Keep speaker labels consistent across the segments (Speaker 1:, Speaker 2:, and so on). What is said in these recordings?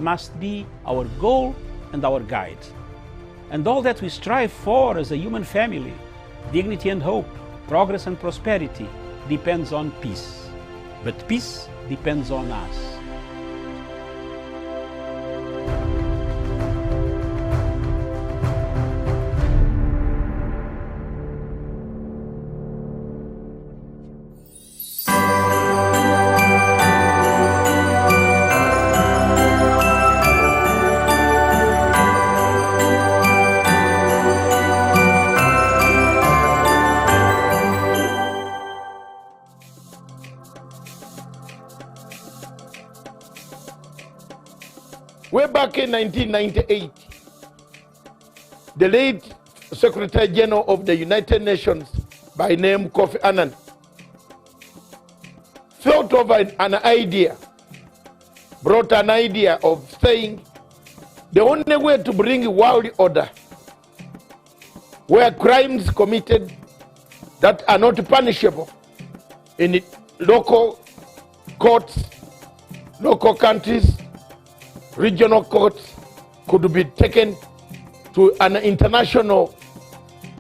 Speaker 1: must be our goal and our guide. And all that we strive for as a human family, dignity and hope, progress and prosperity, depends on peace. But peace depends on us.
Speaker 2: Way back in 1998, the late Secretary General of the United Nations by name Kofi Annan thought of an idea, brought an idea of saying the only way to bring world order where crimes committed that are not punishable in local courts, local countries, regional courts could be taken to an international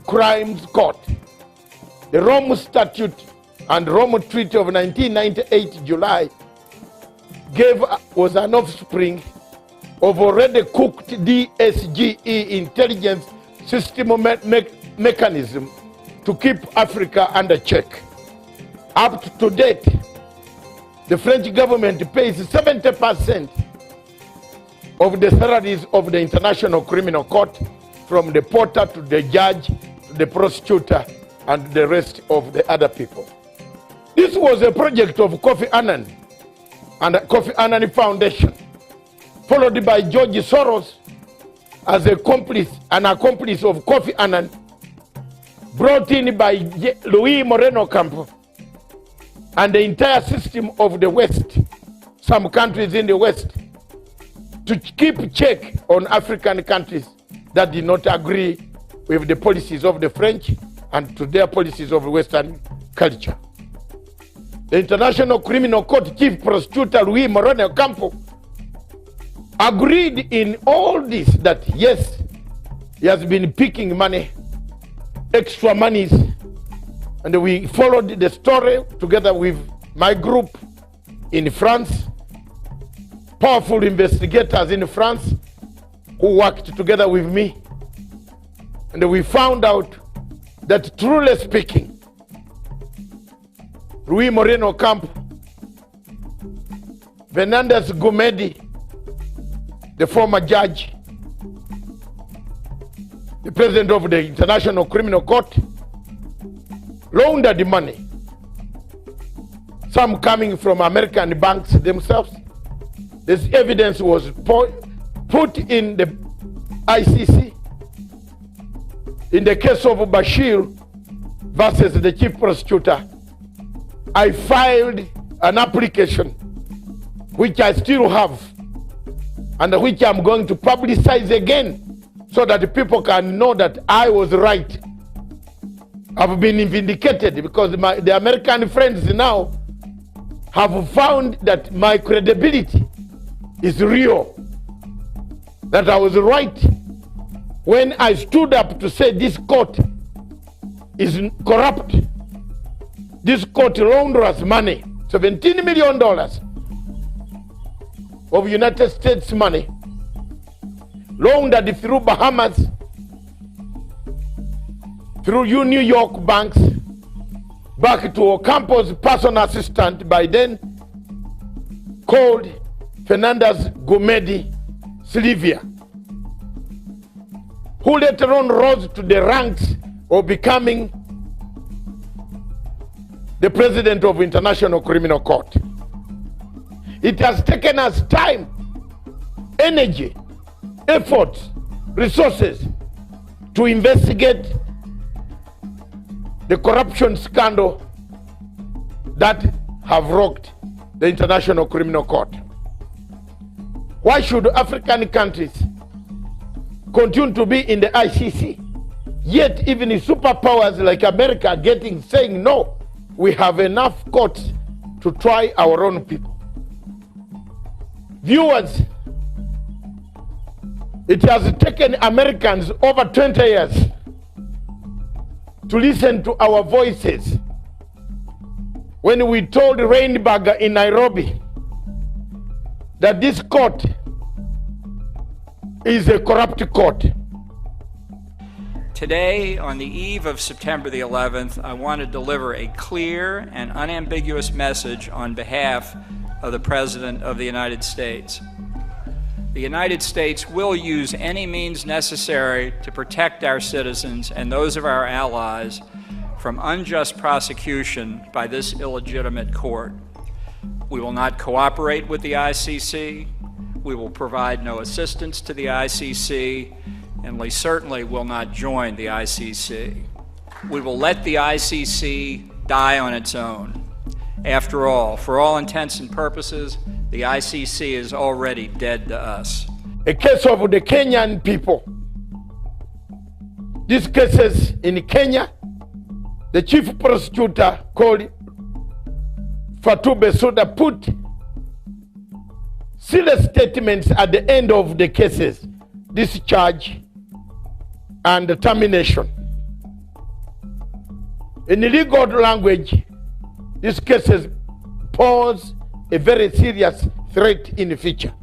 Speaker 2: crimes court. The Rome Statute and Rome Treaty of 1998 July was an offspring of already cooked DSGE intelligence system mechanism to keep Africa under check. Up to date, the French government pays 70% of the salaries of the International Criminal Court, from the porter to the judge to the prosecutor and the rest of the other people. This was a project of Kofi Annan and the Kofi Annan Foundation, followed by George Soros as an accomplice of Kofi Annan, brought in by Luis Moreno Campo and the entire system of the West, some countries in the West, to keep check on African countries that did not agree with the policies of the French and to their policies of Western culture. The International Criminal Court Chief Prosecutor Luis Moreno Campo agreed in all this that yes, he has been picking money, extra monies, and we followed the story together with my group in France, powerful investigators in France who worked together with me. And we found out that, truly speaking, Luis Moreno Campo, Fernandez Gumedi, the former judge, the president of the International Criminal Court, laundered money, some coming from American banks themselves. This evidence was put in the ICC. In the case of Bashir versus the chief prosecutor, I filed an application, which I still have, and which I'm going to publicize again, so that people can know that I was right. I've been vindicated because the American friends now have found that my credibility is real, that I was right when I stood up to say this court is corrupt. This court launders money, $17 million of United States money, laundered through Bahamas, through New York banks, back to Ocampo's personal assistant, by then called Fernandez Gumedi Silvia, who later on rose to the ranks of becoming the president of International Criminal Court. It has taken us time, energy, efforts, resources to investigate the corruption scandal that have rocked the International Criminal Court. Why should African countries continue to be in the ICC, yet even the superpowers like America are saying no, we have enough courts to try our own people? Viewers, It has taken Americans over 20 years to listen to our voices. When we told Rainburger in Nairobi that this court is a corrupt court.
Speaker 3: Today, on the eve of September the 11th, I want to deliver a clear and unambiguous message on behalf of the President of the United States. The United States will use any means necessary to protect our citizens and those of our allies from unjust prosecution by this illegitimate court. We will not cooperate with the ICC. We will provide no assistance to the ICC, and we certainly will not join the ICC. We will let the ICC die on its own. After all, for all intents and purposes, the ICC is already dead to us.
Speaker 2: A case of the Kenyan people. These cases in Kenya, the chief prosecutor called Fatou Bensouda put serious statements at the end of the cases, discharge and termination. In legal language, these cases pose a very serious threat in the future.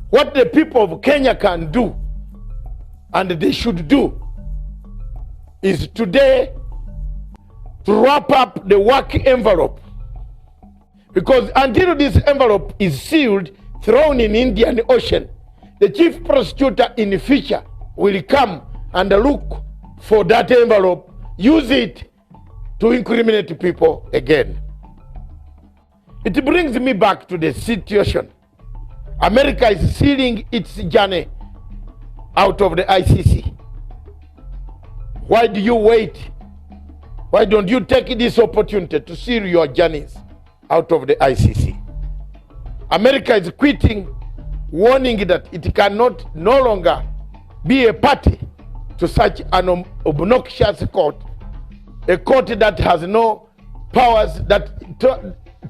Speaker 2: What the people of Kenya can do, and they should do, is today to wrap up the work envelope. Because until this envelope is sealed, thrown in Indian Ocean, the chief prosecutor in the future will come and look for that envelope, use it to incriminate people again. It brings me back to the situation. America is sealing its journey out of the ICC. Why do you wait? Why don't you take this opportunity to seal your journeys out of the ICC? America is quitting, warning that it cannot no longer be a party to such an obnoxious court, a court that has no powers, that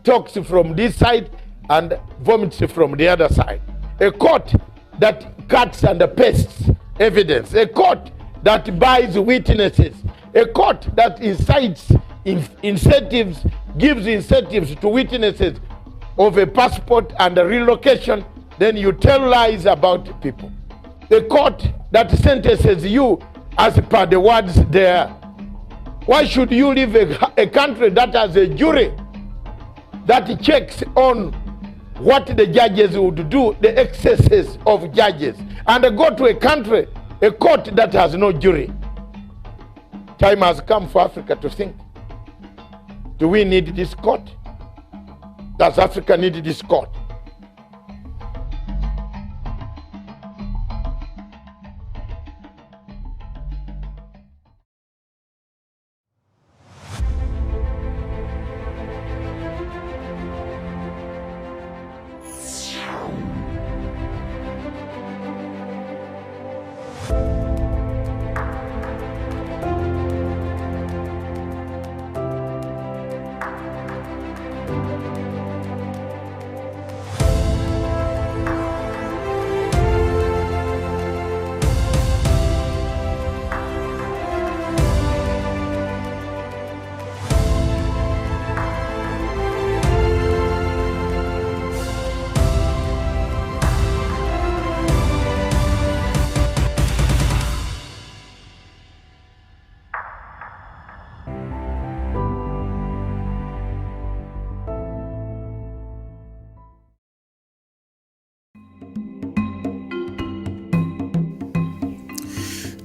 Speaker 2: talks from this side and vomits from the other side, a court that cuts and pastes evidence, a court that buys witnesses, a court that incites incentives, gives incentives to witnesses of a passport and a relocation, then you tell lies about people. The court that sentences you as per the words there. Why should you leave a country that has a jury that checks on what the judges would do, the excesses of judges, and go to a country, a court that has no jury? Time has come for Africa to think. Do we need this court? Does Africa need this court?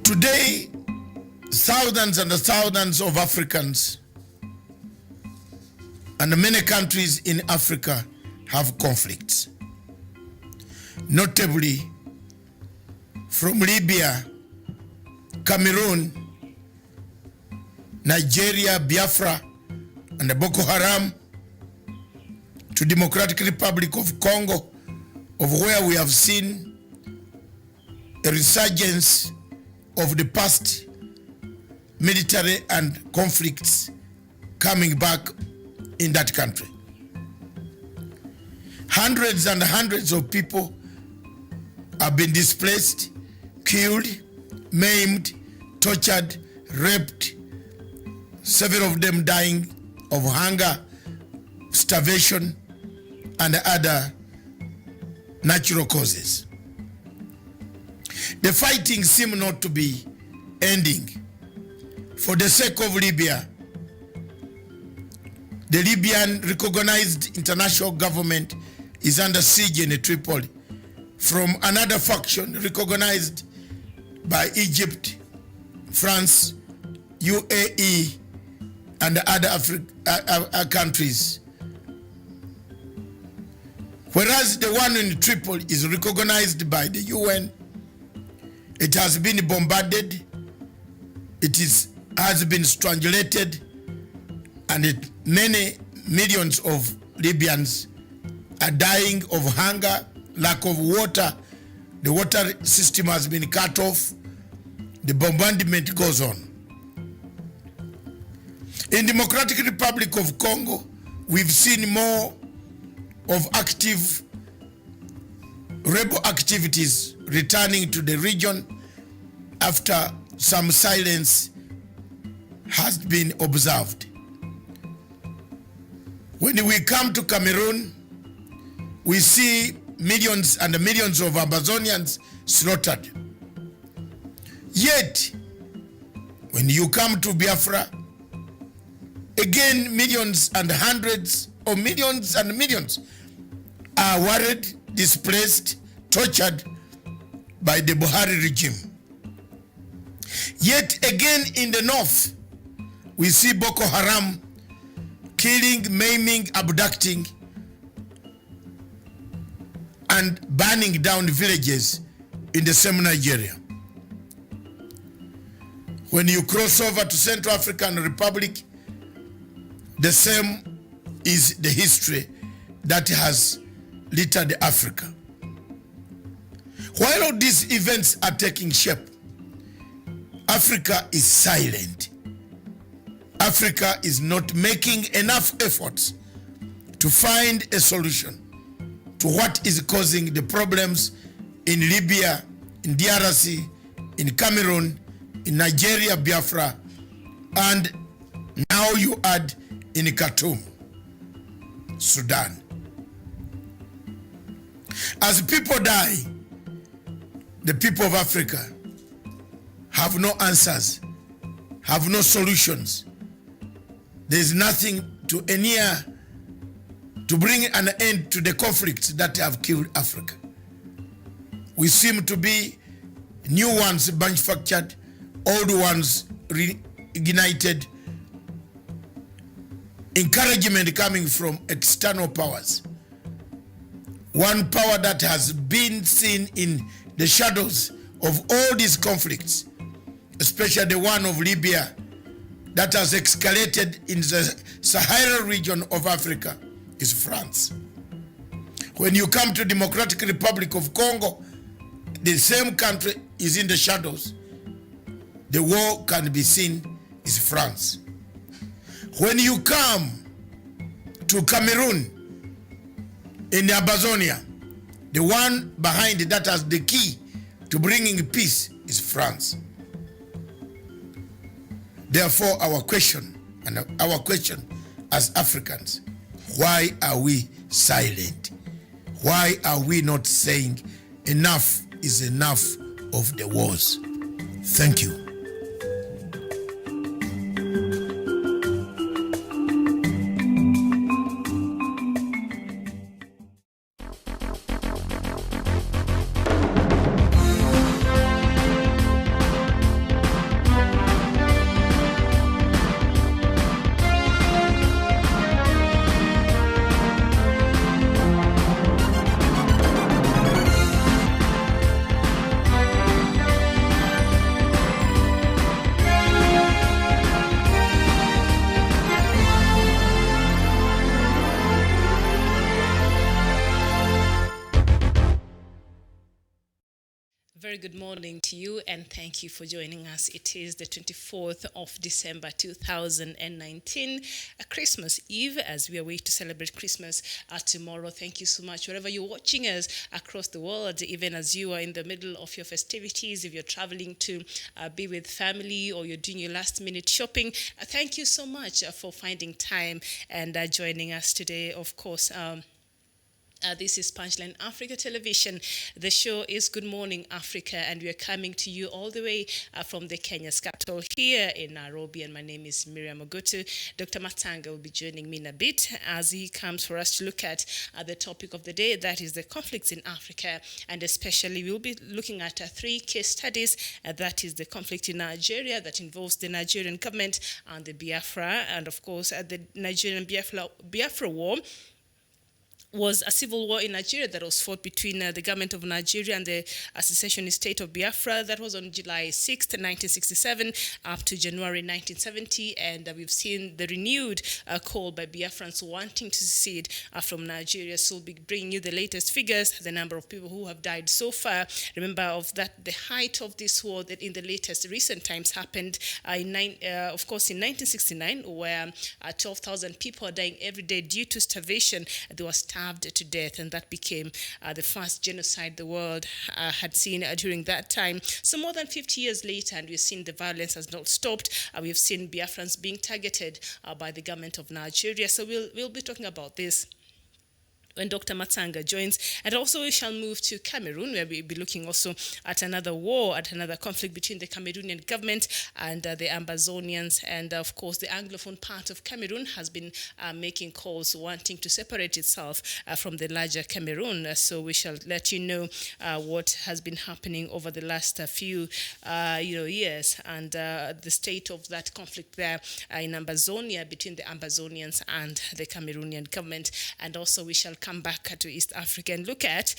Speaker 2: Today, thousands and thousands of Africans and many countries in Africa have conflicts. Notably, from Libya, Cameroon, Nigeria, Biafra, and Boko Haram, to Democratic Republic of Congo, of where we have seen a resurgence of the past military and conflicts coming back in that country. Hundreds and hundreds of people have been displaced, killed, maimed, tortured, raped, several of them dying of hunger, starvation, and other natural causes. The fighting seems not to be ending. For the sake of Libya, the Libyan recognized international government is under siege in Tripoli from another faction recognized by Egypt, France, UAE, and other countries. Whereas the one in Tripoli is recognized by the UN, it has been bombarded, has been strangulated, and many millions of Libyans are dying of hunger, lack of water. The water system has been cut off. The bombardment goes on. In Democratic Republic of Congo, we've seen more of active rebel activities returning to the region after some silence has been observed. When we come to Cameroon, we see millions and millions of Amazonians slaughtered. Yet, when you come to Biafra, again millions and hundreds of millions and millions are worried, displaced, tortured by the Buhari regime. Yet again in the north, we see Boko Haram killing, maiming, abducting, and burning down villages in the same Nigeria. When you cross over to Central African Republic, the same is the history that has littered Africa. While all these events are taking shape, Africa is silent. Africa is not making enough efforts to find a solution to what is causing the problems in Libya, in DRC, in Cameroon, in Nigeria, Biafra, and now you add in Khartoum, Sudan. As people die, the people of Africa have no answers, have no solutions. There is nothing to bring an end to the conflicts that have killed Africa. We seem to be new ones manufactured, old ones reignited, encouragement coming from external powers. One power that has been seen in the shadows of all these conflicts, especially the one of Libya, that has escalated in the Saharan region of Africa, is France. When you come to Democratic Republic of Congo, the same country is in the shadows. The war can be seen is France. When you come to Cameroon, in Amazonia, the one behind that has the key to bringing peace is France. Therefore, our question as Africans, why are we silent? Why are we not saying enough is enough of the wars? Thank you.
Speaker 4: very good morning to you, and thank you for joining us. It is the 24th of December 2019, Christmas Eve, as we await to celebrate Christmas tomorrow. Thank you so much. Wherever you're watching us across the world, even as you are in the middle of your festivities, if you're traveling to be with family or you're doing your last-minute shopping, thank you so much for finding time and joining us today. Of course, this is Punchline Africa Television. The show is Good Morning Africa, and we are coming to you all the way from the Kenya's capital here in Nairobi. And my name is Miriam Ogutu. Dr. Matanga will be joining me in a bit as he comes for us to look at the topic of the day, that is the conflicts in Africa. And especially, we'll be looking at three case studies. That is the conflict in Nigeria that involves the Nigerian government and the Biafra. And of course, the Nigerian Biafra war was a civil war in Nigeria that was fought between the government of Nigeria and the secessionist state of Biafra. That was on July 6th, 1967, up to January 1970. And we've seen the renewed call by Biafrans wanting to secede from Nigeria. So we'll be bringing you the latest figures, the number of people who have died so far. Remember of that, the height of this war that in the latest recent times happened, of course, in 1969, where 12,000 people are dying every day due to starvation. They were starved to death, and that became the first genocide the world had seen during that time. So more than 50 years later, and we've seen the violence has not stopped. We've seen Biafrans being targeted by the government of Nigeria. So we'll be talking about this when Dr. Matanga joins. And also we shall move to Cameroon, where we'll be looking also at another war, at another conflict between the Cameroonian government and the Ambazonians. And of course, the Anglophone part of Cameroon has been making calls wanting to separate itself from the larger Cameroon. So we shall let you know what has been happening over the last few years, and the state of that conflict there in Ambazonia between the Ambazonians and the Cameroonian government. And also we shall come back to East Africa and look at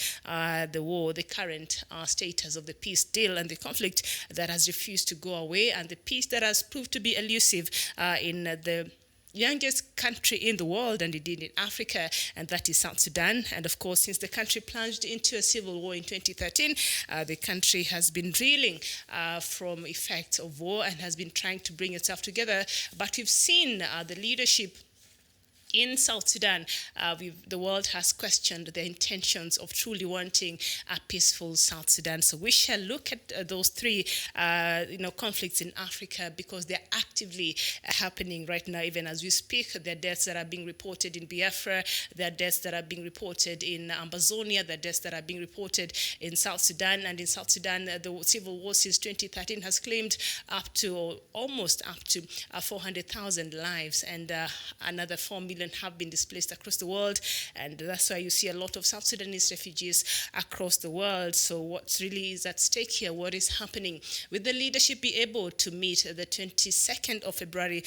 Speaker 4: the war, the current status of the peace deal and the conflict that has refused to go away, and the peace that has proved to be elusive in the youngest country in the world, and indeed in Africa, and that is South Sudan. And of course, since the country plunged into a civil war in 2013, the country has been reeling from effects of war and has been trying to bring itself together. But we've seen the leadership in South Sudan, the world has questioned their intentions of truly wanting a peaceful South Sudan. So we shall look at those three, conflicts in Africa, because they're actively happening right now, even as we speak. There are deaths that are being reported in Biafra. There are deaths that are being reported in Ambazonia. There are deaths that are being reported in South Sudan. And in South Sudan, the civil war since 2013 has claimed almost up to 400,000 lives, and another 4 million have been displaced across the world, and that's why you see a lot of South Sudanese refugees across the world. So what really is at stake here? What is happening? Will the leadership be able to meet the 22nd of February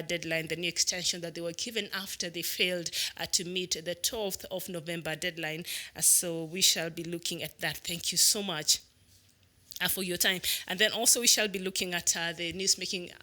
Speaker 4: deadline, the new extension that they were given after they failed to meet the 12th of November deadline? So we shall be looking at that. Thank you so much for your time. And then also we shall be looking at the newsmaking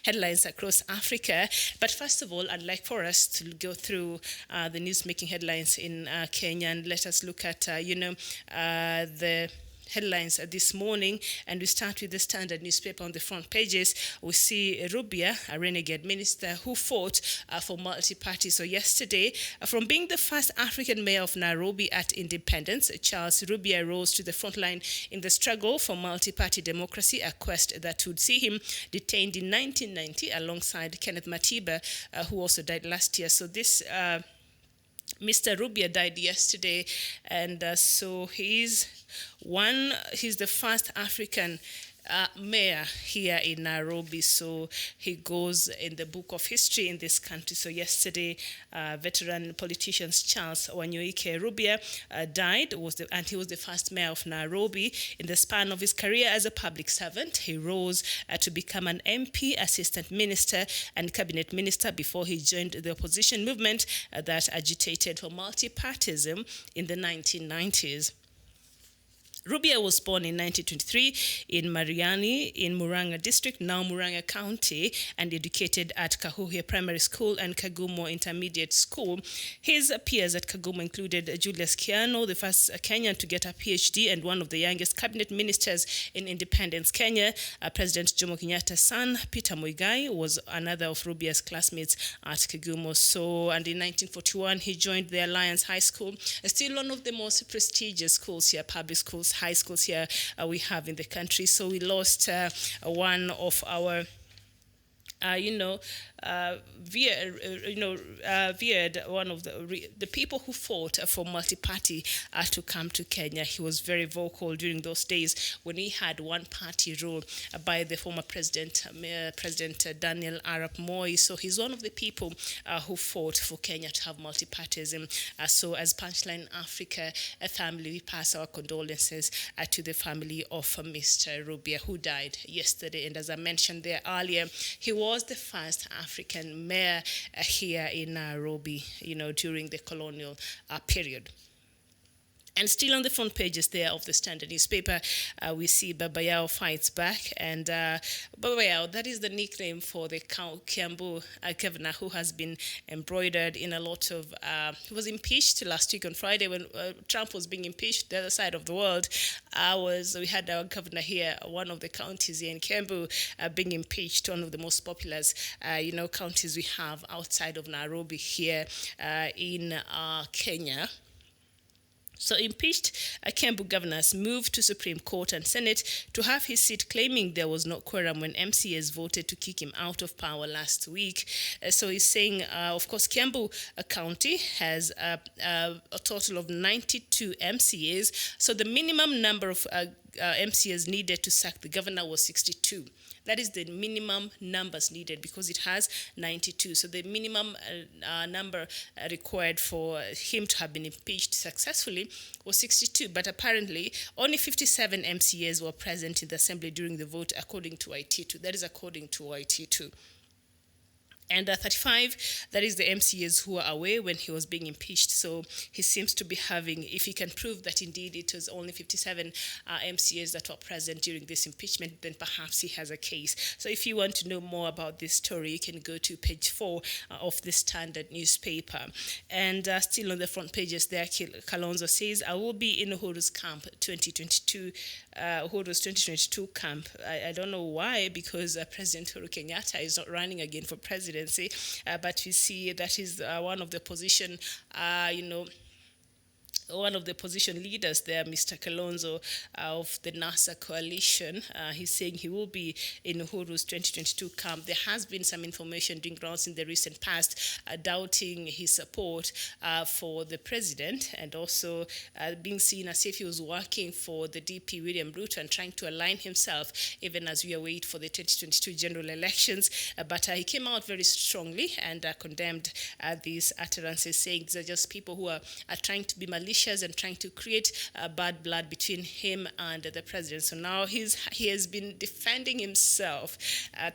Speaker 4: headlines across Africa. But first of all, I'd like for us to go through the newsmaking headlines in Kenya, and let us look at the headlines this morning, and we start with the Standard newspaper. On the front pages, we see Rubia, a renegade minister who fought for multi-party. So yesterday, from being the first African mayor of Nairobi at independence, Charles Rubia rose to the front line in the struggle for multi-party democracy, a quest that would see him detained in 1990 alongside Kenneth Matiba, who also died last year. So this Mr. Rubia died yesterday, and so he's the first African mayor here in Nairobi, so he goes in the book of history in this country. So yesterday, veteran politician Charles Wanyoike Rubia died, and he was the first mayor of Nairobi. In the span of his career as a public servant, he rose to become an MP, assistant minister, and cabinet minister before he joined the opposition movement that agitated for multi-partyism in the 1990s. Rubia was born in 1923 in Mariani in Murang'a district, now Murang'a County, and educated at Kahuhia Primary School and Kagumo Intermediate School. His peers at Kagumo included Julius Kiano, the first Kenyan to get a PhD and one of the youngest cabinet ministers in independence Kenya. President Jomo Kenyatta's son, Peter Muigai, was another of Rubia's classmates at Kagumo. And in 1941, he joined the Alliance High School, still one of the most prestigious schools here, public schools, high schools here we have in the country. So we lost one of our veered one of the people who fought for multi-party to come to Kenya. He was very vocal during those days when we had one-party rule by the former President Daniel Arap Moi. So he's one of the people who fought for Kenya to have multi-partyism. So as Punchline Africa family, we pass our condolences to the family of Mr. Rubia, who died yesterday. And as I mentioned there earlier, he was the first African mayor here in Nairobi, during the colonial period. And still on the front pages there of the Standard newspaper, we see Baba Yao fights back. And Baba Yao, that is the nickname for the Kiambu governor who has been embroidered in a lot of... he was impeached last week on Friday when Trump was being impeached. The other side of the world, we had our governor here, one of the counties here in Kiambu, being impeached, one of the most popular, counties we have outside of Nairobi here in Kenya. So impeached Kiambu governors moved to Supreme Court and Senate to have his seat, claiming there was no quorum when MCAs voted to kick him out of power last week. So he's saying, of course, Kiambu County has a total of 92 MCAs. So the minimum number of MCAs needed to sack the governor was 62. That is the minimum numbers needed because it has 92. So the minimum number required for him to have been impeached successfully was 62. But apparently, only 57 MCAs were present in the assembly during the vote, according to IT2. That is according to IT2. And 35, that is the MCAs who were away when he was being impeached. So he seems to be having, if he can prove that indeed it was only 57 MCAs that were present during this impeachment, then perhaps he has a case. So if you want to know more about this story, you can go to page 4 of the Standard newspaper. And still on the front pages there, Kalonzo says, I will be in Uhuru's camp 2022, Uhuru's 2022 camp. I don't know why, because President Uhuru Kenyatta is not running again for presidency. But we see that is one of the position, one of the opposition leaders there, Mr. Kalonzo of the NASA coalition. He's saying he will be in Uhuru's 2022 camp. There has been some information doing rounds in the recent past doubting his support for the president, and also being seen as if he was working for the DP William Ruto and trying to align himself even as we await for the 2022 general elections. But he came out very strongly and condemned these utterances, saying these are just people who are trying to be malicious and trying to create bad blood between him and the president. So now he has been defending himself,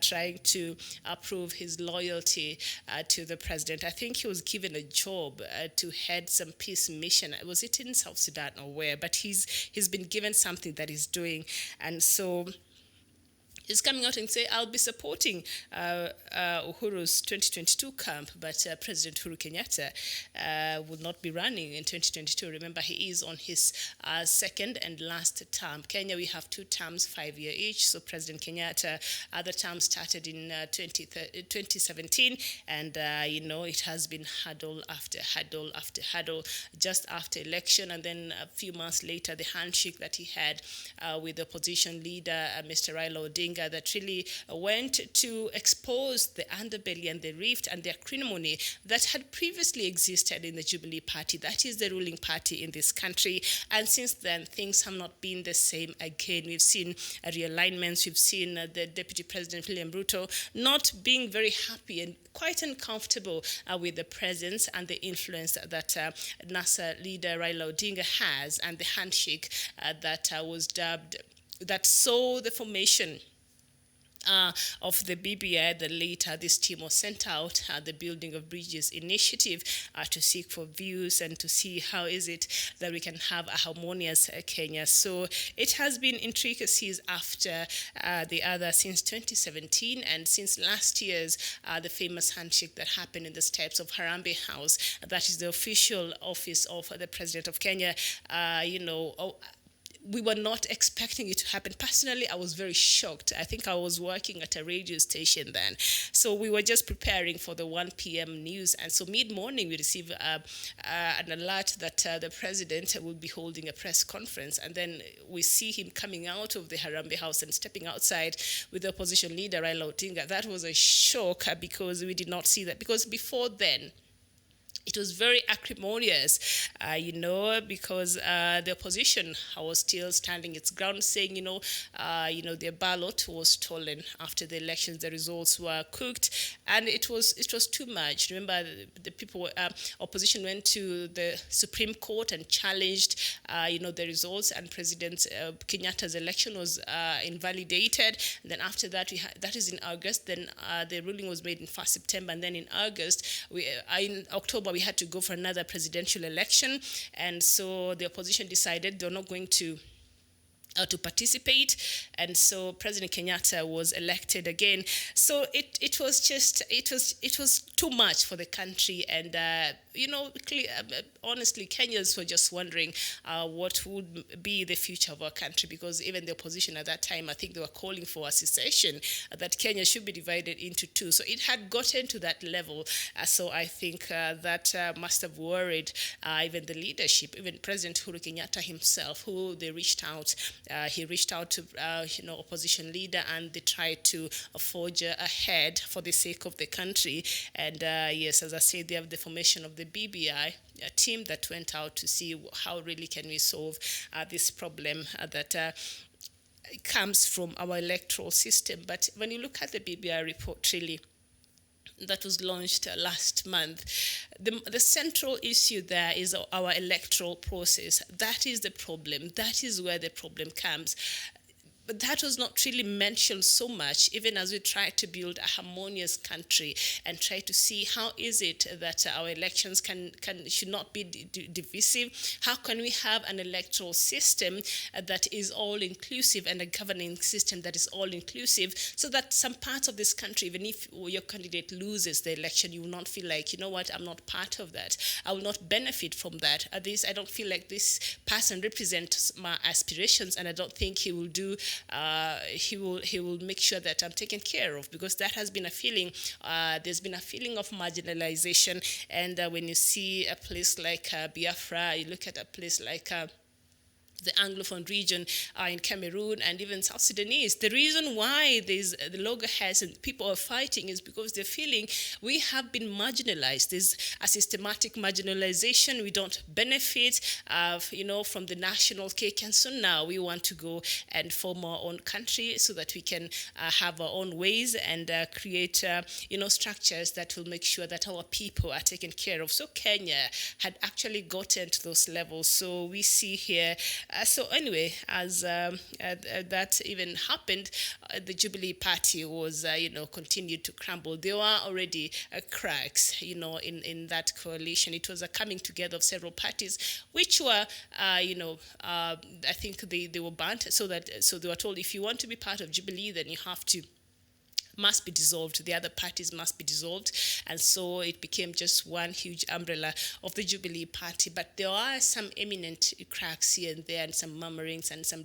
Speaker 4: trying to prove his loyalty to the president. I think he was given a job to head some peace mission. Was it in South Sudan or where? But he's been given something that he's doing, and so he's coming out and say, I'll be supporting Uhuru's 2022 camp, but President Uhuru Kenyatta will not be running in 2022. Remember, he is on his second and last term. Kenya, we have 2 terms, 5-year each. So President Kenyatta, other term started in 2017, and it has been hurdle after hurdle after hurdle just after election, and then a few months later, the handshake that he had with the opposition leader, Mr. Raila Odinga, that really went to expose the underbelly and the rift and the acrimony that had previously existed in the Jubilee Party. That is the ruling party in this country. And since then, things have not been the same again. We've seen realignments. We've seen the Deputy President William Ruto not being very happy and quite uncomfortable with the presence and the influence that NASA leader Raila Odinga has, and the handshake that was dubbed, that saw the formation of the BBI, that later this team was sent out, the Building of Bridges initiative, to seek for views and to see how is it that we can have a harmonious Kenya. So it has been intricacies after the other since 2017 and since last year's the famous handshake that happened in the steps of Harambee House. That is the official office of the President of Kenya. We were not expecting it to happen. Personally, I was very shocked. I think I was working at a radio station then. So we were just preparing for the 1 p.m. news. And so mid-morning, we received an alert that the president will be holding a press conference. And then we see him coming out of the Harambee House and stepping outside with the opposition leader, Raila Odinga. That was a shock because we did not see that. Because before then, it was very acrimonious, because the opposition was still standing its ground, saying, their ballot was stolen after the elections. The results were cooked, and it was too much. Remember, the people, opposition went to the Supreme Court and challenged, the results, and President Kenyatta's election was invalidated. And then after that, that is in August. Then the ruling was made in 1st September, and then in August, in October, we had to go for another presidential election, and so the opposition decided they're not going to participate, and so President Kenyatta was elected again. So it was too much for the country, and honestly, Kenyans were just wondering what would be the future of our country, because even the opposition at that time, I think they were calling for a secession, that Kenya should be divided into two. So it had gotten to that level. So I think that must have worried even the leadership, even President Uhuru Kenyatta himself, who they reached out. He reached out to opposition leader, and they tried to forge ahead for the sake of the country. And yes, as I said, they have the formation of the BBI, a team that went out to see how really can we solve this problem that comes from our electoral system. But when you look at the BBI report, really, that was launched last month, the central issue there is our electoral process. That is the problem. That is where the problem comes. But that was not really mentioned so much, even as we try to build a harmonious country and try to see how is it that our elections should not be divisive. How can we have an electoral system that is all-inclusive and a governing system that is all-inclusive, so that some parts of this country, even if your candidate loses the election, you will not feel like, you know what, I'm not part of that. I will not benefit from that. I don't feel like this person represents my aspirations, and I don't think he will do he will make sure that I'm taken care of, because that has been a feeling. There's been a feeling of marginalization, and when you see a place like Biafra, you look at a place like the Anglophone region in Cameroon and even South Sudanese. The reason why the loggerheads and people are fighting is because they're feeling we have been marginalized. There's a systematic marginalization. We don't benefit, from the national cake, and so now we want to go and form our own country so that we can have our own ways and create, structures that will make sure that our people are taken care of. So Kenya had actually gotten to those levels. So we see here. So anyway, as that even happened, the Jubilee Party was, continued to crumble. There were already cracks, in that coalition. It was a coming together of several parties, which were, I think they were burnt. So they were told, if you want to be part of Jubilee, then you must be dissolved. The other parties must be dissolved. And so it became just one huge umbrella of the Jubilee Party. But there are some eminent cracks here and there, and some murmurings and some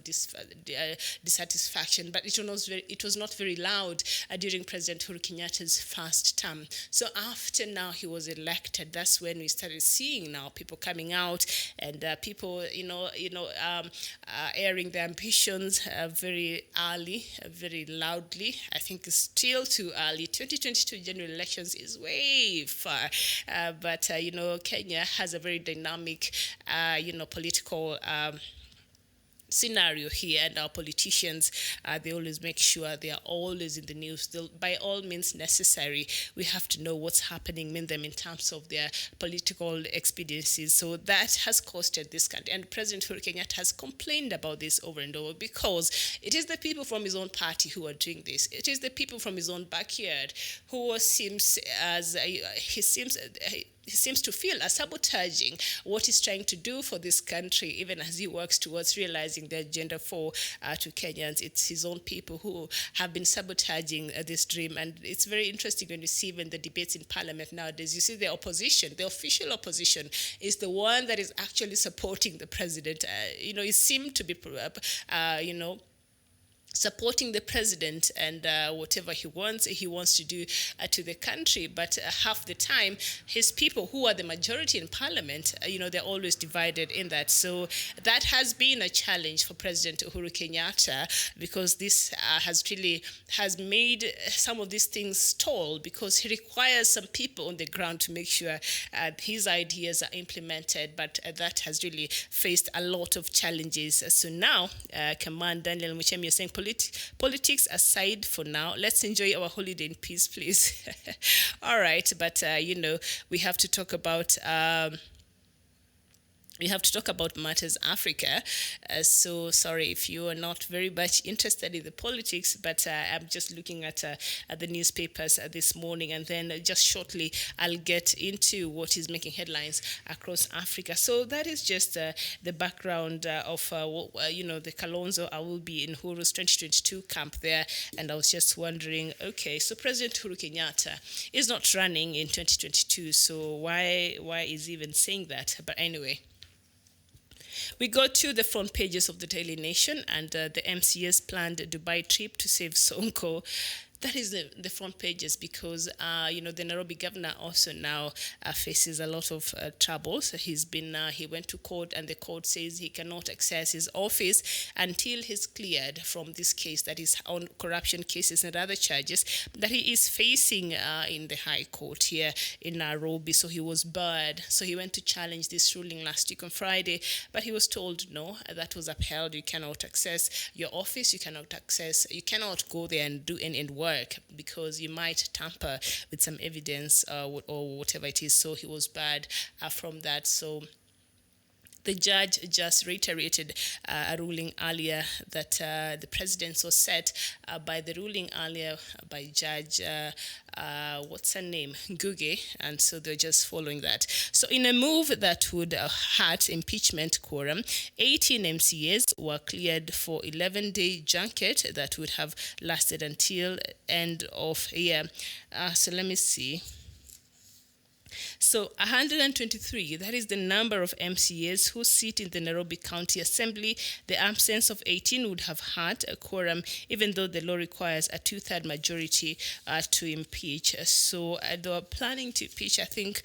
Speaker 4: dissatisfaction. But it was not very loud during President Uhuru Kenyatta's first term. So after now he was elected, that's when we started seeing now people coming out and people, airing their ambitions very early, very loudly. I think it's still too early. 2022 general elections is way far, but Kenya has a very dynamic, political scenario here, and our politicians, they always make sure they are always in the news. They'll, by all means necessary, we have to know what's happening in them in terms of their political expediencies. So that has costed this country, and President Uhuru Kenyatta has complained about this over and over, because it is the people from his own party who are doing this. It is the people from his own backyard who seems as he seems to feel are sabotaging what he's trying to do for this country, even as he works towards realizing the agenda for to Kenyans. It's his own people who have been sabotaging this dream. And it's very interesting when you see even the debates in Parliament nowadays. You see the opposition, the official opposition, is the one that is actually supporting the president. It seemed to be, supporting the president and whatever he wants to do to the country. But half the time, his people, who are the majority in parliament, they're always divided in that. So that has been a challenge for President Uhuru Kenyatta, because this has made some of these things stall, because he requires some people on the ground to make sure his ideas are implemented. But that has really faced a lot of challenges. So now, Command Daniel Muchemi, you're saying politics aside for now, let's enjoy our holiday in peace, please. All right, but we have to talk about Matters Africa. So sorry if you are not very much interested in the politics, but I'm just looking at the newspapers this morning, and then just shortly I'll get into what is making headlines across Africa. So that is just the background of the Kalonzo I will be in Uhuru's 2022 camp there, and I was just wondering, okay, so President Uhuru Kenyatta is not running in 2022, so why is he even saying that? But anyway, we go to the front pages of the Daily Nation, and the MCA's planned Dubai trip to save Sonko. That is the front pages, because the Nairobi governor also now faces a lot of troubles. He went to court, and the court says he cannot access his office until he's cleared from this case, that is on corruption cases and other charges that he is facing in the High Court here in Nairobi. So he was barred. So he went to challenge this ruling last week on Friday, but he was told no, that was upheld. You cannot access your office. You cannot go there and do any work, because you might tamper with some evidence or whatever it is. So he was barred from that. So the judge just reiterated a ruling earlier that the precedence was set by the ruling earlier by Judge, what's her name, Ngugi, and so they're just following that. So in a move that would hurt impeachment quorum, 18 MCAs were cleared for 11-day junket that would have lasted until end of year. So let me see. So 123, that is the number of MCAs who sit in the Nairobi County Assembly. The absence of 18 would have hurt a quorum, even though the law requires a two-third majority to impeach. So they were planning to impeach, I think,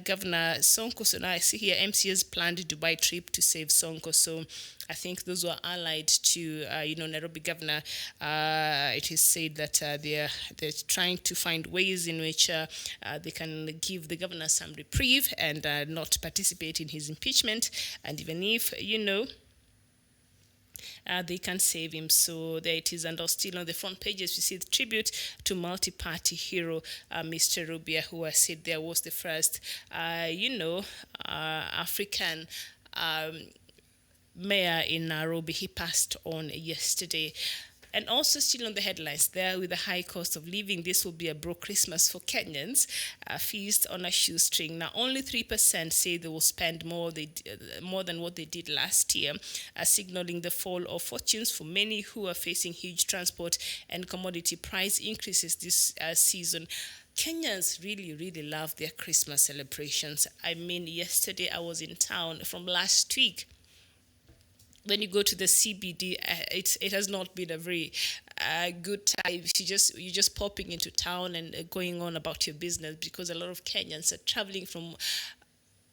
Speaker 4: Governor Sonko. So now I see here MCAs planned Dubai trip to save Sonko. So I think those were allied to, Nairobi governor. It is said that they're trying to find ways in which they can give the governor some reprieve and not participate in his impeachment. And even if, they can save him. So there it is. And still on the front pages, we see the tribute to multi-party hero, Mr. Rubia, who I said there was the first, African mayor in Nairobi. He passed on yesterday. And also still on the headlines there, with the high cost of living, this will be a broke Christmas for Kenyans, feast on a shoestring. Now, only 3% say they will spend more than what they did last year, signaling the fall of fortunes for many who are facing huge transport and commodity price increases this season. Kenyans really, really love their Christmas celebrations. I mean, yesterday I was in town from last week. When you go to the CBD, it has not been a very good time. You're just popping into town and going on about your business, because a lot of Kenyans are traveling from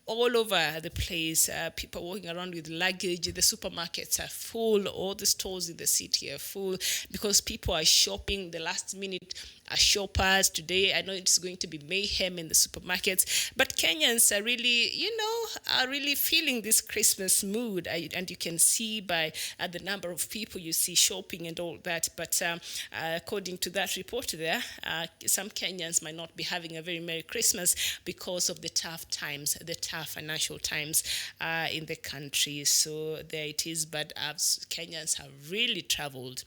Speaker 4: all over the place. People walking around with luggage. The supermarkets are full. All the stores in the city are full because people are shopping. The last minute shoppers today. I know it's going to be mayhem in the supermarkets, but Kenyans are really, are really feeling this Christmas mood. And you can see by the number of people you see shopping and all that. But according to that report there, some Kenyans might not be having a very Merry Christmas because of the tough times, the tough financial times in the country. So there it is. But Kenyans have really traveled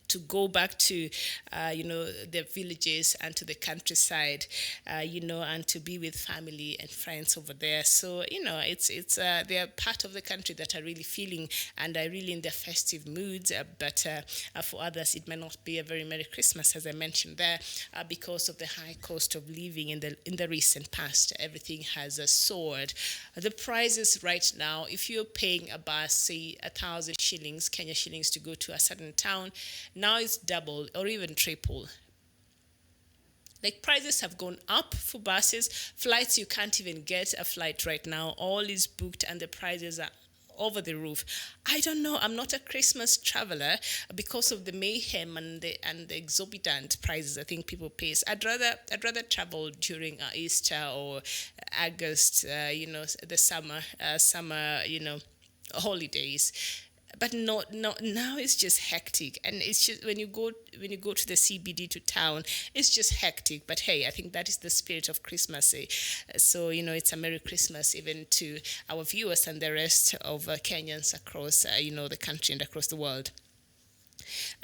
Speaker 4: to go back to, their villages and to the countryside, and to be with family and friends over there. So, it's they're part of the country that are really feeling and are really in their festive moods. But for others, it may not be a very Merry Christmas, as I mentioned there, because of the high cost of living in the recent past. Everything has soared. The prices right now, if you're paying a bus, say 1,000 shillings, Kenya shillings, to go to a certain town, now it's double or even triple. Like, prices have gone up for buses. Flights, you can't even get a flight right now. All is booked and the prices are over the roof. I don't know. I'm not a Christmas traveler because of the mayhem and the exorbitant prices I think people pay. I'd rather travel during Easter or August, the summer, holidays. But no, now it's just hectic, and it's just when you go to the CBD to town, it's just hectic. But hey, I think that is the spirit of Christmas. So it's a Merry Christmas even to our viewers and the rest of Kenyans across the country and across the world.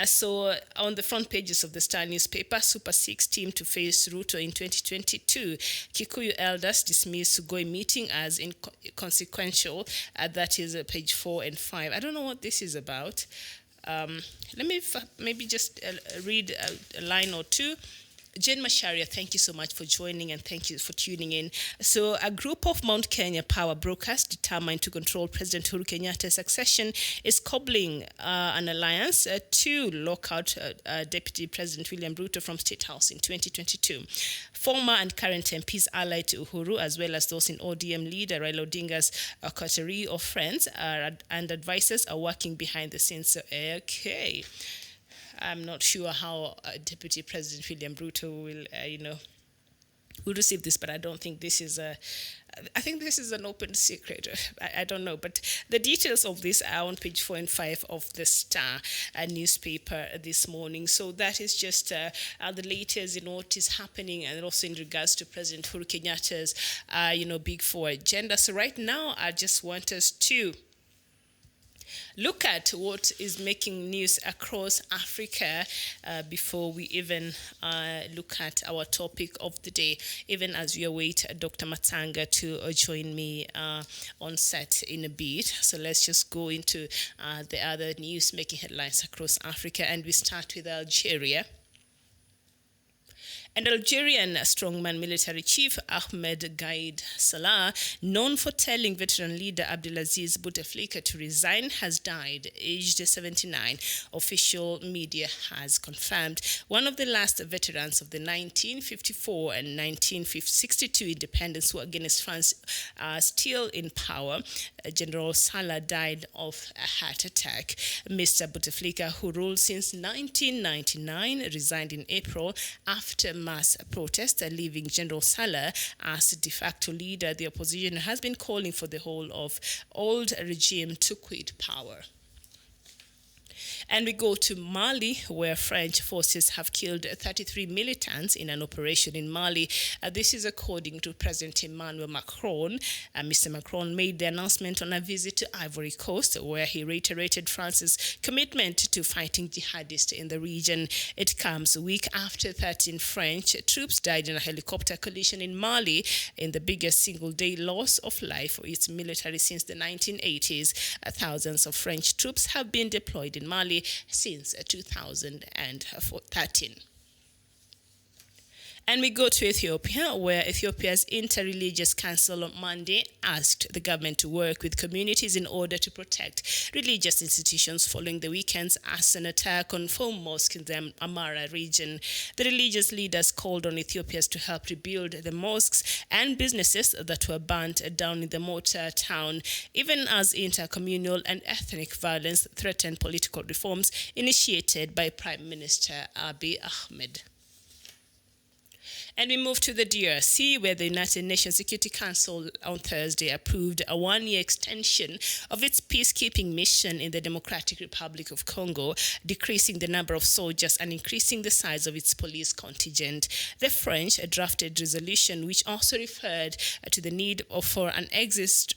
Speaker 4: So on the front pages of the Star newspaper, Super 6 team to face Ruto in 2022. Kikuyu elders dismiss Sugoi meeting as inconsequential. That is page 4 and 5. I don't know what this is about. Let me maybe just read a line or two. Jane Masharia, thank you so much for joining and thank you for tuning in. So a group of Mount Kenya power brokers determined to control President Uhuru Kenyatta's succession is cobbling an alliance to lock out Deputy President William Ruto from State House in 2022. Former and current MPs allied to Uhuru, as well as those in ODM leader Raila Odinga's coterie of friends and advisors, are working behind the scenes. So, okay. I'm not sure how Deputy President William Ruto will receive this, but I don't think this is I think this is an open secret. I don't know, but the details of this are on page 4 and 5 of the Star newspaper this morning. So that is just the latest in what is happening, and also in regards to President Uhuru Kenyatta's, Big Four agenda. So right now, I just want us to look at what is making news across Africa before we even look at our topic of the day, even as we await Dr. Matanga to join me on set in a bit. So let's just go into the other news making headlines across Africa, and we start with Algeria. And Algerian strongman military chief Ahmed Gaid Salah, known for telling veteran leader Abdelaziz Bouteflika to resign, has died, aged 79. Official media has confirmed. One of the last veterans of the 1954 and 1962 independence war against France are still in power. General Salah died of a heart attack. Mr. Bouteflika, who ruled since 1999, resigned in April after mass protest, leaving General Salah as de facto leader. The opposition has been calling for the whole of old regime to quit power. And we go to Mali, where French forces have killed 33 militants in an operation in Mali. This is according to President Emmanuel Macron. Mr. Macron made the announcement on a visit to Ivory Coast, where he reiterated France's commitment to fighting jihadists in the region. It comes a week after 13 French troops died in a helicopter collision in Mali, in the biggest single-day loss of life for its military since the 1980s. Thousands of French troops have been deployed in Mali since 2013. And we go to Ethiopia, where Ethiopia's Inter-Religious Council on Monday asked the government to work with communities in order to protect religious institutions following the weekend's arson attack on 4 mosques in the Amara region. The religious leaders called on Ethiopians to help rebuild the mosques and businesses that were burnt down in the mortar town, even as intercommunal and ethnic violence threatened political reforms initiated by Prime Minister Abiy Ahmed. And we move to the DRC, where the United Nations Security Council on Thursday approved a 1-year extension of its peacekeeping mission in the Democratic Republic of Congo, decreasing the number of soldiers and increasing the size of its police contingent. The French drafted resolution, which also referred to the need for an exit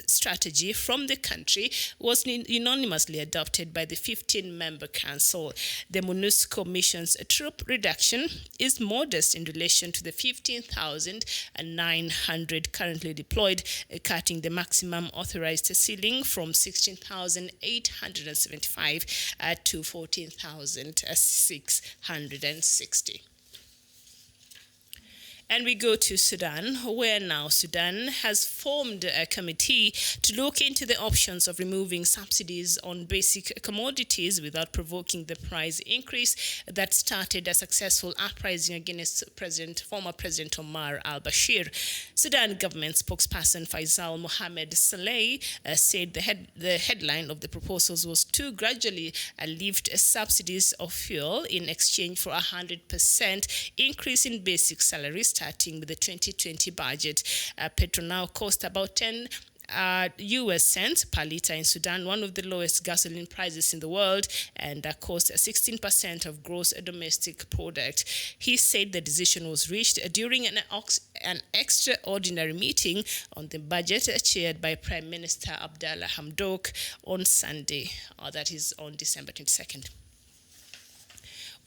Speaker 4: strategy from the country, was unanimously adopted by the 15-member council. The MONUSCO mission's troop reduction is modest in relation to the 15,900 currently deployed, cutting the maximum authorized ceiling from 16,875 to 14,660. And we go to Sudan, where now Sudan has formed a committee to look into the options of removing subsidies on basic commodities without provoking the price increase that started a successful uprising against former President Omar al-Bashir. Sudan government spokesperson Faisal Mohamed Saleh said the headline of the proposals was to gradually lift subsidies of fuel in exchange for a 100% increase in basic salaries starting with the 2020 budget. Petrol now cost about 10 US cents per litre in Sudan, one of the lowest gasoline prices in the world, and cost 16% of gross domestic product. He said the decision was reached during an extraordinary meeting on the budget chaired by Prime Minister Abdallah Hamdok on Sunday, that is on December 22nd.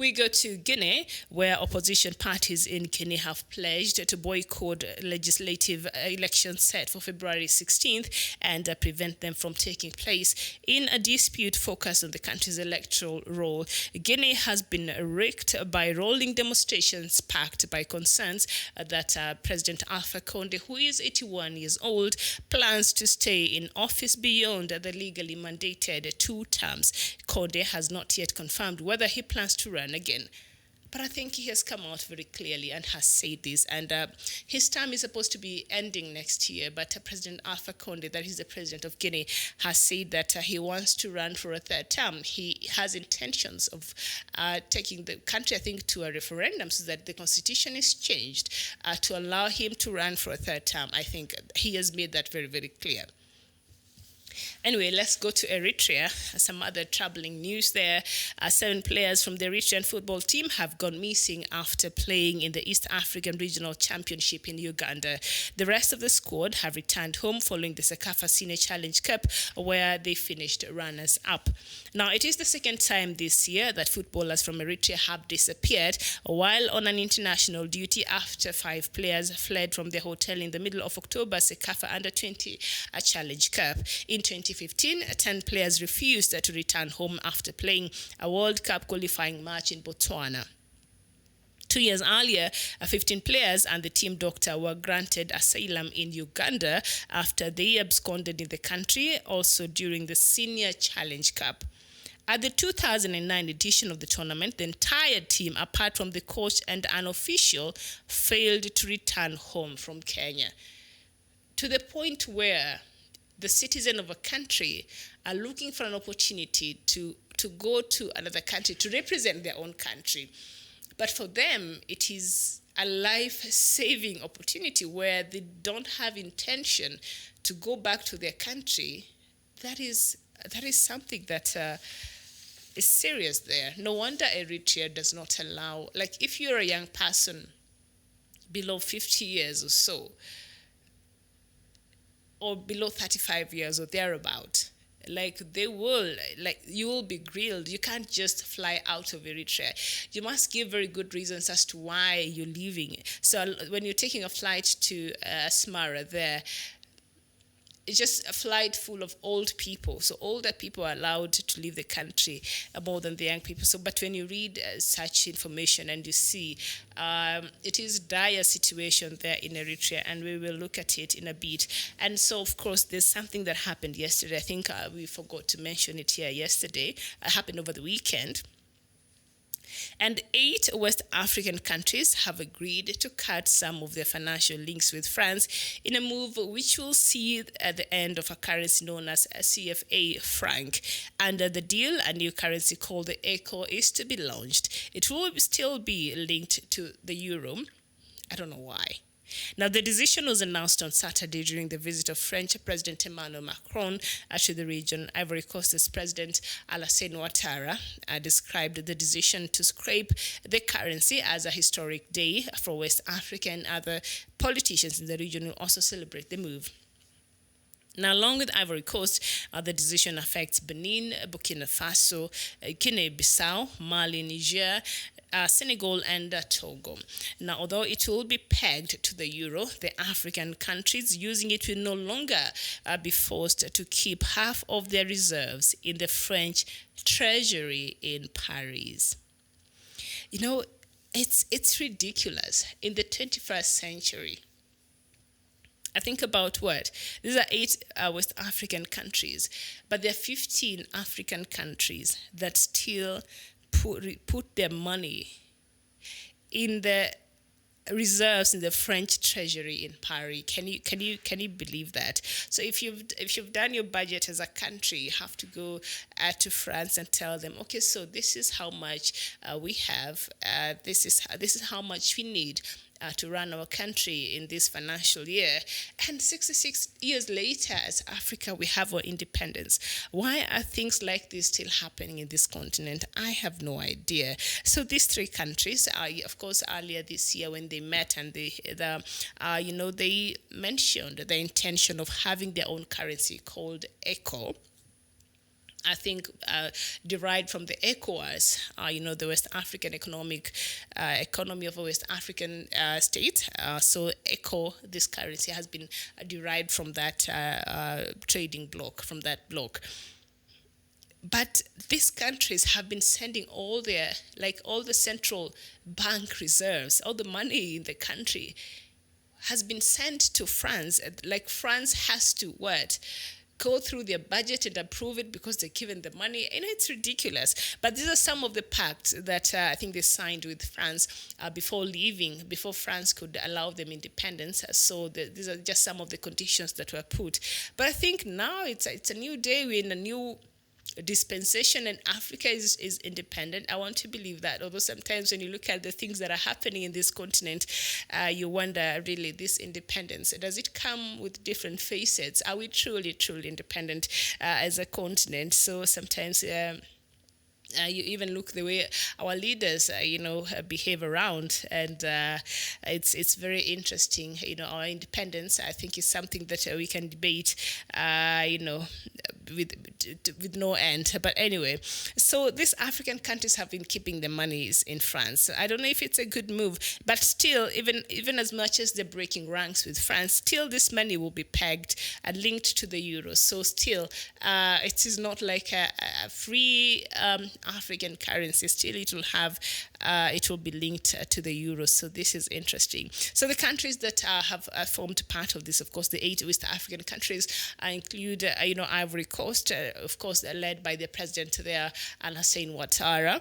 Speaker 4: We go to Guinea, where opposition parties in Guinea have pledged to boycott legislative elections set for February 16th and prevent them from taking place in a dispute focused on the country's electoral roll. Guinea has been wrecked by rolling demonstrations sparked by concerns that President Alpha Conde, who is 81 years old, plans to stay in office beyond the legally mandated 2 terms. Conde has not yet confirmed whether he plans to run again. But I think he has come out very clearly and has said this. And his term is supposed to be ending next year. But President Alpha Conde, that is the president of Guinea, has said that he wants to run for a 3rd term. He has intentions of taking the country, I think, to a referendum so that the constitution is changed to allow him to run for a 3rd term. I think he has made that very, very clear. Anyway, let's go to Eritrea. Some other troubling news there. 7 players from the Eritrean football team have gone missing after playing in the East African Regional Championship in Uganda. The rest of the squad have returned home following the Sekafa Senior Challenge Cup, where they finished runners-up. Now, it is the 2nd time this year that footballers from Eritrea have disappeared while on an international duty after 5 players fled from their hotel in the middle of October Sekafa Under-20 Challenge Cup. In 2015, 10 players refused to return home after playing a World Cup qualifying match in Botswana. 2 years earlier, 15 players and the team doctor were granted asylum in Uganda after they absconded in the country, also during the Senior Challenge Cup. At the 2009 edition of the tournament, the entire team, apart from the coach and an official, failed to return home from Kenya, to the point where the citizen of a country are looking for an opportunity to go to another country to represent their own country. But for them, it is a life-saving opportunity where they don't have intention to go back to their country. That is something that is serious there. No wonder Eritrea does not allow, like if you're a young person below 50 years or so, or below 35 years or thereabout, you will be grilled. You can't just fly out of Eritrea. You must give very good reasons as to why you're leaving. So when you're taking a flight to Asmara there, it's just a flight full of old people. So older people are allowed to leave the country more than the young people. So, but when you read such information and you see it is dire situation there in Eritrea, and we will look at it in a bit. And so, of course, there's something that happened yesterday. I think we forgot to mention it here yesterday. It happened over the weekend. And 8 West African countries have agreed to cut some of their financial links with France in a move which will see at the end of a currency known as a CFA franc. Under the deal, a new currency called the ECO is to be launched. It will still be linked to the euro. I don't know why. Now, the decision was announced on Saturday during the visit of French President Emmanuel Macron to the region. Ivory Coast's President Alassane Ouattara described the decision to scrape the currency as a historic day for West Africa, and other politicians in the region will also celebrate the move. Now, along with Ivory Coast, the decision affects Benin, Burkina Faso, Guinea-Bissau, Mali, Niger, Senegal and Togo. Now, although it will be pegged to the euro, the African countries using it will no longer be forced to keep half of their reserves in the French treasury in Paris. You know, it's ridiculous. In the 21st century, I think about what? These are 8 West African countries, but there are 15 African countries that still put their money in the reserves in the French treasury in Paris. Can you believe that? So if you've done your budget as a country, you have to go to France and tell them, okay, so this is how much we have. This is how much we need to run our country in this financial year. And 66 years later, as Africa, we have our independence. Why are things like this still happening in this continent? I have no idea. So these 3 countries, of course, earlier this year when they met and they mentioned the intention of having their own currency called ECO. I think derived from the ECOWAS, the West African economy of a West African state. So ECO, this currency, has been derived from that trading bloc, from that bloc. But these countries have been sending all the central bank reserves, all the money in the country has been sent to France. Like France has to go through their budget and approve it because they're given the money. And it's ridiculous. But these are some of the pacts that I think they signed with France before leaving, before France could allow them independence. So these are just some of the conditions that were put. But I think now it's a new day. We're in a new dispensation and Africa is independent. I want to believe that, although sometimes when you look at the things that are happening in this continent, you wonder, really, this independence, does it come with different facets? Are we truly independent as a continent? So sometimes you even look the way our leaders, behave around, and it's very interesting. Our independence, I think, is something that we can debate, with no end. But anyway, so these African countries have been keeping the monies in France. I don't know if it's a good move, but still, even as much as they're breaking ranks with France, still this money will be pegged and linked to the euro. So still, it is not like a free African currency. Still, it will be linked to the euro. So this is interesting. So the countries that have formed part of this, of course, the 8 West African countries include, Ivory Coast, of course, led by the president there, Alassane Ouattara.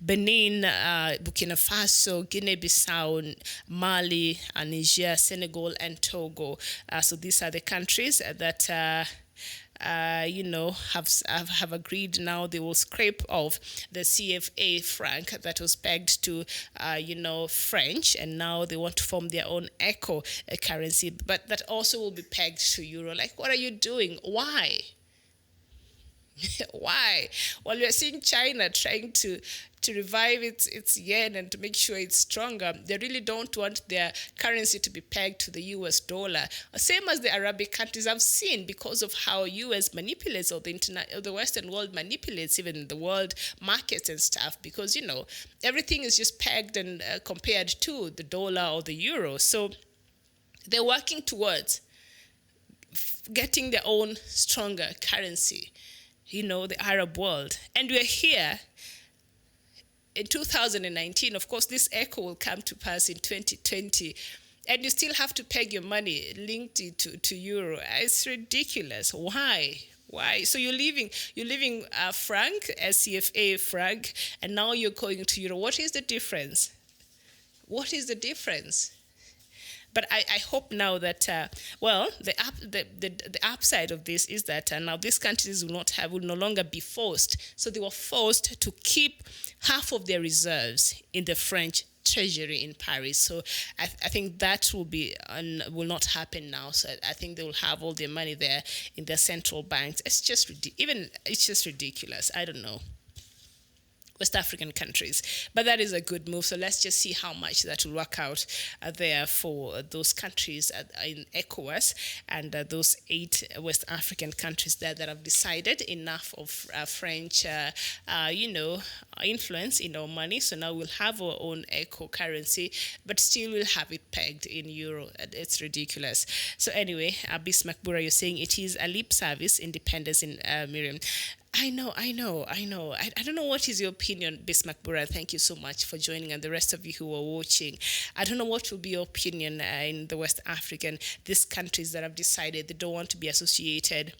Speaker 4: Benin, Burkina Faso, Guinea-Bissau, Mali, Niger, Senegal, and Togo. So these are the countries that have agreed now they will scrape off the CFA franc that was pegged to, French, and now they want to form their own ECO currency, but that also will be pegged to euro. Like, what are you doing? Why? Why? Well, we are seeing China trying to revive its yen and to make sure it's stronger. They really don't want their currency to be pegged to the US dollar. Same as the Arabic countries have seen, because of how US manipulates, or the Western world manipulates even the world markets and stuff, because, everything is just pegged and compared to the dollar or the euro. So they're working towards getting their own stronger currency, the Arab world. And we're here in 2019. Of course, this echo will come to pass in 2020. And you still have to peg your money linked to euro. It's ridiculous. Why? Why? So you're leaving franc, CFA franc, and now you're going to euro. What is the difference? What is the difference? But I hope now that the upside of this is that now these countries will no longer be forced. So they were forced to keep half of their reserves in the French treasury in Paris. So I think that will not happen now. So I think they will have all their money there in their central banks. It's just ridiculous. I don't know. West African countries. But that is a good move. So let's just see how much that will work out there for those countries in ECOWAS and those 8 West African countries there that have decided enough of French, influence in our money. So now we'll have our own eco currency, but still we'll have it pegged in euro. It's ridiculous. So anyway, Bismarck Bura, you're saying it is a lip service, independence in Miriam. I know. I don't know what is your opinion, Bismarck Bura. Thank you so much for joining, and the rest of you who are watching. I don't know what will be your opinion in the West African, these countries that have decided they don't want to be associated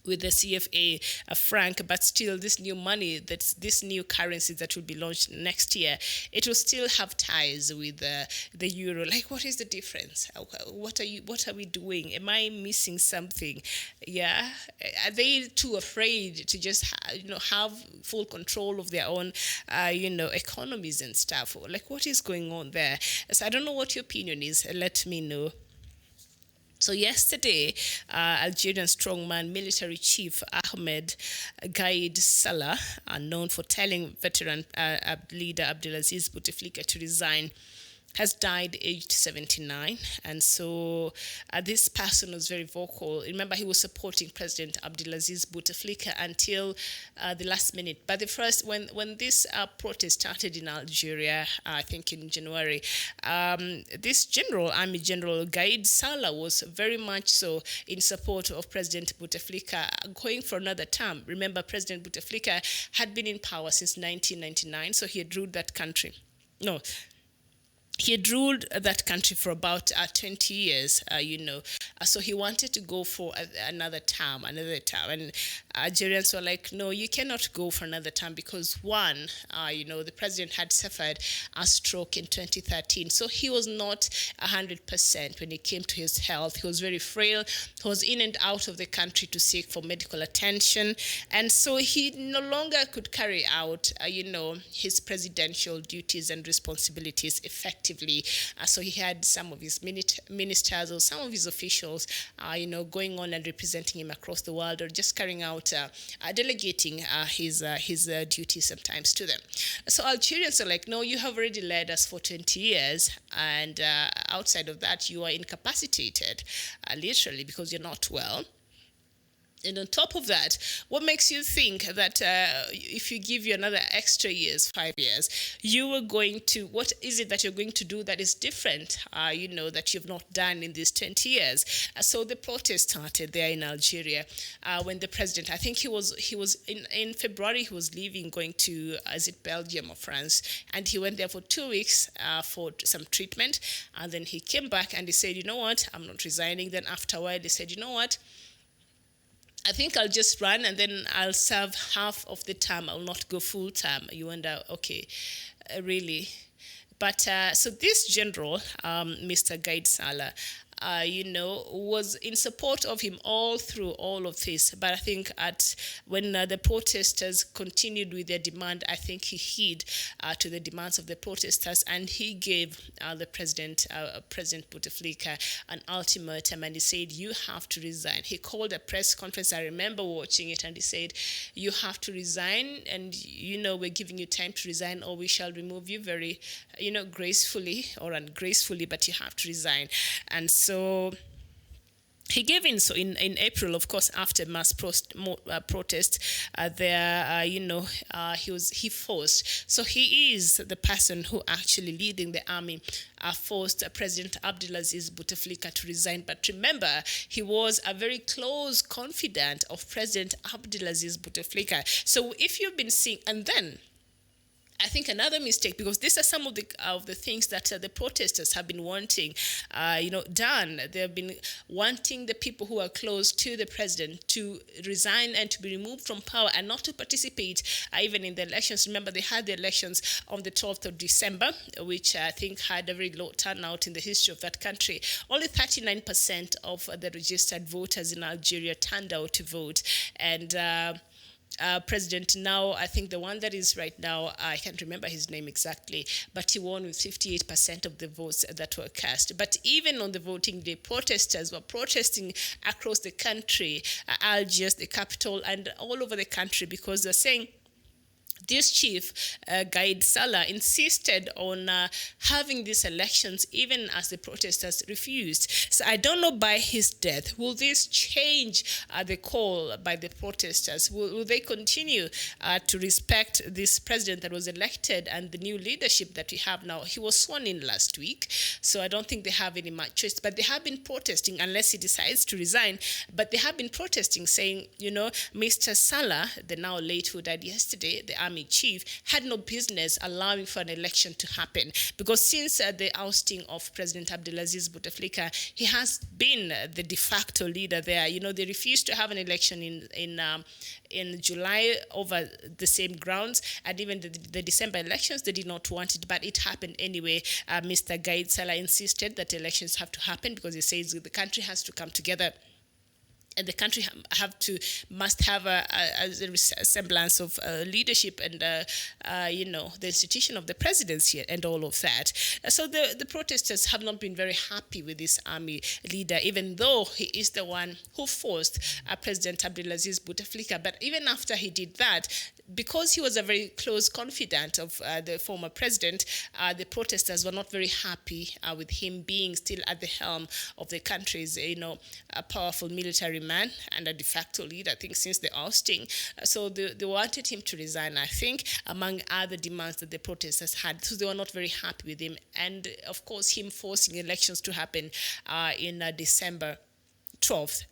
Speaker 4: with the CFA franc, but still this new money, this new currency that will be launched next year, it will still have ties with the euro. Like, what is the difference? What are we doing? Am I missing something? Yeah, are they too afraid to just have full control of their own economies and stuff? Like, what is going on there? So I don't know what your opinion is. Let me know. So yesterday, Algerian strongman military chief Ahmed Gaid Salah, known for telling veteran leader Abdelaziz Bouteflika to resign, has died aged 79. And so this person was very vocal. Remember, he was supporting President Abdelaziz Bouteflika until the last minute. But when this protest started in Algeria, I think in January, this Army General Gaid Salah was very much so in support of President Bouteflika going for another term. Remember, President Bouteflika had been in power since 1999, so he had ruled that country. He had ruled that country for about 20 years, So he wanted to go for another term. And Algerians were like, no, you cannot go for another term because one, the president had suffered a stroke in 2013. So he was not 100% when it came to his health. He was very frail. He was in and out of the country to seek for medical attention. And so he no longer could carry out, his presidential duties and responsibilities effectively. So he had some of his ministers or some of his officials, going on and representing him across the world, or just carrying out, delegating his duties sometimes to them. So Algerians are like, no, you have already led us for 20 years, and outside of that, you are incapacitated, literally, because you're not well. And on top of that, what makes you think that if you give you another extra years, 5 years, what is it that you're going to do that is different, that you've not done in these 20 years? So the protest started there in Algeria when the president, I think he was in February, he was leaving, going to, Belgium or France? And he went there for 2 weeks for some treatment. And then he came back and he said, you know what, I'm not resigning. Then after a while, he said, you know what, I think I'll just run and then I'll serve half of the term. I will not go full term. You wonder, okay, really? But so this general, Mr. Gaid Salah, was in support of him all through all of this. But I think when the protesters continued with their demand, I think he heed to the demands of the protesters, and he gave the President Bouteflika an ultimatum, and he said, you have to resign. He called a press conference. I remember watching it, and he said, you have to resign, and we're giving you time to resign, or we shall remove you very, gracefully or ungracefully, but you have to resign. And so he gave in. So in April, of course, after mass protest, he forced. So he is the person who actually leading the army. Forced President Abdulaziz Bouteflika to resign. But remember, he was a very close confidant of President Abdulaziz Bouteflika. So if you've been seeing, and then I think another mistake, because these are some of the things that the protesters have been wanting, done. They have been wanting the people who are close to the president to resign and to be removed from power and not to participate even in the elections. Remember, they had the elections on the 12th of December, which I think had a very low turnout in the history of that country. Only 39% of the registered voters in Algeria turned out to vote. And president now, I think the one that is right now, I can't remember his name exactly, but he won with 58% of the votes that were cast. But even on the voting day, protesters were protesting across the country, Algiers, the capital, and all over the country, because they're saying this chief, Gaid Salah, insisted on having these elections even as the protesters refused. So I don't know, by his death, will this change the call by the protesters? Will they continue to respect this president that was elected and the new leadership that we have now? He was sworn in last week, so I don't think they have any much choice. But they have been protesting, unless he decides to resign. But they have been protesting, saying, Mr. Salah, the now late, who died yesterday, the army chief, had no business allowing for an election to happen, because since the ousting of President Abdulaziz Bouteflika, he has been the de facto leader there. They refused to have an election in July over the same grounds, and even the December elections, they did not want it, but it happened anyway. Mr. Gaid Salah insisted that elections have to happen, because he says the country has to come together. And the country must have a semblance of leadership and the institution of the presidency and all of that. So the protesters have not been very happy with this army leader, even though he is the one who forced President Abdulaziz Bouteflika. But even after he did that, because he was a very close confidant of the former president, the protesters were not very happy with him being still at the helm of the country's, a powerful military man and a de facto leader, I think, since the ousting. So they wanted him to resign, I think, among other demands that the protesters had. So they were not very happy with him. And, of course, him forcing elections to happen in December 12th,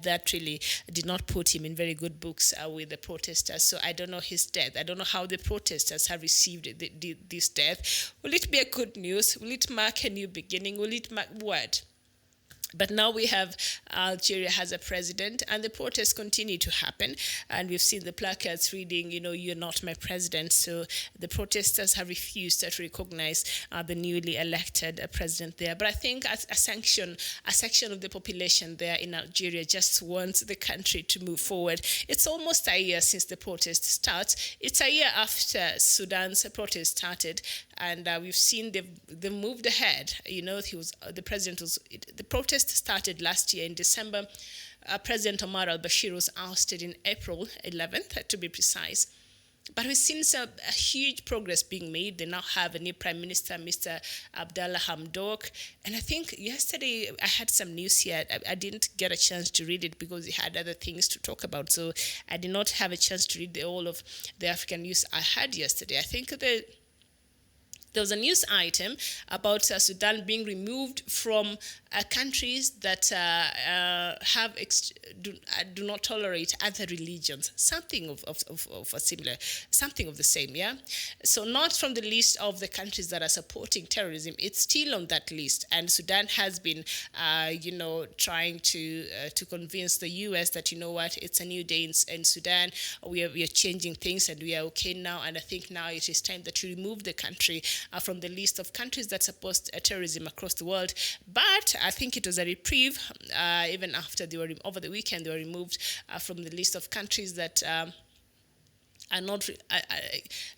Speaker 4: that really did not put him in very good books with the protesters. So I don't know his death. I don't know how the protesters have received this death. Will it be a good news? Will it mark a new beginning? Will it mark what? But now we have Algeria has a president, and the protests continue to happen. And we've seen the placards reading, you're not my president. So the protesters have refused to recognize the newly elected president there. But I think a section of the population there in Algeria just wants the country to move forward. It's almost a year since the protest starts. It's a year after Sudan's protest started. And we've seen they've moved ahead. The protest started last year in December. President Omar al-Bashir was ousted in April 11th, to be precise. But we've seen a huge progress being made. They now have a new prime minister, Mr. Abdallah Hamdok. And I think yesterday I had some news here. I didn't get a chance to read it because we had other things to talk about. So I did not have a chance to read all of the African news I had yesterday. I think there was a news item about Sudan being removed from countries that do not tolerate other religions. Something of a similar, something of the same, yeah? So not from the list of the countries that are supporting terrorism. It's still on that list. And Sudan has been, trying to convince the U.S. that, it's a new day in Sudan. We are changing things and we are okay now. And I think now it is time that you remove the country from the list of countries that support terrorism across the world. But I think it was a reprieve. Even after over the weekend, they were removed from the list of countries that are not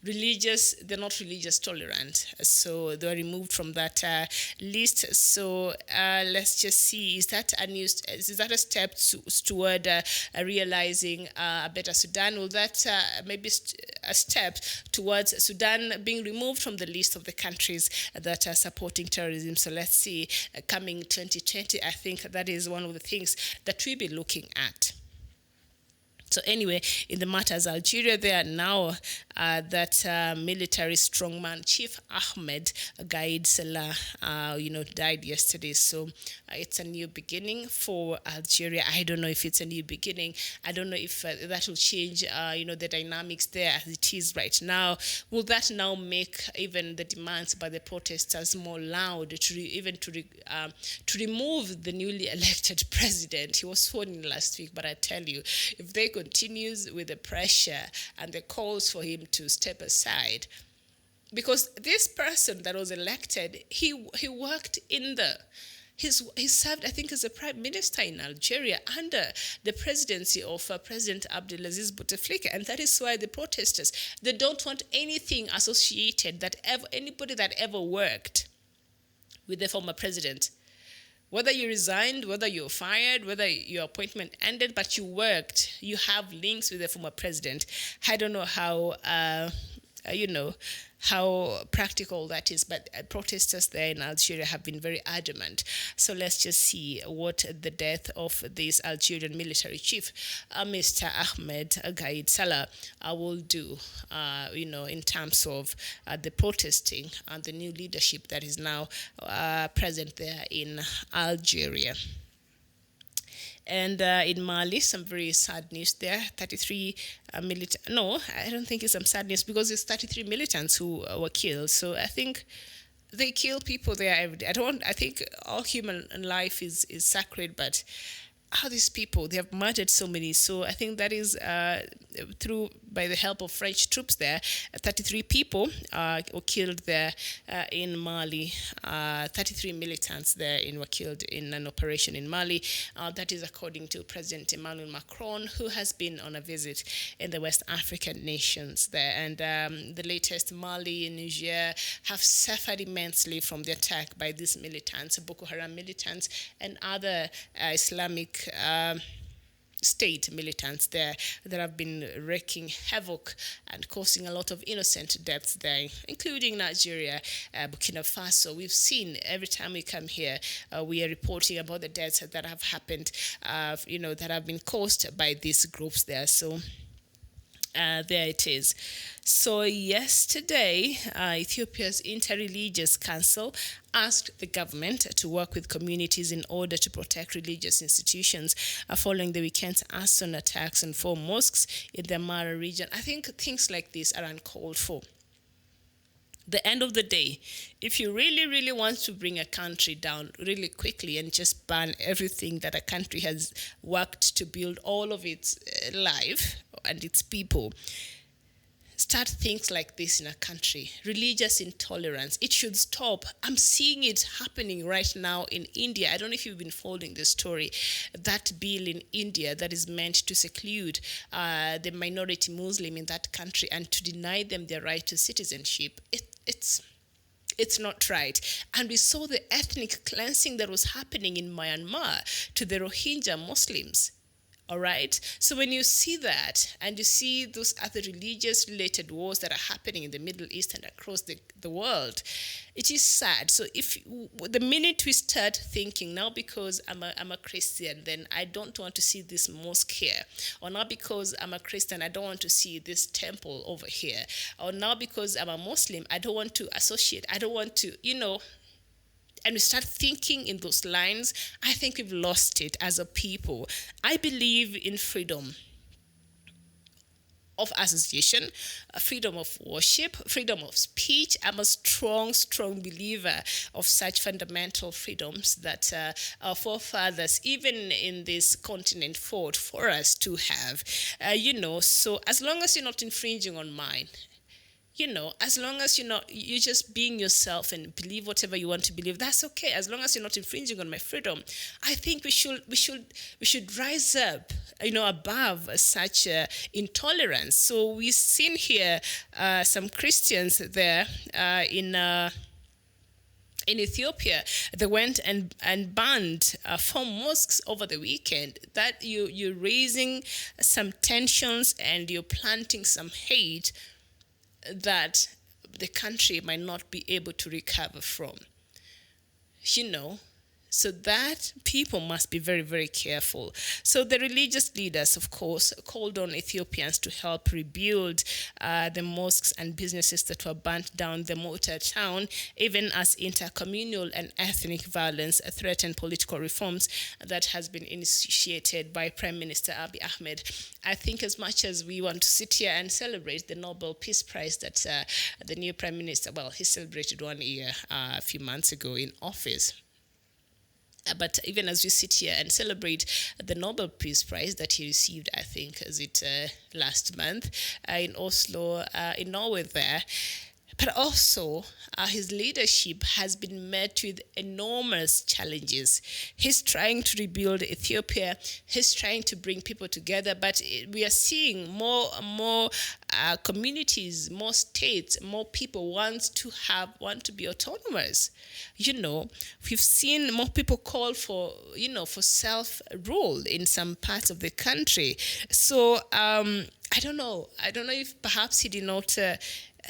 Speaker 4: religious. They're not religious tolerant, so they were removed from that list. So let's just see: is that a step toward realizing a better Sudan? Will that maybe a step towards Sudan being removed from the list of the countries that are supporting terrorism? So let's see. Coming 2020, I think that is one of the things that we'll be looking at. So anyway, in the matters Algeria, there are now that military strongman Chief Ahmed Gaid Salah, died yesterday. So it's a new beginning for Algeria. I don't know if it's a new beginning. I don't know if that will change, the dynamics there as it is right now. Will that now make even the demands by the protesters more loud to remove the newly elected president? He was sworn in last week, but I tell you, if they continues with the pressure and the calls for him to step aside, because this person that was elected, he worked in he served, I think, as a prime minister in Algeria under the presidency of President Abdelaziz Bouteflika, and that is why the protesters, they don't want anything associated anybody that ever worked with the former president. Whether you resigned, whether you're fired, whether your appointment ended, but you worked, you have links with the former president. I don't know how practical that is, but protesters there in Algeria have been very adamant. So let's just see what the death of this Algerian military chief, Mr. Ahmed Gaid Salah, will do, in terms of the protesting and the new leadership that is now present there in Algeria. And in Mali, some very sad news there. 33 no, I don't think it's some sad news, because it's 33 militants who were killed. So I think they kill people there every day. I think all human life is sacred, but how these people, they have murdered so many. So I think that is by the help of French troops there, 33 people were killed there in Mali. 33 militants there were killed in an operation in Mali. That is according to President Emmanuel Macron, who has been on a visit in the West African nations there. And the latest, Mali and Niger have suffered immensely from the attack by these militants, Boko Haram militants, and other Islamic state militants there that have been wreaking havoc and causing a lot of innocent deaths there, including Nigeria, Burkina Faso. We've seen every time we come here, we are reporting about the deaths that have happened, that have been caused by these groups there. So there it is. So yesterday, Ethiopia's Interreligious Council asked the government to work with communities in order to protect religious institutions following the weekend's arson attacks on 4 mosques in the Amara region. I think things like this are uncalled for. The end of the day, if you really, really want to bring a country down really quickly and just ban everything that a country has worked to build all of its life and its people, start things like this in a country. Religious intolerance, it should stop. I'm seeing it happening right now in India. I don't know if you've been following the story. That bill in India that is meant to seclude the minority Muslim in that country and to deny them their right to citizenship. It's not right. And we saw the ethnic cleansing that was happening in Myanmar to the Rohingya Muslims. All right. So when you see that and you see those other religious related wars that are happening in the Middle East and across the world, it is sad. So if the minute we start thinking, now because I'm a Christian, then I don't want to see this mosque here, or now because I'm a Christian, I don't want to see this temple over here, or now because I'm a Muslim, I don't want to associate, I don't want to, and we start thinking in those lines, I think we've lost it as a people. I believe in freedom of association, freedom of worship, freedom of speech. I'm a strong, strong believer of such fundamental freedoms that our forefathers, even in this continent, fought for us to have. So as long as you're not infringing on mine, As long as you're just being yourself and believe whatever you want to believe, that's okay. As long as you're not infringing on my freedom, I think we should rise up, above such intolerance. So we've seen here some Christians there in Ethiopia. They went and banned 4 mosques over the weekend. That you're raising some tensions and you're planting some hate that the country might not be able to recover from. So that people must be very, very careful. So the religious leaders, of course, called on Ethiopians to help rebuild the mosques and businesses that were burnt down the mortar town, even as intercommunal and ethnic violence threatened political reforms that has been initiated by Prime Minister Abiy Ahmed. I think as much as we want to sit here and celebrate the Nobel Peace Prize that the new Prime Minister, he celebrated 1 year a few months ago in office. But even as we sit here and celebrate the Nobel Peace Prize that he received, I think, last month in Oslo, in Norway there, but also his leadership has been met with enormous challenges. He's trying to rebuild Ethiopia. He's trying to bring people together, but we are seeing more and more communities, more states, more people want to be autonomous. We've seen more people call for self-rule in some parts of the country. So I don't know if perhaps he did not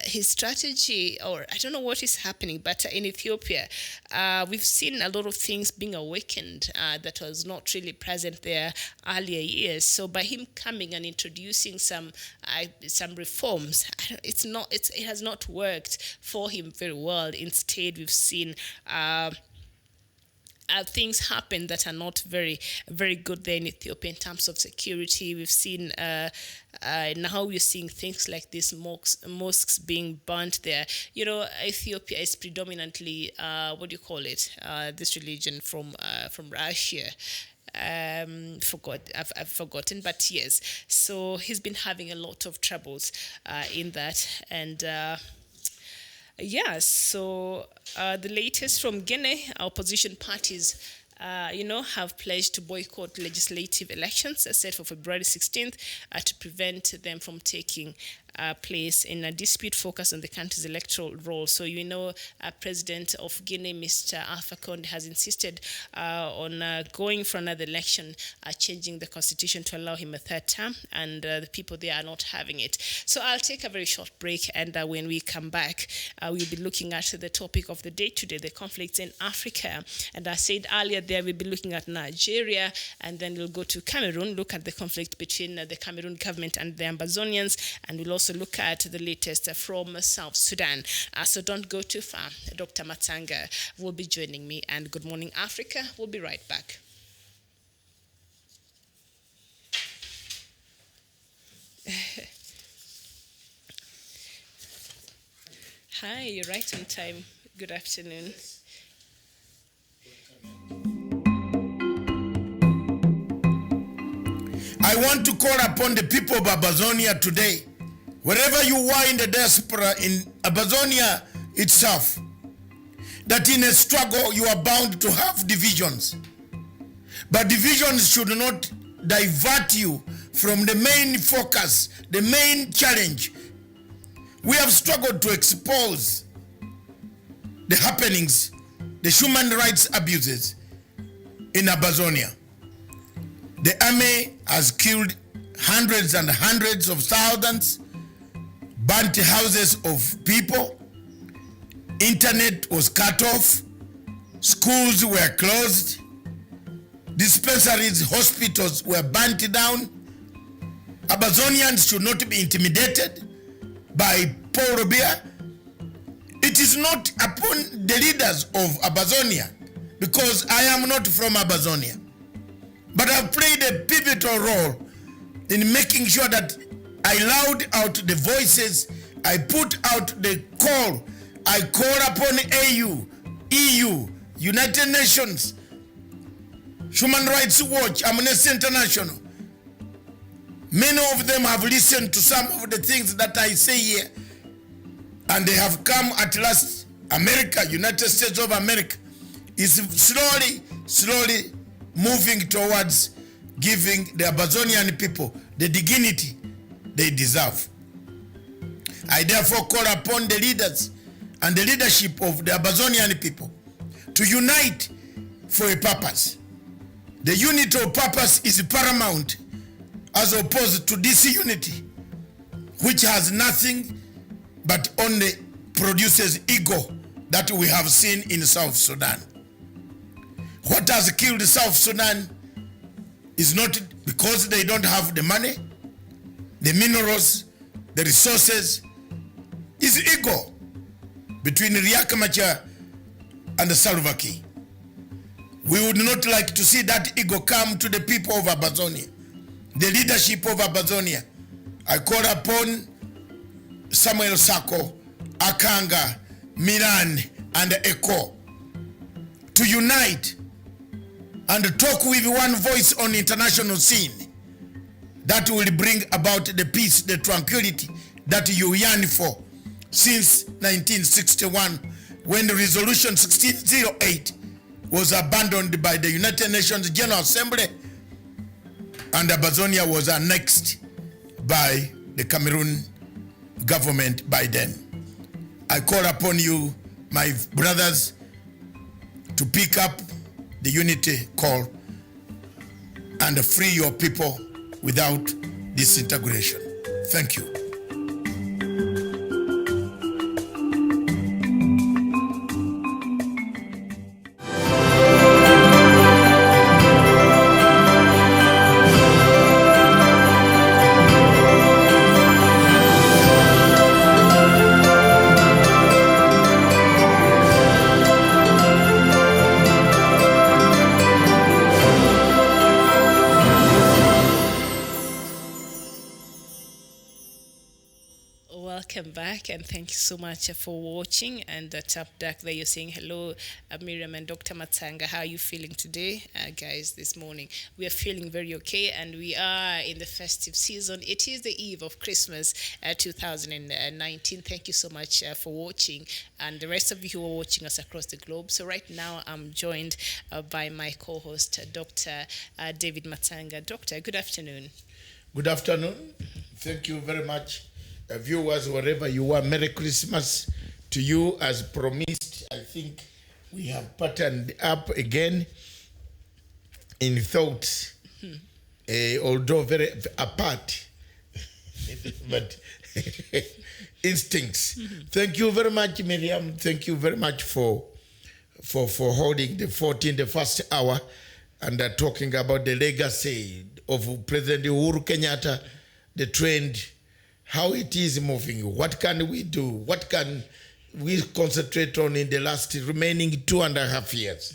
Speaker 4: his strategy, or I don't know what is happening, but in Ethiopia, we've seen a lot of things being awakened that was not really present there earlier years. So by him coming and introducing some reforms, it has not worked for him very well. Instead, we've seen things happen that are not very, very good there in Ethiopia in terms of security. We've seen now we're seeing things like these mosques being burnt there. Ethiopia is predominantly this religion from Russia. I've forgotten, but yes. So he's been having a lot of troubles in that, and. So the latest from Guinea, opposition parties, have pledged to boycott legislative elections set for February 16th to prevent them from taking place in a dispute focused on the country's electoral role. So, President of Guinea, Mr. Alpha Conde, has insisted on going for another election, changing the constitution to allow him a third term, and the people there are not having it. So I'll take a very short break, and when we come back, we'll be looking at the topic of the day today, the conflicts in Africa. And I said earlier there, we'll be looking at Nigeria, and then we'll go to Cameroon, look at the conflict between the Cameroon government and the Amazonians, and we'll also look at the latest from South Sudan. So don't go too far. Dr. Matsanga will be joining me, and Good Morning Africa. We'll be right back. Hi, you're right on time. Good afternoon.
Speaker 2: I want to call upon the people of Amazonia today, wherever you are in the diaspora in Amazonia itself, that in a struggle you are bound to have divisions. But divisions should not divert you from the main focus, the main challenge. We have struggled to expose the happenings, the human rights abuses in Amazonia. The army has killed hundreds and hundreds of thousands, burnt houses of people, internet was cut off, schools were closed, dispensaries, hospitals were burnt down. Amazonians should not be intimidated by Paul Robia. It is not upon the leaders of Amazonia, because I am not from Amazonia, but I've played a pivotal role in making sure that I loud out the voices, I put out the call, I call upon AU, EU, United Nations, Human Rights Watch, Amnesty International. Many of them have listened to some of the things that I say here. and they have come at last. America, United States of America, is slowly moving towards giving the Amazonian people the dignity they deserve. I therefore call upon the leaders and the leadership of the Amazonian people to unite for a purpose. The unity of purpose is paramount as opposed to disunity, which has nothing but only produces ego that we have seen in South Sudan. What has killed South Sudan is not because they don't have the money, the minerals, the resources. Is ego between Riek Machar and Salva Kiir. We would not like to see that ego come to the people of Amazonia, the leadership of Amazonia. I call upon Samuel Sako, Akanga, Milan, and Eko to unite and talk with one voice on international scene that will bring about the peace, the tranquility that you yearn for since 1961, when the resolution 1608 was abandoned by the United Nations General Assembly and Amazonia was annexed by the Cameroon government by then. I call upon you, my brothers, to pick up the unity call and free your people without disintegration. Thank you.
Speaker 4: Welcome back, and thank you so much for watching. And the top deck there, you're saying hello, Miriam and Dr. Matanga. How are you feeling today, guys, this morning? We are feeling very okay, and we are in the festive season. It is the eve of Christmas 2019. Thank you so much for watching, and the rest of you who are watching us across the globe. So right now, I'm joined by my co-host, Dr. David Matanga. Doctor, good afternoon.
Speaker 2: Good afternoon. Thank you very much. Viewers, wherever you are, Merry Christmas to you. As promised, I think we have patterned up again in thoughts, although very apart, but instincts. Thank you very much, Miriam. Thank you very much for holding the 1st hour and talking about the legacy of President Uhuru Kenyatta, the trend, how it is moving. What can we do? What can we concentrate on in the last remaining 2.5 years?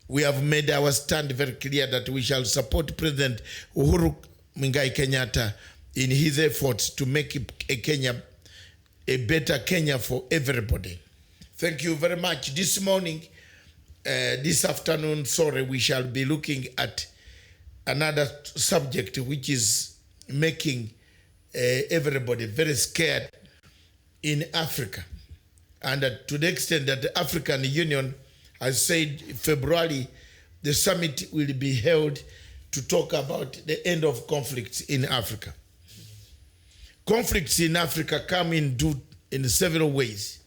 Speaker 2: We have made our stand very clear that we shall support President Uhuru Kenyatta in his efforts to make Kenya a better Kenya for everybody. Thank you very much. This morning, this afternoon, we shall be looking at another subject which is making everybody very scared in Africa. And to the extent that the African Union has said February, the summit will be held to talk about the end of conflicts in Africa. Conflicts in Africa come in several ways.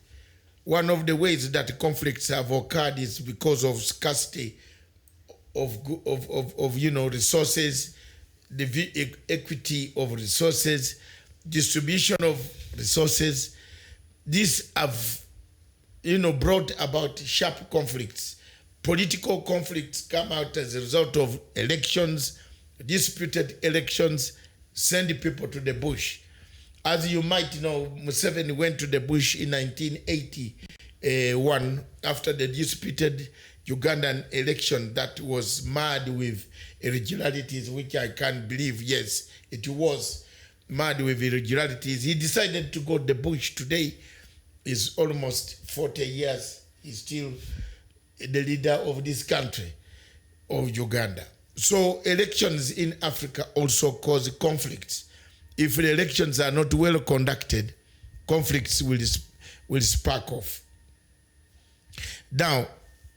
Speaker 2: One of the ways that conflicts have occurred is because of scarcity of resources, the equity of resources, distribution of resources. These have, brought about sharp conflicts. Political conflicts come out as a result of elections, disputed elections, send people to the bush. As you might know, Museveni went to the bush in 1981 after the disputed Ugandan election that was marred with irregularities, which I can't believe. Yes, it was marred with irregularities. He decided to go to the bush. Today is almost 40 years. He's still the leader of this country, of Uganda. So elections in Africa also cause conflicts. If the elections are not well conducted, conflicts will will spark off. Now,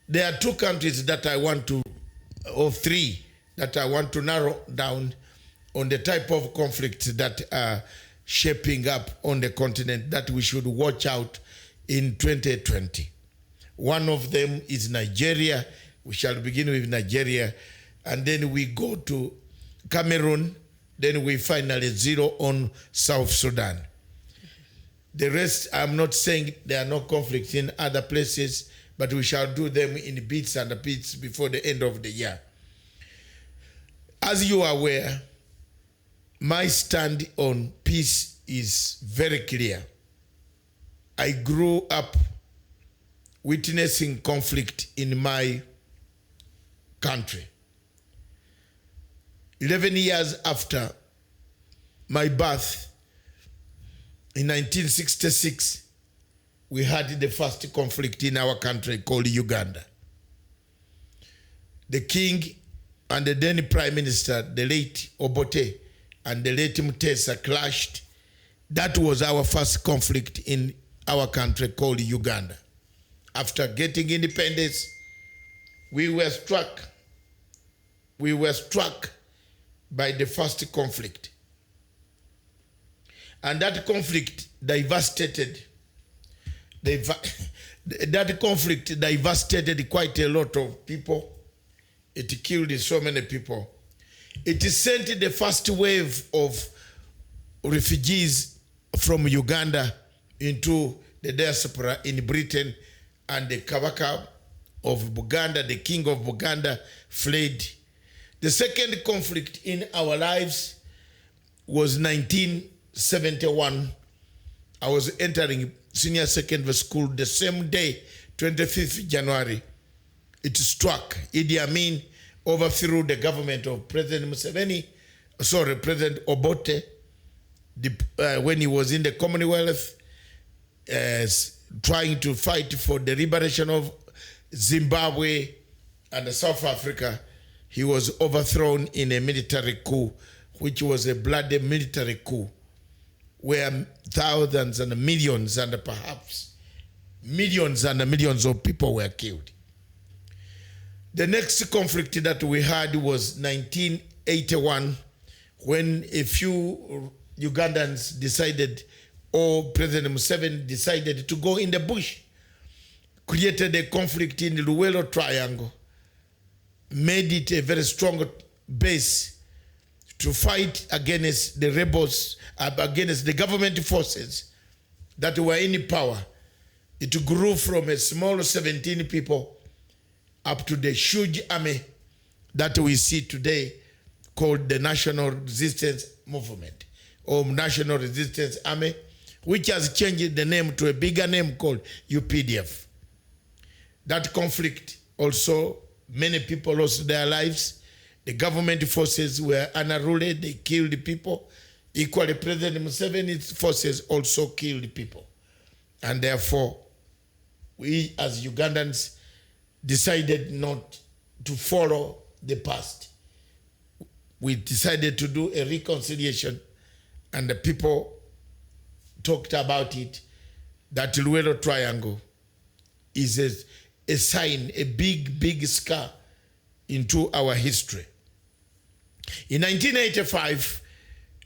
Speaker 2: there are two countries that I want to, or three, that I want to narrow down on the type of conflicts that are shaping up on the continent that we should watch out in 2020. One of them is Nigeria. We shall begin with Nigeria, and then we go to Cameroon, then we finally zero on South Sudan. The rest, I'm not saying there are no conflicts in other places, but we shall do them in bits and bits before the end of the year. As you are aware, my stand on peace is very clear. I grew up witnessing conflict in my country. 11 years after my birth, in 1966, we had the first conflict in our country called Uganda. The king and the then prime minister, the late Obote and the late Mutesa, clashed. That was our first conflict in our country called Uganda. After getting independence, we were struck by the first conflict. And that conflict devastated quite a lot of people. It killed so many people. It sent the first wave of refugees from Uganda into the diaspora in Britain, and the Kabaka of Buganda, the king of Buganda, fled. The second conflict in our lives was 1971. I was entering senior secondary school the same day, 25th January. It struck. Idi Amin overthrew the government of President Obote, when he was in the Commonwealth, trying to fight for the liberation of Zimbabwe and South Africa. He was overthrown in a military coup, which was a bloody military coup, where thousands and millions and perhaps millions and millions of people were killed. The next conflict that we had was 1981, when a few Ugandans decided, or President Museveni decided to go in the bush, created a conflict in the Luwelo Triangle, made it a very strong base to fight against the rebels, against the government forces that were in power. It grew from a small 17 people up to the huge army that we see today, called the National Resistance Movement, or National Resistance Army, which has changed the name to a bigger name called UPDF. That conflict also, many people lost their lives. The government forces were unruly, they killed people. Equally, President Museveni's forces also killed people. And therefore, we as Ugandans decided not to follow the past. We decided to do a reconciliation, and the people talked about it, that Luwelo Triangle is a sign, a big scar into our history. In 1985,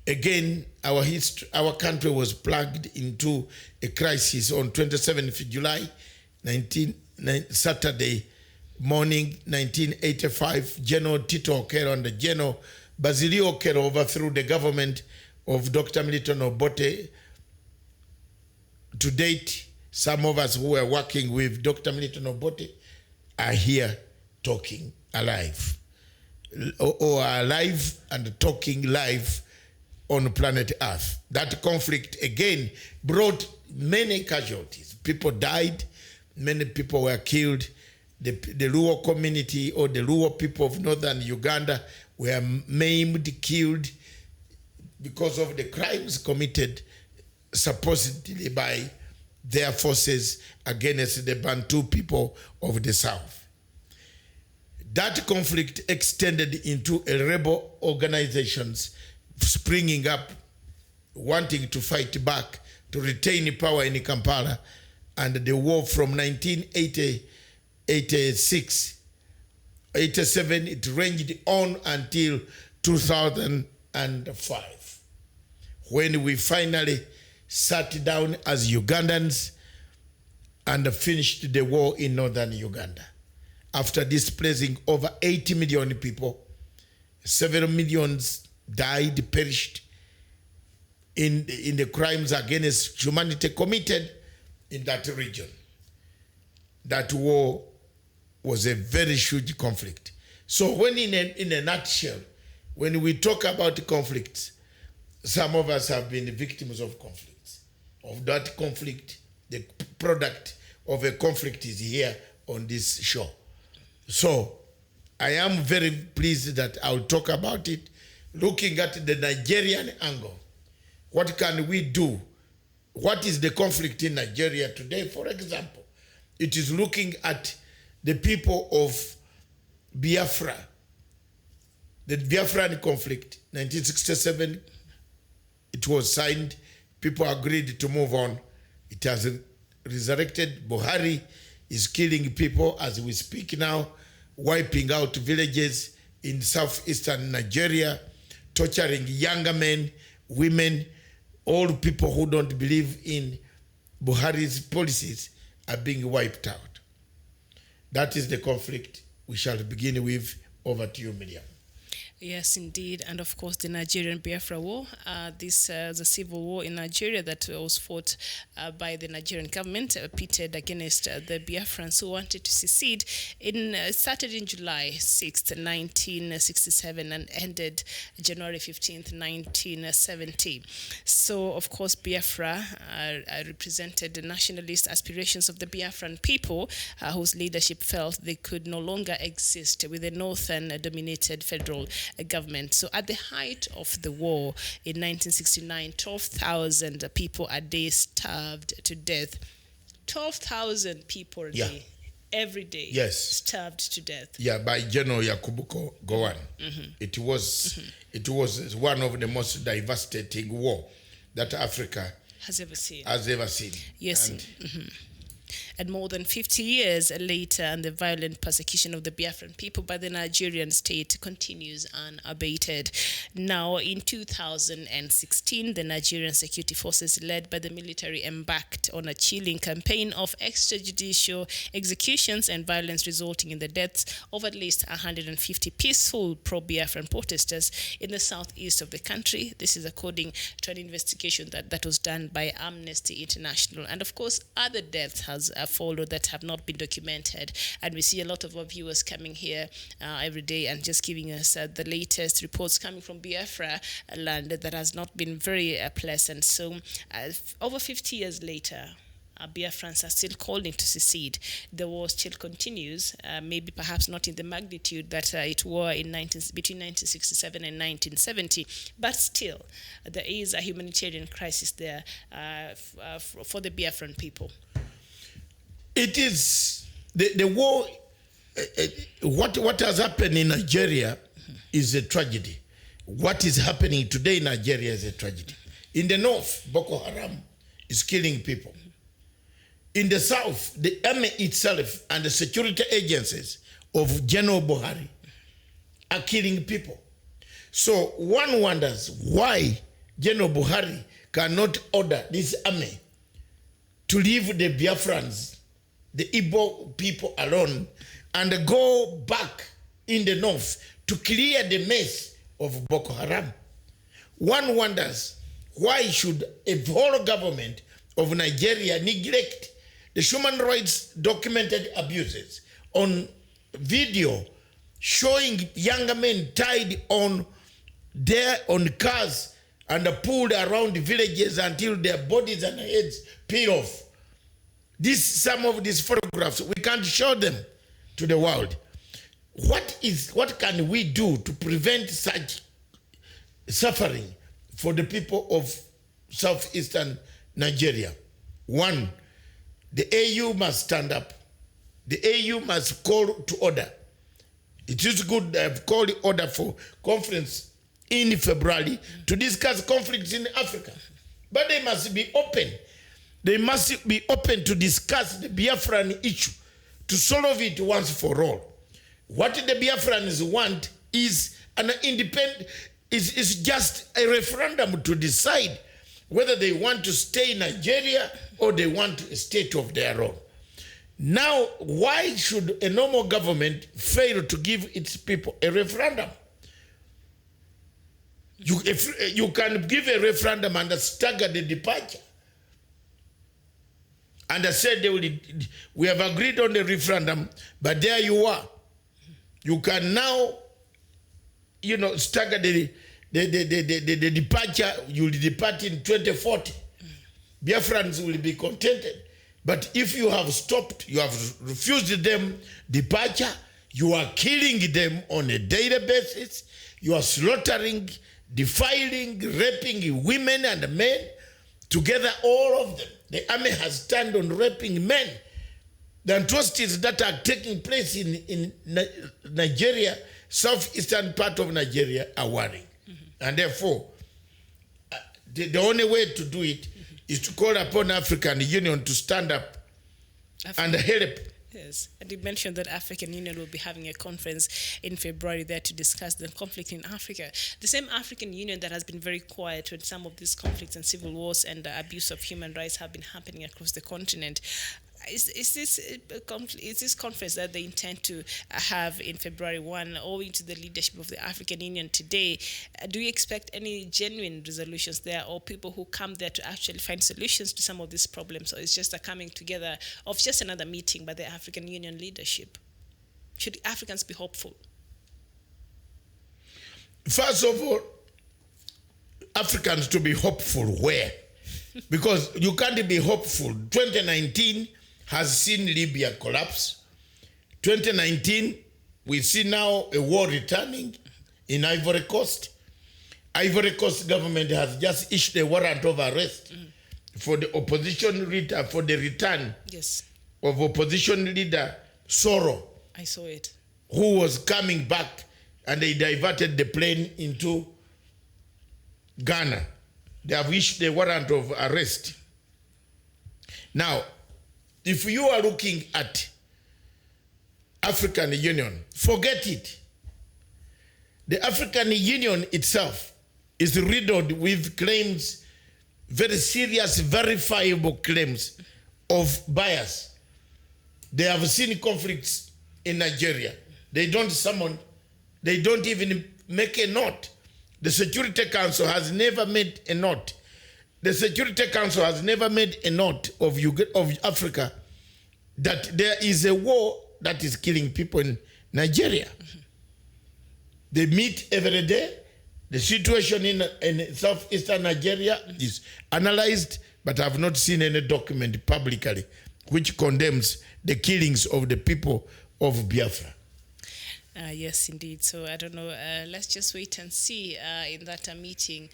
Speaker 2: again, our country was plugged into a crisis on 27th July, Saturday morning, 1985. General Tito Okello and General Basilio Okello overthrew the government of Dr. Milton Obote. To date, some of us who were working with Dr. Milton Obote are here talking alive, or are alive and talking live on planet Earth. That conflict again brought many casualties. People died, many people were killed. The Luo community, or the Luo people of northern Uganda, were maimed, killed because of the crimes committed supposedly by their forces against the Bantu people of the south. That conflict extended into rebel organizations springing up, wanting to fight back, to retain power in Kampala, and the war from 1986, 87, it ranged on until 2005, when we finally sat down as Ugandans and finished the war in northern Uganda. After displacing over 80 million people, several millions died, perished in the crimes against humanity committed in that region. That war was a very huge conflict. So when in a nutshell, when we talk about conflicts, some of us have been victims of conflicts. Of that conflict, the product of a conflict is here on this show. So I am very pleased that I'll talk about it, looking at the Nigerian angle. What can we do? What is the conflict in Nigeria today? For example, it is looking at the people of Biafra. The Biafran conflict, 1967, it was signed. People agreed to move on. It has resurrected. Buhari is killing people as we speak now, wiping out villages in southeastern Nigeria, torturing younger men, women, all people who don't believe in Buhari's policies are being wiped out. That is the conflict we shall begin with. Over to you, Miriam.
Speaker 4: Yes, indeed. And of course, the Nigerian Biafra War, the civil war in Nigeria that was fought by the Nigerian government, pitted against the Biafrans who wanted to secede. Started in July 6th, 1967 and ended January 15th, 1970. So, of course, Biafra represented the nationalist aspirations of the Biafran people whose leadership felt they could no longer exist with a northern-dominated federal government. So at the height of the war in 1969, 12,000 people a day starved to death. 12,000 people a day, every day, starved to death. Yeah, by General Yakubu Gowon. It was one of the most devastating war that Africa has ever seen. Yes. And more than 50 years later, and the violent persecution of the Biafran people by the Nigerian state continues unabated. Now, in 2016, the Nigerian security forces, led by the military, embarked on a chilling campaign of extrajudicial executions and violence, resulting in the deaths of at least 150 peaceful pro-Biafran protesters in the southeast of the country. This is according to an investigation that was done by Amnesty International. And of course, other deaths has followed that have not been documented, and we see a lot of our viewers coming here every day and just giving us the latest reports coming from Biafra land that has not been very pleasant. So over 50 years later, Biafrans are still calling to secede. The war still continues, maybe perhaps not in the magnitude that it were in between 1967 and 1970, but still there is a humanitarian crisis there for the Biafran people.
Speaker 2: It is the war. What has happened in Nigeria is a tragedy. What is happening today in Nigeria is a tragedy. In the north, Boko Haram is killing people. In the south, the army itself and the security agencies of General Buhari are killing people. So one wonders why General Buhari cannot order this army to leave the Biafrans, the Igbo people, alone and go back in the north to clear the mess of Boko Haram. One wonders why should a whole government of Nigeria neglect the human rights documented abuses on video showing younger men tied on cars and pulled around villages until their bodies and heads peel off. Some of these photographs, we can't show them to the world. What can we do to prevent such suffering for the people of southeastern Nigeria? One, the AU must stand up. The AU must call to order. It is good they have called the order for conference in February to discuss conflicts in Africa. But they must be open They must be open to discuss the Biafran issue, to solve it once for all. What the Biafrans want is an independent, is just a referendum to decide whether they want to stay in Nigeria or they want a state of their own. Now, why should a normal government fail to give its people a referendum? You can give a referendum and stagger the departure. And I said we have agreed on the referendum, but there you are. You can now, stagger the departure. You will depart in 2040. Biafrans will be contented. But if you have stopped, you have refused them departure, you are killing them on a daily basis, you are slaughtering, defiling, raping women and men, together all of them. The army has turned on raping men. The atrocities that are taking place in Nigeria, southeastern part of Nigeria, are worrying. And therefore, the only way to do it is to call upon African Union to stand up and help.
Speaker 4: Yes, and you mentioned that African Union will be having a conference in February there to discuss the conflict in Africa. The same African Union that has been very quiet when some of these conflicts and civil wars and abuse of human rights have been happening across the continent. Is this conference that they intend to have in February 1, owing to the leadership of the African Union today? Do you expect any genuine resolutions there, or people who come there to actually find solutions to some of these problems, or it's just a coming together of just another meeting by the African Union leadership? Should Africans be hopeful?
Speaker 2: First of all, Africans to be hopeful where? Because you can't be hopeful. 2019 has seen Libya collapse. 2019, we see now a war returning in Ivory Coast. Ivory Coast government has just issued a warrant of arrest for the opposition leader, for the return of opposition leader Soro.
Speaker 4: I saw it.
Speaker 2: Who was coming back, and they diverted the plane into Ghana. They have issued a warrant of arrest. Now, if you are looking at African Union, forget it. The African Union itself is riddled with claims, very serious, verifiable claims of bias. They have seen conflicts in Nigeria. They don't summon, they don't even make a note. The Security Council has never made a note. The Security Council has never made a note of Africa that there is a war that is killing people in Nigeria. They meet every day. The situation in southeastern Nigeria is analyzed, but I have not seen any document publicly which condemns the killings of the people of Biafra.
Speaker 4: Yes, indeed. So I don't know. Let's just wait and see in that meeting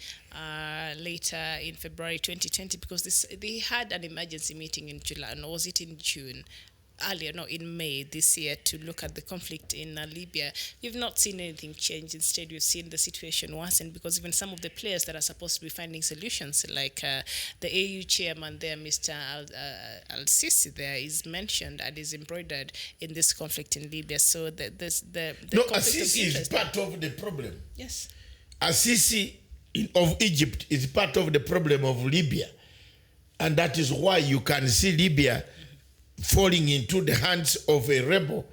Speaker 4: later in February 2020, because they had an emergency meeting in July, or was it in June? Earlier, no, in May this year, to look at the conflict in Libya. You've not seen anything change. Instead, you've seen the situation worsen, because even some of the players that are supposed to be finding solutions, like the AU chairman there, Mr. Al-Sisi there, is mentioned and is embroidered in this conflict in Libya. So the
Speaker 2: Al-Sisi is part of the problem.
Speaker 4: Yes.
Speaker 2: Al-Sisi of Egypt is part of the problem of Libya. And that is why you can see Libya falling into the hands of a rebel,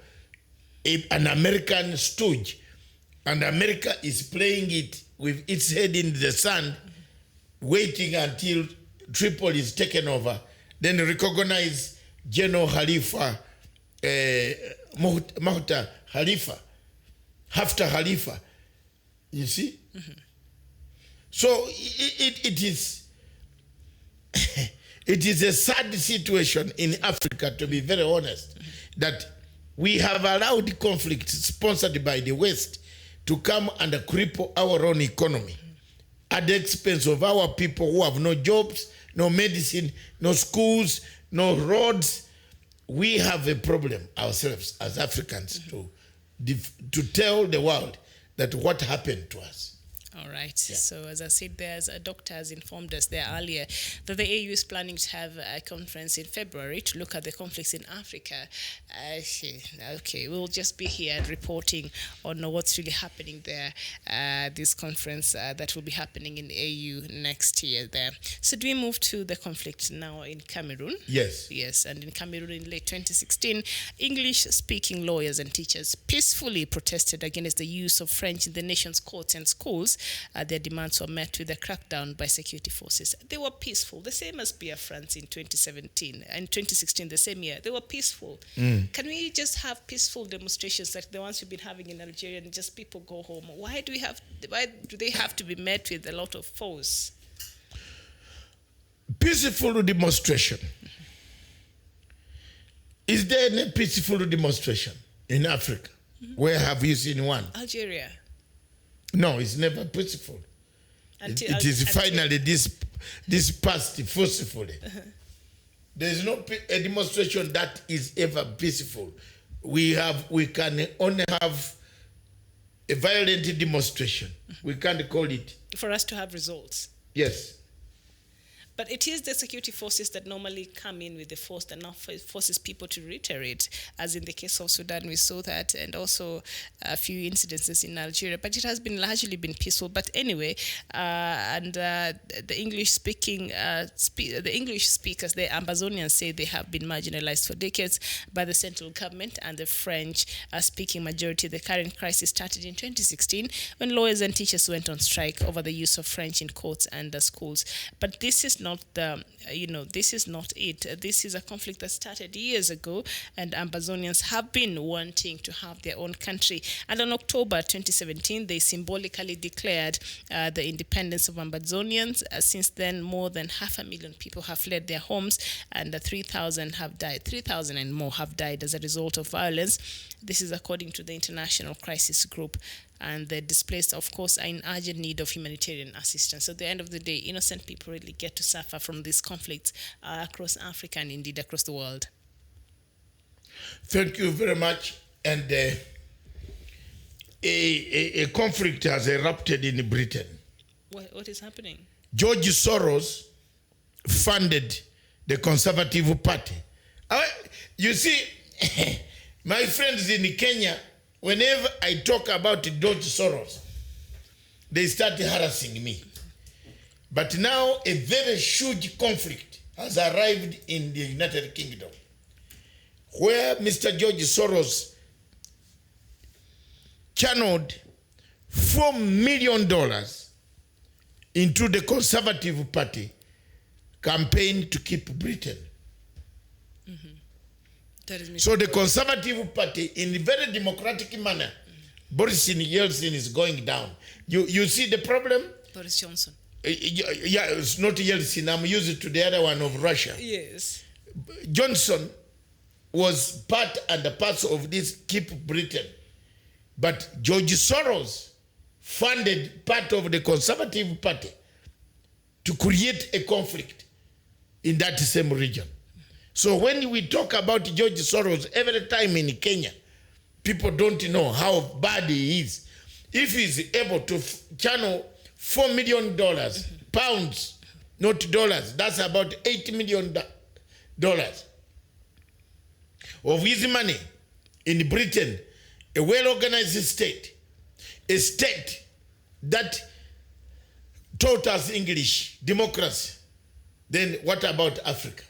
Speaker 2: an American stooge. And America is playing it with its head in the sand, waiting until Tripoli is taken over, then recognize General Khalifa, Haftar Khalifa. You see? So it is... It is a sad situation in Africa, to be very honest, that we have allowed conflict sponsored by the West to come and cripple our own economy at the expense of our people who have no jobs, no medicine, no schools, no roads. We have a problem ourselves as Africans to tell the world that what happened to us.
Speaker 4: All right. So, as I said, there's a doctor has informed us there earlier that the AU is planning to have a conference in February to look at the conflicts in Africa. Okay, we'll just be here reporting on what's really happening there. This conference that will be happening in the AU next year there. So, do we move to the conflict now in Cameroon?
Speaker 2: Yes.
Speaker 4: Yes, and in Cameroon in late 2016, English-speaking lawyers and teachers peacefully protested against the use of French in the nation's courts and schools. Their demands were met with a crackdown by security forces. They were peaceful, the same as France in 2017 and 2016, the same year. They were peaceful. Can we just have peaceful demonstrations like the ones we've been having in Algeria and just people go home? Why do they have to be met with a lot of force?
Speaker 2: Peaceful demonstration. Is there any peaceful demonstration in Africa? Where have you seen one?
Speaker 4: Algeria.
Speaker 2: No, it's never peaceful. It is finally this past forcefully. There is no a demonstration that is ever peaceful. We can only have a violent demonstration. We can't call it.
Speaker 4: For us to have results.
Speaker 2: Yes.
Speaker 4: But it is the security forces that normally come in with the force that now forces people to reiterate, as in the case of Sudan, we saw that, and also a few incidences in Algeria. But it has been largely peaceful. But anyway, the English speakers, the Ambazonians, say they have been marginalized for decades by the central government and the French speaking majority. The current crisis started in 2016 when lawyers and teachers went on strike over the use of French in courts and schools. But this is not this is not it. This is a conflict that started years ago, and Ambazonians have been wanting to have their own country. And in October 2017, they symbolically declared the independence of Ambazonians. Since then, more than 500,000 people have fled their homes, and 3,000 have died. 3,000 and more have died as a result of violence. This is according to the International Crisis Group. And the displaced, of course, are in urgent need of humanitarian assistance. So at the end of the day, innocent people really get to suffer from these conflicts across Africa and indeed across the world.
Speaker 2: Thank you very much. And a conflict has erupted in Britain.
Speaker 4: What is happening?
Speaker 2: George Soros funded the Conservative Party. You see, my friends in Kenya, whenever I talk about George Soros, they start harassing me. But now a very huge conflict has arrived in the United Kingdom, where Mr. George Soros channeled $4 million into the Conservative Party campaign to keep Britain. So the Conservative Party, in a very democratic manner, Boris Yeltsin is going down. You see the problem?
Speaker 4: Boris Johnson.
Speaker 2: Yeah, it's not Yeltsin. I'm used to the other one of Russia.
Speaker 4: Yes.
Speaker 2: Johnson was part and a parcel of this Keep Britain. But George Soros funded part of the Conservative Party to create a conflict in that same region. So when we talk about George Soros every time in Kenya, people don't know how bad he is. If he's able to channel $4 million, pounds, not dollars, that's about $8 million of his money in Britain, a well-organized state, a state that taught us English, democracy, then what about Africa?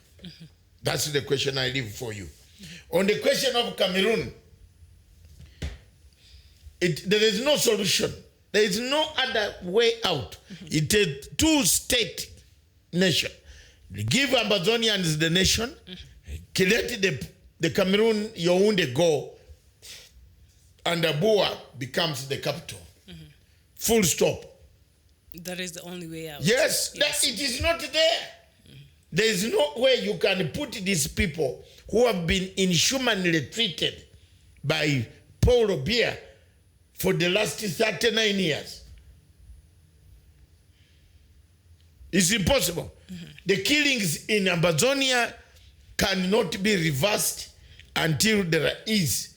Speaker 2: That's the question I leave for you. On the question of Cameroon, there is no solution. There is no other way out. It is a two-state nation. Give Ambazonians the nation, let the Cameroon Yaoundé go, and Abua becomes the capital. Full stop.
Speaker 4: That is the only way out.
Speaker 2: Yes. It is not there. There is no way you can put these people who have been inhumanly treated by Paul Biya for the last 39 years. It's impossible. The killings in Amazonia cannot be reversed until there is.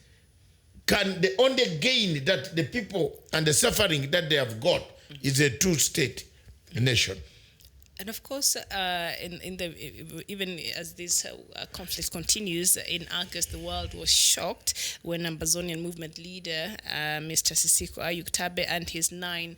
Speaker 2: The only gain that the people and the suffering that they have got It's a two-state nation.
Speaker 4: And of course, even as this conflict continues, in August, the world was shocked when Amazonian movement leader Mr. Sisiko Ayuk Tabe and his 9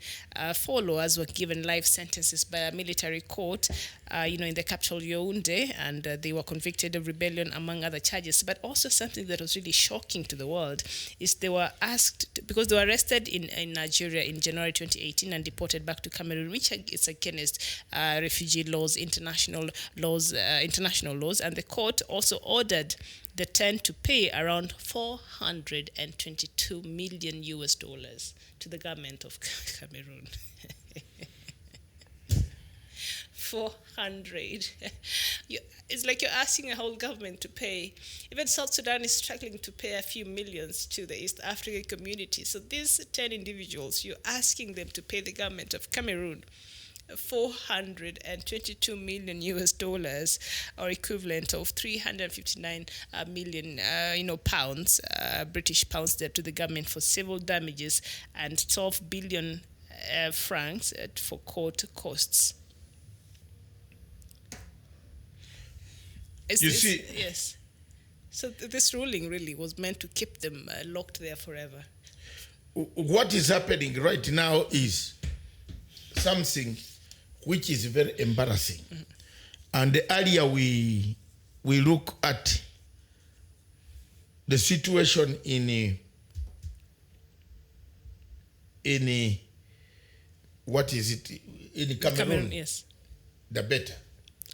Speaker 4: followers were given life sentences by a military court, in the capital Yaoundé, and they were convicted of rebellion, among other charges. But also something that was really shocking to the world is they were asked, because they were arrested in Nigeria in January 2018 and deported back to Cameroon, which is against refugee laws, international laws, and the court also ordered the 10 to pay around $422 million to the government of Cameroon. 400. It's like you're asking a whole government to pay. Even South Sudan is struggling to pay a few millions to the East African community. So these 10 individuals, you're asking them to pay the government of Cameroon $422 million, or equivalent of 359 million, pounds, British pounds, there to the government for civil damages, and 12 billion francs for court costs. Yes. So this ruling really was meant to keep them locked there forever.
Speaker 2: What is happening right now is something which is very embarrassing. And the earlier we look at the situation in what is it, in Cameroon,
Speaker 4: yes,
Speaker 2: the better.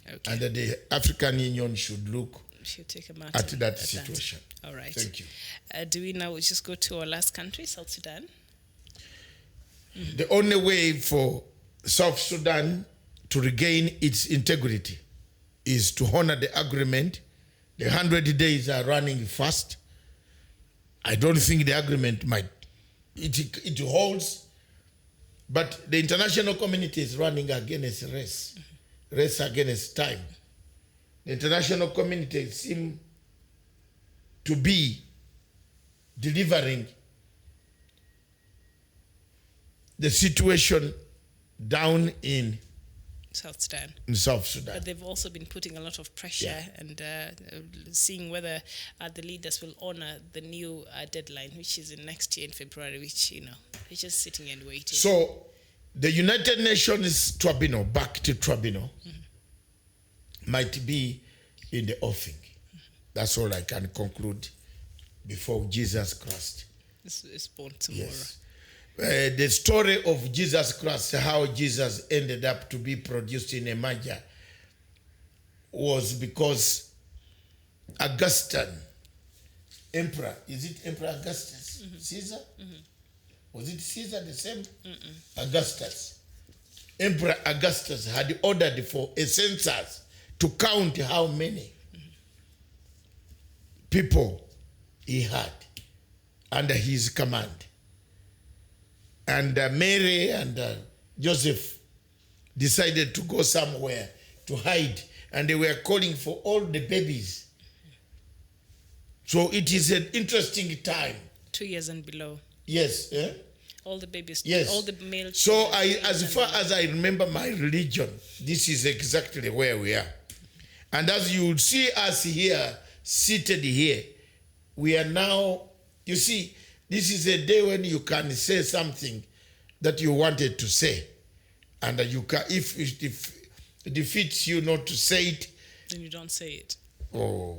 Speaker 4: Okay.
Speaker 2: And that the African Union should look
Speaker 4: take a
Speaker 2: at that situation.
Speaker 4: All right.
Speaker 2: Thank you.
Speaker 4: Do we now just go to our last country, South Sudan?
Speaker 2: The only way for South Sudan to regain its integrity is to honor the agreement. The 100 days are running fast. I don't think the agreement it holds, but the international community is running against race against time. The international community seem to be delivering the situation down in
Speaker 4: South Sudan.
Speaker 2: But
Speaker 4: they've also been putting a lot of pressure and seeing whether the leaders will honor the new deadline, which is in next year in February, which, they're just sitting and waiting.
Speaker 2: So the United Nations tribunal, back to tribunal, might be in the offing. That's all I can conclude before Jesus Christ
Speaker 4: is born tomorrow.
Speaker 2: Yes. The story of Jesus Christ, how Jesus ended up to be produced in a manger, was because Augustan Emperor, is it Emperor Augustus? Caesar? Was it Caesar the same? Augustus. Emperor Augustus had ordered for a census to count how many people he had under his command. And Mary and Joseph decided to go somewhere to hide, and they were calling for all the babies. So it is an interesting time.
Speaker 4: 2 years and below.
Speaker 2: Yes. Eh?
Speaker 4: All the babies.
Speaker 2: Yes.
Speaker 4: All the male.
Speaker 2: So as far as I remember my religion, this is exactly where we are. And as you see us here, seated here, we are now, you see, this is a day when you can say something that you wanted to say. And you can, if it defeats you not to say it,
Speaker 4: then you don't say it.
Speaker 2: Oh,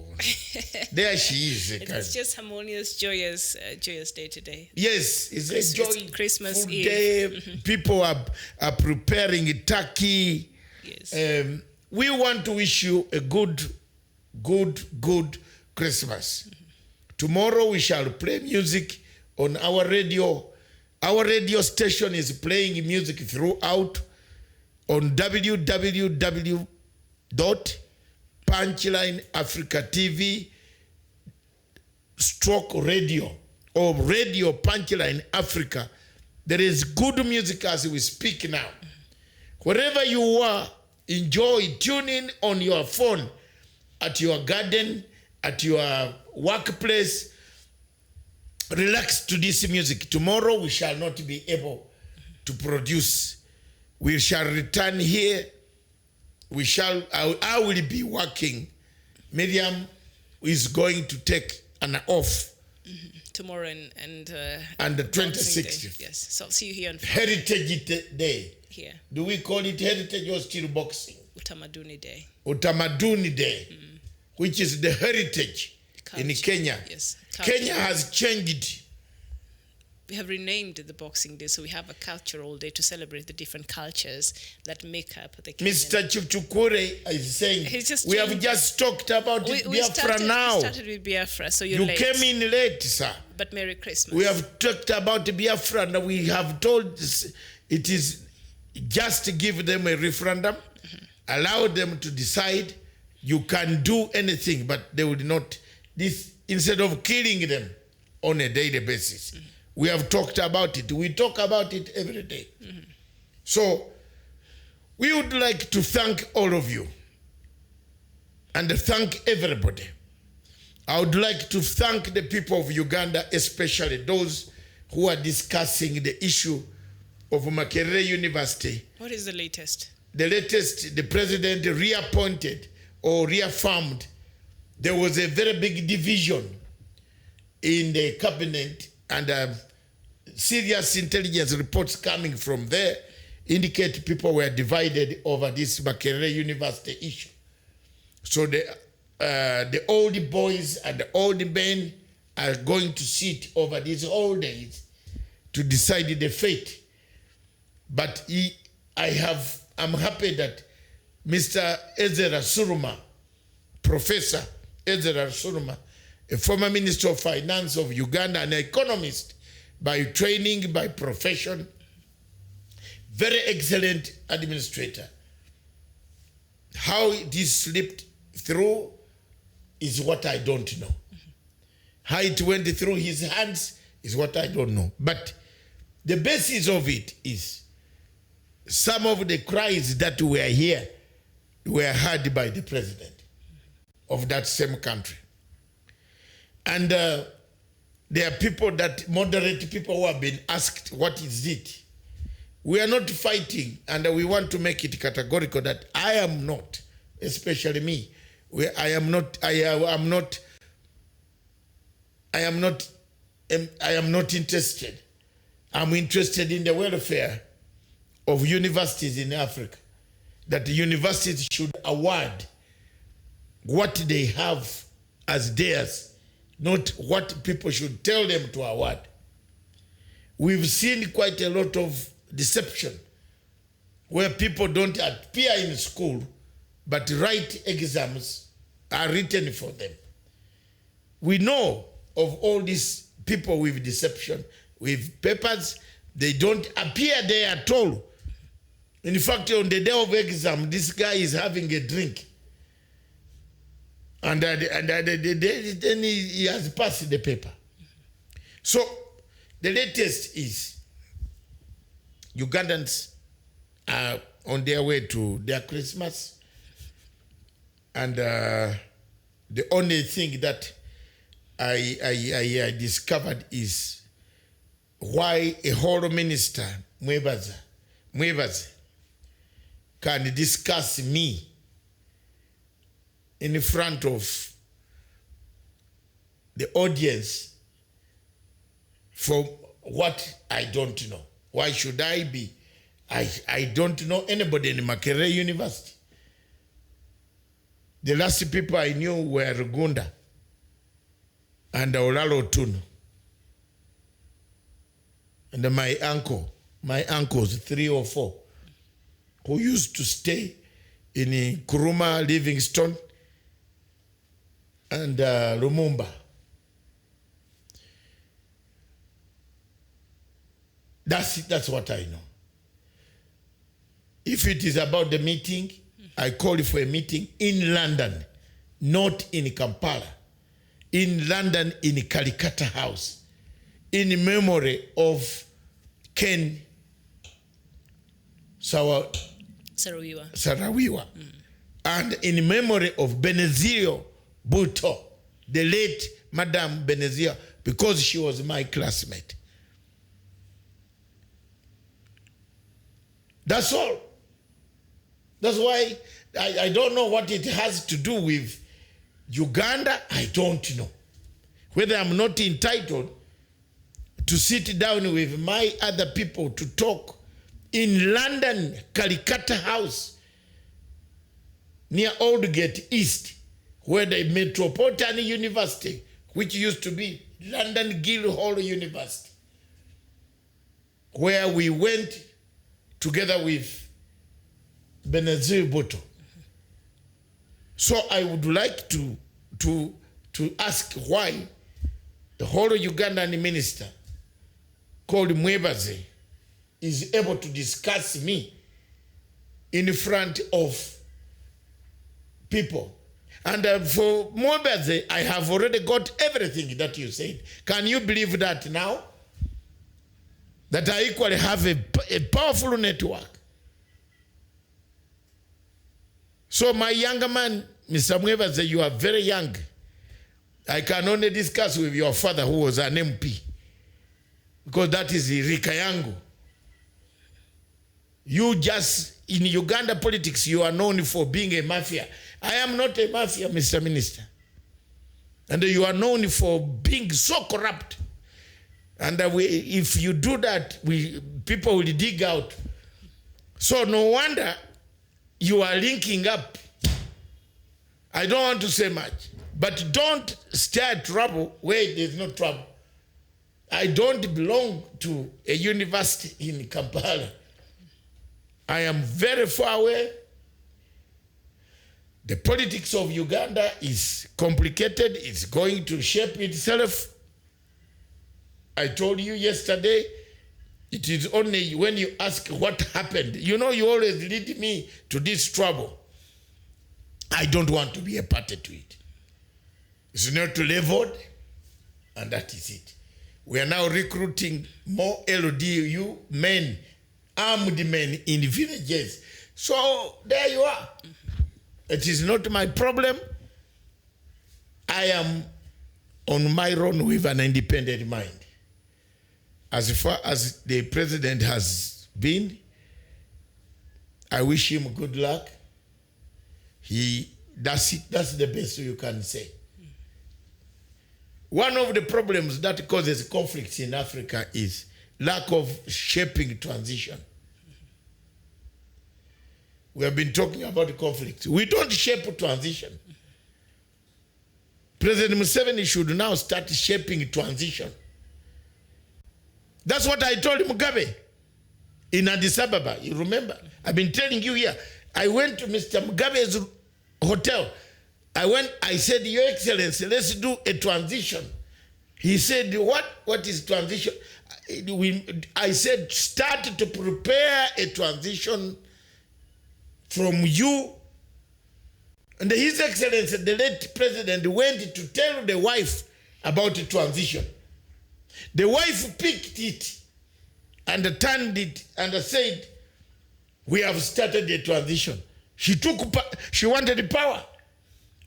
Speaker 2: there she is.
Speaker 4: It's just harmonious, joyous day today.
Speaker 2: Yes, it's a joy.
Speaker 4: Christmas Eve.
Speaker 2: Day. People are preparing a turkey.
Speaker 4: Yes.
Speaker 2: We want to wish you a good Christmas. Tomorrow we shall play music on our radio. Our radio station is playing music throughout on www.Punchline Africa TV /radio or Radio Punchline Africa. There is good music as we speak now. Wherever you are, enjoy, tune in on your phone, at your garden, at your workplace. Relax to this music. Tomorrow we shall not be able to produce. We shall return here. I will be working. Miriam is going to take an off.
Speaker 4: Tomorrow and
Speaker 2: the 26th.
Speaker 4: Yes, so I'll see you here on
Speaker 2: Heritage Day.
Speaker 4: Here.
Speaker 2: Do we call it heritage or still boxing?
Speaker 4: Utamaduni Day.
Speaker 2: Utamaduni Day, which is the heritage in Kenya.
Speaker 4: Yes.
Speaker 2: Kenya has changed.
Speaker 4: We have renamed the Boxing Day, so we have a cultural day to celebrate the different cultures that make up the Kenyan.
Speaker 2: Mr. Chukure is saying, we have just talked about Biafra now.
Speaker 4: We started with Biafra, so you're late.
Speaker 2: You came in late, sir.
Speaker 4: But Merry Christmas.
Speaker 2: We have talked about Biafra, and we have told it is just to give them a referendum, allow them to decide. You can do anything, but they would not. This, instead of killing them on a daily basis. We have talked about it. We talk about it every day. So we would like to thank all of you and thank everybody. I would like to thank the people of Uganda, especially those who are discussing the issue of Makerere University.
Speaker 4: What is the latest?
Speaker 2: The latest, the president reappointed or reaffirmed. There was a very big division in the cabinet, and serious intelligence reports coming from there indicate people were divided over this Makerere University issue. So the old boys and the old men are going to sit over these old days to decide the fate. But I'm happy that Mr. Ezra Suruma, Professor Ezra Suruma, a former Minister of Finance of Uganda, an economist by training, by profession, very excellent administrator. How this slipped through is what I don't know. How it went through his hands is what I don't know. But the basis of it is some of the cries that were here were heard by the president of that same country. And there are people that, moderate people who have been asked, what is it? We are not fighting, and we want to make it categorical that I am not, especially me, I am not interested. I'm interested in the welfare of universities in Africa, that the universities should award what they have as theirs, not what people should tell them to award. We've seen quite a lot of deception where people don't appear in school, but write exams are written for them. We know of all these people with deception, with papers, they don't appear there at all. In fact, on the day of exam, this guy is having a drink. And then he has passed the paper. So the latest is Ugandans are on their way to their Christmas. And the only thing that I discovered is why a whole minister, Mwebaza, can discuss me in front of the audience for what I don't know. Why should I be? I don't know anybody in Makerere University. The last people I knew were Rugunda and Olalo Tunu. And my uncles, 3 or 4, who used to stay in Kuruma, Livingstone, and Lumumba. That's what I know. If it is about the meeting, I call for a meeting in London, not in Kampala. In London, in Kalikata House, in memory of Ken Sarawiwa, and in memory of Benezio Buto, the late Madame Benezio, because she was my classmate. That's all. That's why I don't know what it has to do with Uganda. I don't know. Whether I'm not entitled to sit down with my other people to talk in London, Calcutta House, near Aldgate East, where the Metropolitan University, which used to be London Guildhall University, where we went together with Benazir Bhutto. So I would like to ask why the whole Ugandan minister called Mwebaze is able to discuss me in front of people. And for Mwebaze, I have already got everything that you said. Can you believe that now? That I equally have a powerful network. So my younger man, Mr. Mwebaze, you are very young. I can only discuss with your father who was an MP. Because that is Rika yangu. You just, in Uganda politics, you are known for being a mafia. I am not a mafia, Mr. Minister. And you are known for being so corrupt. And if you do that, people will dig out. So no wonder you are linking up. I don't want to say much, but don't start trouble where there's no trouble. I don't belong to a university in Kampala. I am very far away. The politics of Uganda is complicated. It's going to shape itself. I told you yesterday, it is only when you ask what happened. You know, you always lead me to this trouble. I don't want to be a party to it. It's not leveled, and that is it. We are now recruiting more LDU men, armed men in villages. So there you are. It is not my problem. I am on my own with an independent mind. As far as the president has been, I wish him good luck. That's it. That's the best you can say. One of the problems that causes conflicts in Africa is lack of shaping transition. We have been talking about conflict. We don't shape transition. President Museveni should now start shaping transition. That's what I told Mugabe in Addis Ababa. You remember? I've been telling you here. I went to Mr. Mugabe's hotel. I said, Your Excellency, let's do a transition. He said, what is transition? I said, start to prepare a transition from you. And His Excellency, the late president, went to tell the wife about the transition. The wife picked it and turned it and said, we have started a transition. She wanted the power.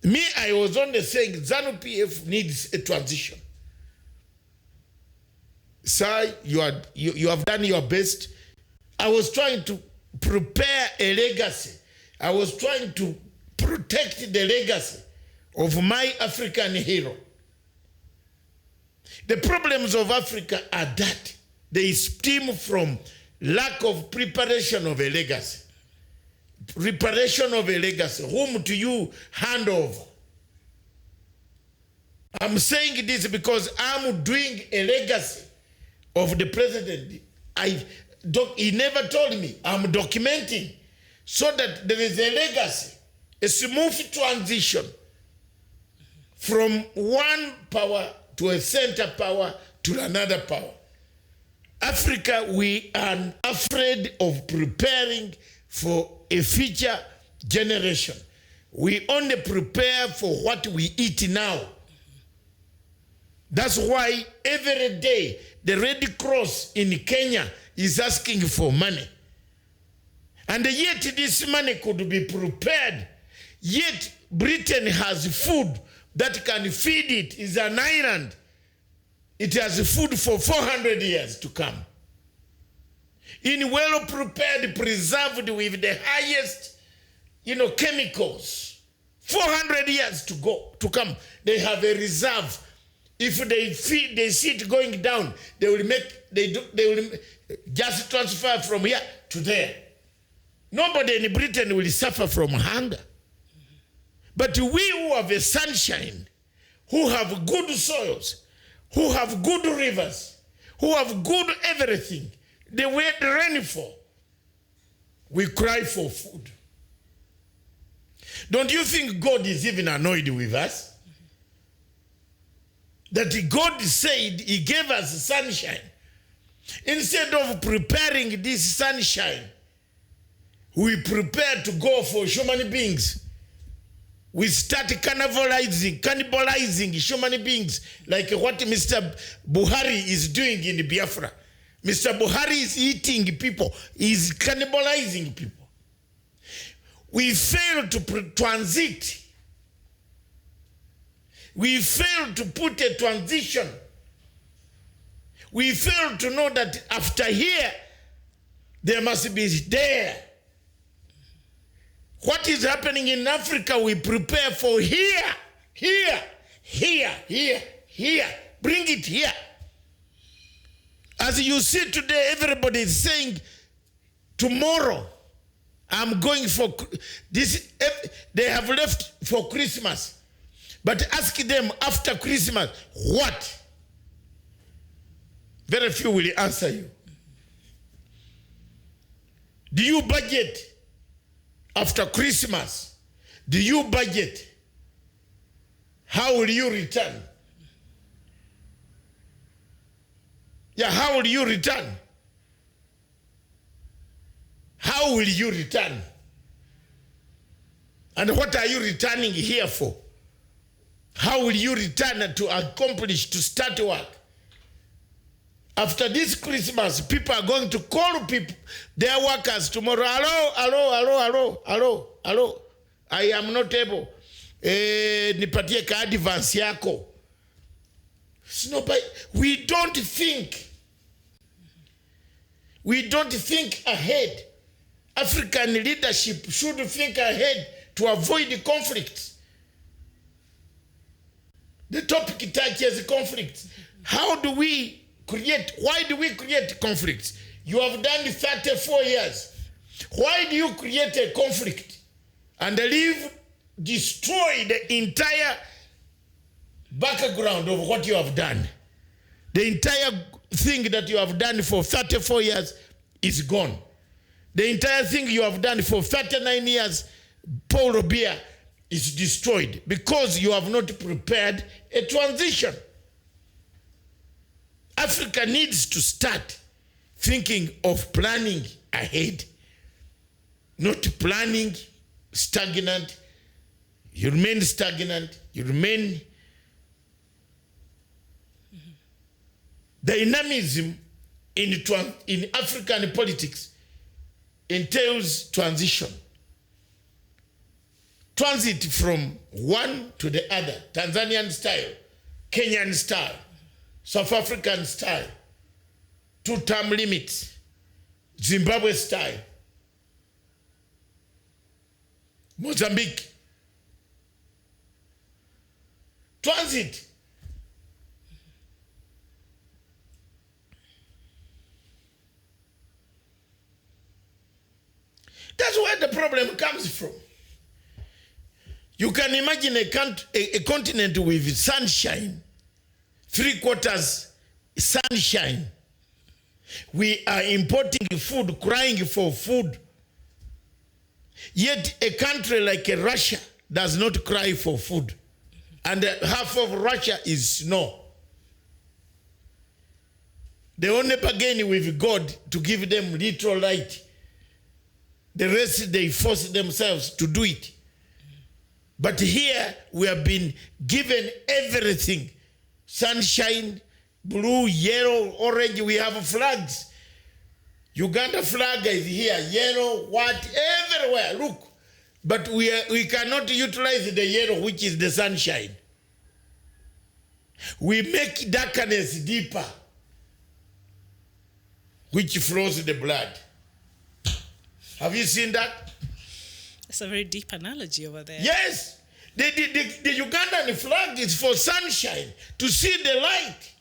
Speaker 2: Me, I was only saying ZANU-PF needs a transition. Sir, you have done your best. I was trying to prepare a legacy. I was trying to protect the legacy of my African hero. The problems of Africa are that they stem from lack of preparation of a legacy. Preparation of a legacy. Whom do you hand over? I'm saying this because I'm doing a legacy of the president. He never told me. I'm documenting so that there is a legacy, a smooth transition from one power to a center power to another power. Africa, we are afraid of preparing for a future generation. We only prepare for what we eat now. That's why every day the Red Cross in Kenya is asking for money. And yet this money could be prepared. Yet Britain has food that can feed it. It's an island. It has food for 400 years to come. in well prepared, preserved with the highest, chemicals. 400 years to come, they have a reserve. If they see it going down, they will just transfer from here to there. Nobody in Britain will suffer from hunger. But we who have a sunshine, who have good soils, who have good rivers, who have good everything, the rainfall, we cry for food. Don't you think God is even annoyed with us? That God said he gave us sunshine. Instead of preparing this sunshine, we prepare to go for human beings. We start cannibalizing human beings, like what Mr. Buhari is doing in Biafra. Mr. Buhari is eating people, is cannibalizing people. We fail to transit. We fail to put a transition. We fail to know that after here, there must be there. What is happening in Africa, we prepare for here. Bring it here. As you see today, everybody is saying, tomorrow, I'm going for this. They have left for Christmas. But ask them after Christmas, what? Very few will answer you. Do you budget after Christmas? Do you budget? How will you return? Yeah, how will you return? How will you return? And what are you returning here for? How will you return to accomplish, to start work? After this Christmas, people are going to call people, their workers tomorrow. Hello. I am not able. Nipatie ka advance yako. We don't think. We don't think ahead. African leadership should think ahead to avoid the conflicts. The topic touches conflicts. How do we create? Why do we create conflicts? You have done 34 years. Why do you create a conflict and destroy the entire background of what you have done? The entire thing that you have done for 34 years is gone. The entire thing you have done for 39 years, Paul Robia, is destroyed because you have not prepared a transition. Africa needs to start thinking of planning ahead, not planning stagnant. You remain stagnant, you remain. Dynamism in African politics entails transition. Transit from one to the other, Tanzanian style, Kenyan style, South African style, 2-term limits, Zimbabwe style, Mozambique. Transit. That's where the problem comes from. You can imagine a continent with sunshine, 3/4 sunshine. We are importing food, crying for food. Yet a country like Russia does not cry for food. And half of Russia is snow. They only bargain with God to give them little light. The rest, they force themselves to do it. But here, we have been given everything. Sunshine, blue, yellow, orange. We have flags. Uganda flag is here, yellow, white, everywhere. Look. But we cannot utilize the yellow, which is the sunshine. We make darkness deeper. which flows the blood. Have you seen that?
Speaker 4: It's a very deep analogy over there.
Speaker 2: Yes. The Ugandan flag is for sunshine, to see the light.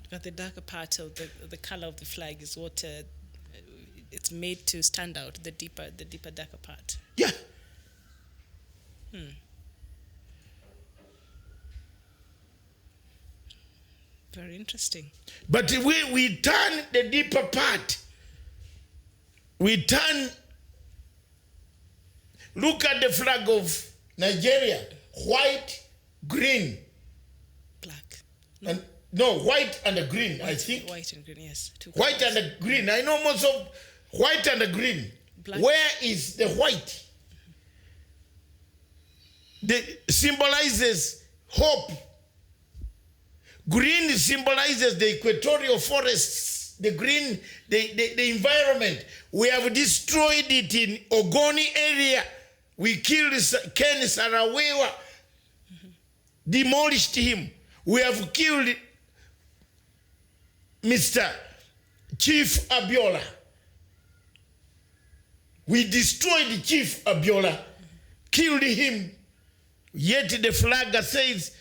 Speaker 4: But the darker part of the color of the flag is what it's made to stand out. The deeper, darker part.
Speaker 2: Yeah.
Speaker 4: Very interesting.
Speaker 2: But we turn the deeper part. We turn. Look at the flag of Nigeria: white, green,
Speaker 4: Black.
Speaker 2: and no, white and a green. I think
Speaker 4: White and green, yes. Two
Speaker 2: white
Speaker 4: colors.
Speaker 2: and a green. I know most of white and a green.
Speaker 4: Black.
Speaker 2: Where is the white? The symbolizes hope. Green symbolizes the equatorial forests, the green, the environment. We have destroyed it in Ogoni area. We killed Ken Sarawewa, demolished him. We have killed Mr. Chief Abiola. We destroyed Chief Abiola, killed him. Yet the flag says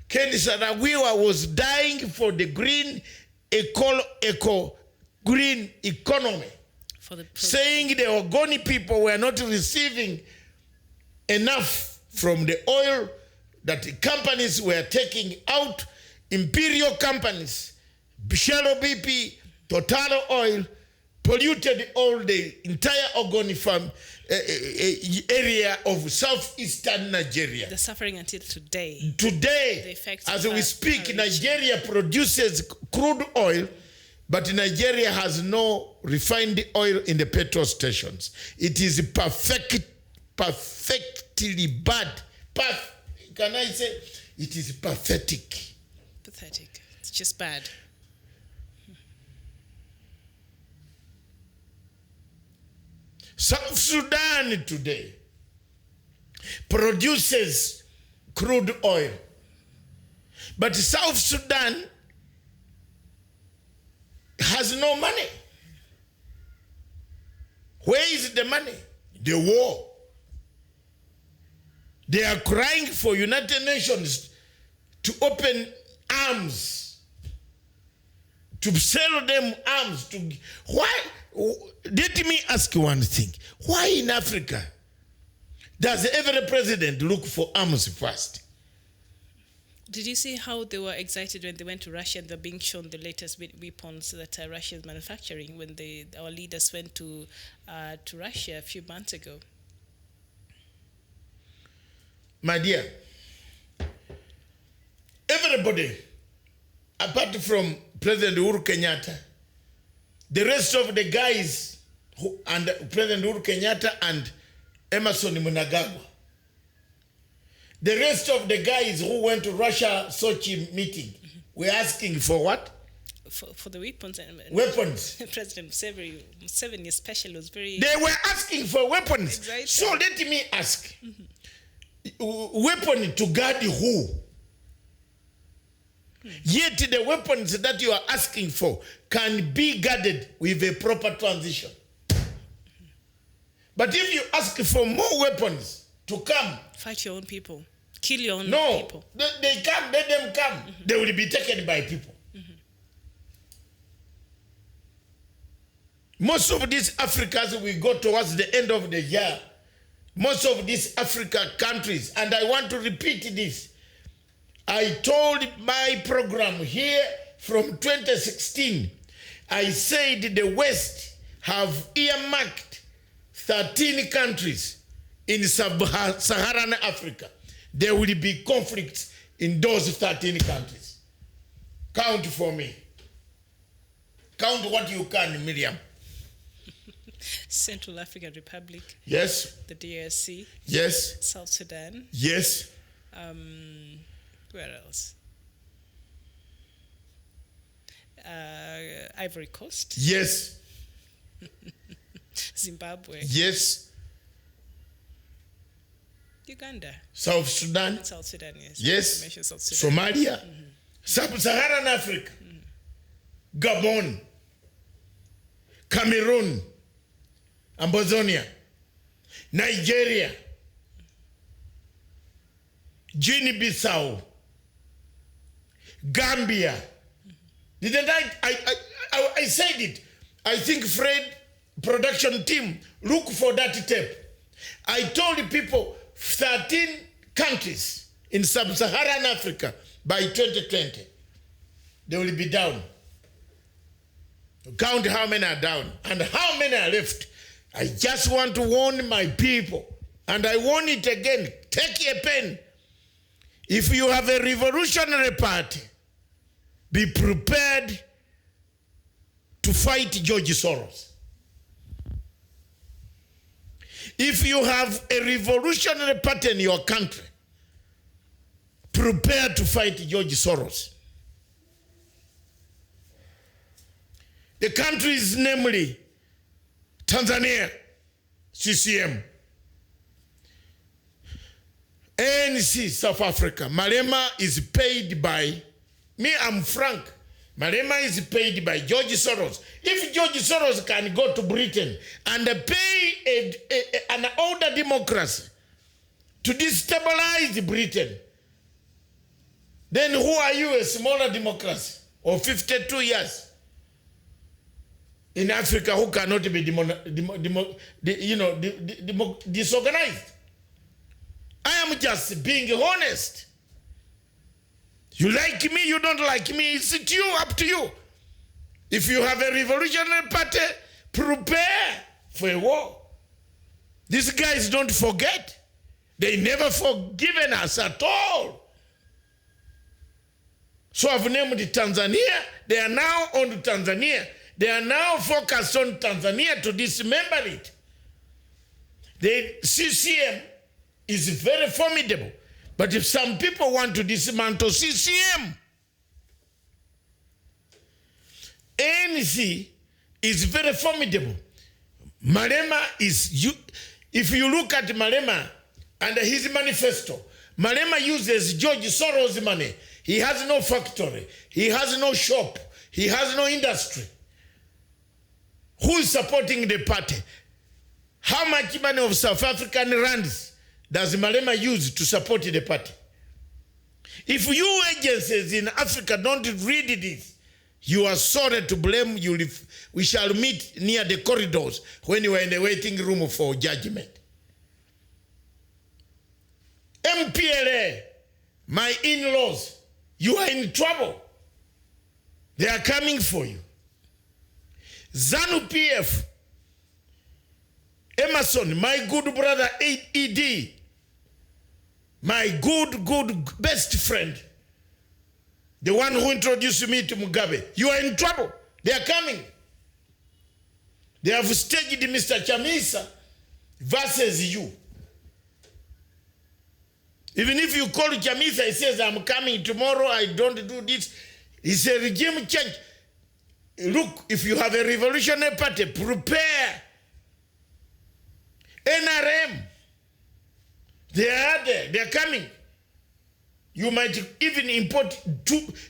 Speaker 2: Ken Sarawewa was dying for the green green economy, saying the Ogoni people were not receiving enough from the oil that the companies were taking out. Imperial companies, Shell BP, Total Oil, polluted all the entire Ogoni farm area of southeastern Nigeria.
Speaker 4: They're suffering until today.
Speaker 2: Today, as we speak, Nigeria produces crude oil, but Nigeria has no refined oil in the petrol stations. It is perfectly bad. Can I say it is pathetic?
Speaker 4: Pathetic. It's just bad.
Speaker 2: South Sudan today produces crude oil, but South Sudan has no money. Where is the money? The war. They are crying for United Nations to open arms, to sell them arms. Why? Let me ask you one thing. Why in Africa does every president look for arms first?
Speaker 4: Did you see how they were excited when they went to Russia and they're being shown the latest weapons that Russia is manufacturing when our leaders went to Russia a few months ago?
Speaker 2: My dear, everybody, apart from President Uhuru Kenyatta, the rest of the guys and President Uhuru Kenyatta and Emerson Mnangagwa, the rest of the guys who went to Russia Sochi meeting were asking for what?
Speaker 4: For the weapons.
Speaker 2: Weapons.
Speaker 4: President Museveni especially was very...
Speaker 2: They were asking for weapons.
Speaker 4: Exactly.
Speaker 2: So let me ask, weapon to guard who? Yet the weapons that you are asking for can be guarded with a proper transition. But if you ask for more weapons to come...
Speaker 4: Fight your own people. Kill your own people.
Speaker 2: No, they come, let them come. They will be taken by people. Most of these Africans, we go towards the end of the year, most of these African countries, and I want to repeat this, I told my program here from 2016, I said the West have earmarked 13 countries in sub-Saharan Africa. There will be conflicts in those 13 countries. Count for me. Count what you can, Miriam.
Speaker 4: Central African Republic.
Speaker 2: Yes.
Speaker 4: The DRC.
Speaker 2: Yes.
Speaker 4: South Sudan.
Speaker 2: Yes.
Speaker 4: Where else? Ivory Coast.
Speaker 2: Yes.
Speaker 4: Zimbabwe.
Speaker 2: Yes.
Speaker 4: Uganda.
Speaker 2: South Sudan.
Speaker 4: South Sudan, yes.
Speaker 2: Yes.
Speaker 4: You mentioned South Sudan.
Speaker 2: Somalia. Sub-Saharan Africa. Gabon. Cameroon. Ambazonia. Nigeria. Guinea-Bissau. Gambia. Didn't I said it. I think Fred production team, look for that tape. I told the people 13 countries in sub-Saharan Africa by 2020, they will be down. Count how many are down and how many are left. I just want to warn my people, and I warn it again, take a pen. If you have a revolutionary party, be prepared to fight George Soros. If you have a revolutionary party in your country, prepare to fight George Soros. The countries, namely Tanzania, CCM, ANC, South Africa. Malema is paid by, me, I'm frank, Malema is paid by George Soros. If George Soros can go to Britain and pay an older democracy to destabilize Britain, then who are you, a smaller democracy of 52 years in Africa who cannot be disorganized? I am just being honest. You like me, you don't like me, it's up to you. If you have a revolutionary party, prepare for a war. These guys don't forget. They never forgiven us at all. So I've named Tanzania. They are now on Tanzania. They are now focused on Tanzania to dismember it. The CCM is very formidable. But if some people want to dismantle CCM, ANC is very formidable. Malema is, if you look at Malema and his manifesto, Malema uses George Soros' money. He has no factory. He has no shop. He has no industry. Who is supporting the party? How much money of South African rands does Malema use to support the party? If you agencies in Africa don't read this, you are sorry to blame. We shall meet near the corridors when you are in the waiting room for judgment. MPLA, my in-laws, you are in trouble. They are coming for you. ZANU-PF, Emerson, my good brother ED, my good best friend, the one who introduced me to Mugabe, you are in trouble. They are coming. They have staged Mr. Chamisa versus you. Even if you call Chamisa, he says, I'm coming tomorrow, I don't do this. It's a regime change. Look, if you have a revolutionary party, prepare. NRM, they are there, they are coming. You might even import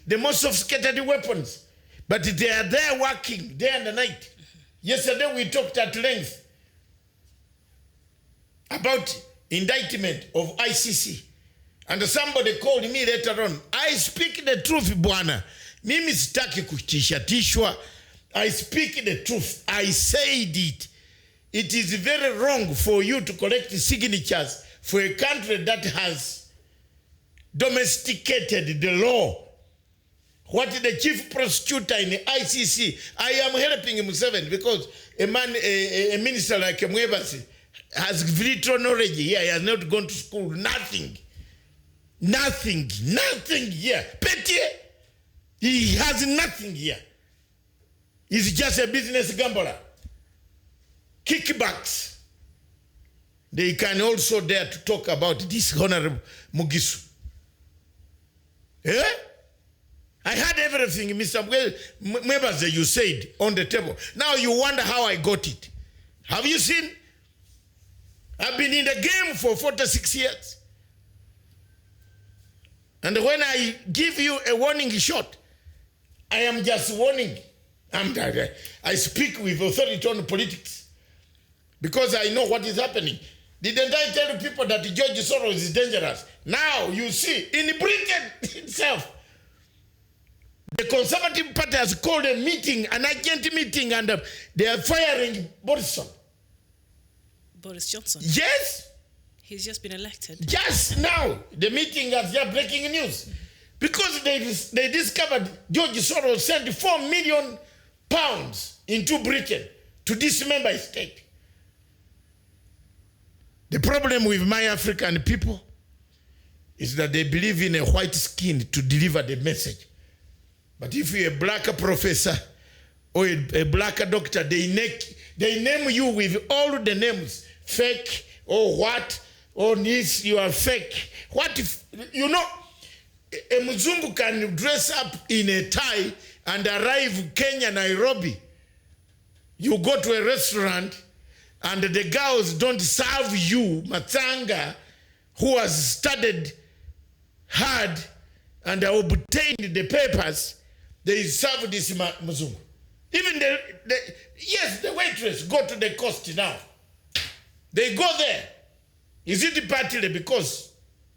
Speaker 2: the most sophisticated weapons, but they are there working day and night. Yesterday we talked at length about indictment of ICC, and somebody called me later on. I speak the truth, Bwana. Mimi sitaki kutishatishwa. I speak the truth. I said it. It is very wrong for you to collect signatures for a country that has domesticated the law. What the chief prosecutor in the ICC, I am helping Museveni because a minister like Mwebasi has little knowledge here. He has not gone to school. Nothing here. Petty. He has nothing here. He's just a business gambler. Kickbacks. They can also dare to talk about this Honorable Mugisu. Eh? I had everything, Mr. Mwebaze, you said on the table. Now you wonder how I got it. Have you seen? I've been in the game for 46 years. And when I give you a warning shot, I am just warning. I speak with authority on politics because I know what is happening. Didn't I tell people that George Soros is dangerous? Now you see, in Britain itself, the Conservative Party has called a meeting, an urgent meeting, and they are firing Boris
Speaker 4: Johnson?
Speaker 2: Yes.
Speaker 4: He's just been elected.
Speaker 2: Just now, the meeting has just breaking news. Because they discovered George Soros sent £4 million into Britain to dismember his state. The problem with my African people is that they believe in a white skin to deliver the message. But if you're a black professor or a black doctor, they name you with all the names, fake or what, or this, you are fake. What if, you know, a Mzungu can dress up in a tie and arrive Kenya, Nairobi. You go to a restaurant and the girls don't serve you Matanga, who has studied hard and obtained the papers. They serve this Mzungu. Even the waitress go to the coast now. They go there. Is it partly because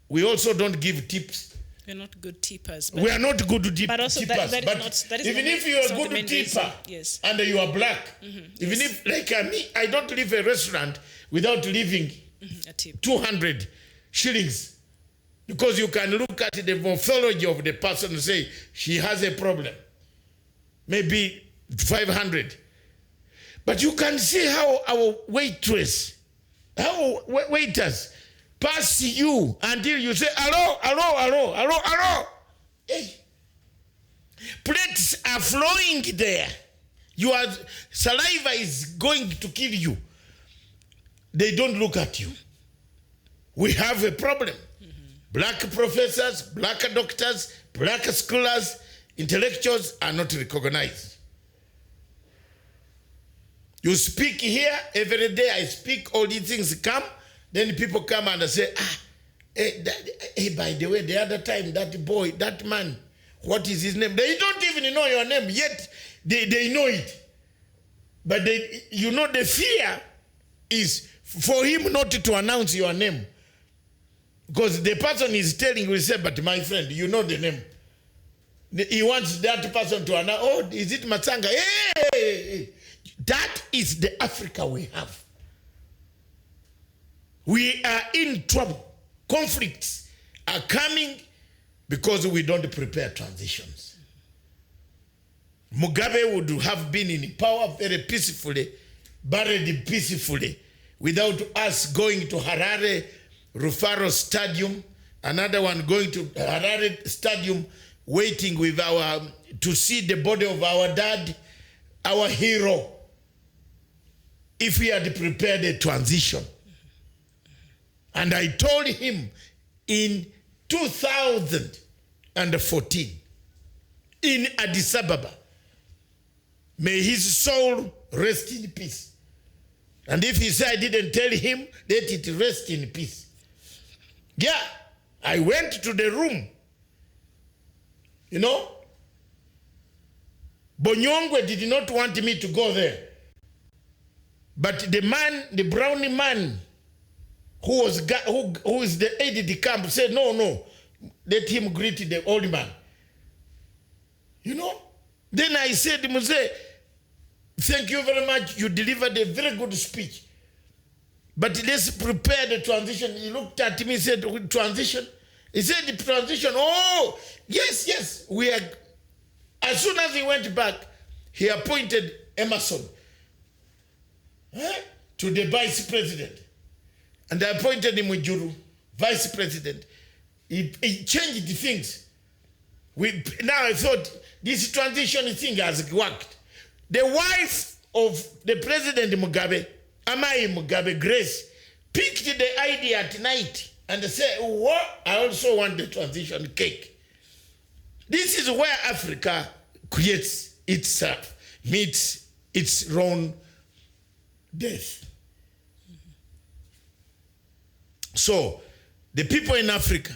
Speaker 2: we also don't give tips?
Speaker 4: We're not good tippers.
Speaker 2: We are not good tippers.
Speaker 4: But also
Speaker 2: even if you are a good tipper,
Speaker 4: yes,
Speaker 2: and you are black, even if, like me, I don't leave a restaurant without leaving
Speaker 4: a tip.
Speaker 2: 200 shillings. Because you can look at the morphology of the person and say, she has a problem. Maybe 500. But you can see how our waiters pass you until you say, hello, hello, hello, hello, hello. Hey. Plates are flowing there. Your saliva is going to kill you. They don't look at you. We have a problem. Black professors, black doctors, black scholars, intellectuals are not recognized. You speak here, every day I speak, all these things come, then people come and say, by the way, the other time, that boy, that man, what is his name? They don't even know your name, yet they know it. But you know the fear is for him not to announce your name. Because the person is telling you, say, but my friend, you know the name. He wants that person to announce, oh, is it Matsanga? Hey! That is the Africa we have. We are in trouble. Conflicts are coming because we don't prepare transitions. Mugabe would have been in power very peacefully, buried peacefully, without us going to Harare, Rufaro Stadium, another one going to Harare Stadium, waiting with to see the body of our dad, our hero, if we had prepared a transition. And I told him in 2014, in Addis Ababa, may his soul rest in peace. And if he said I didn't tell him, let it rest in peace. Yeah, I went to the room. You know, Bonyongwe did not want me to go there. But the man, the brownie man, who is the aide de camp, said, no, let him greet the old man. You know? Then I said, Muse, thank you very much. You delivered a very good speech. But let's prepare the transition. He looked at me and said, transition? He said, the transition, oh, yes, we are. As soon as he went back, he appointed Emerson to the vice president. And I appointed him Ujuru, vice president. He changed the things. Now I thought this transition thing has worked. The wife of the President Mugabe, Amai Mugabe, Grace, picked the idea at night and said, what? I also want the transition cake. This is where Africa creates itself, meets its own death. So, the people in Africa,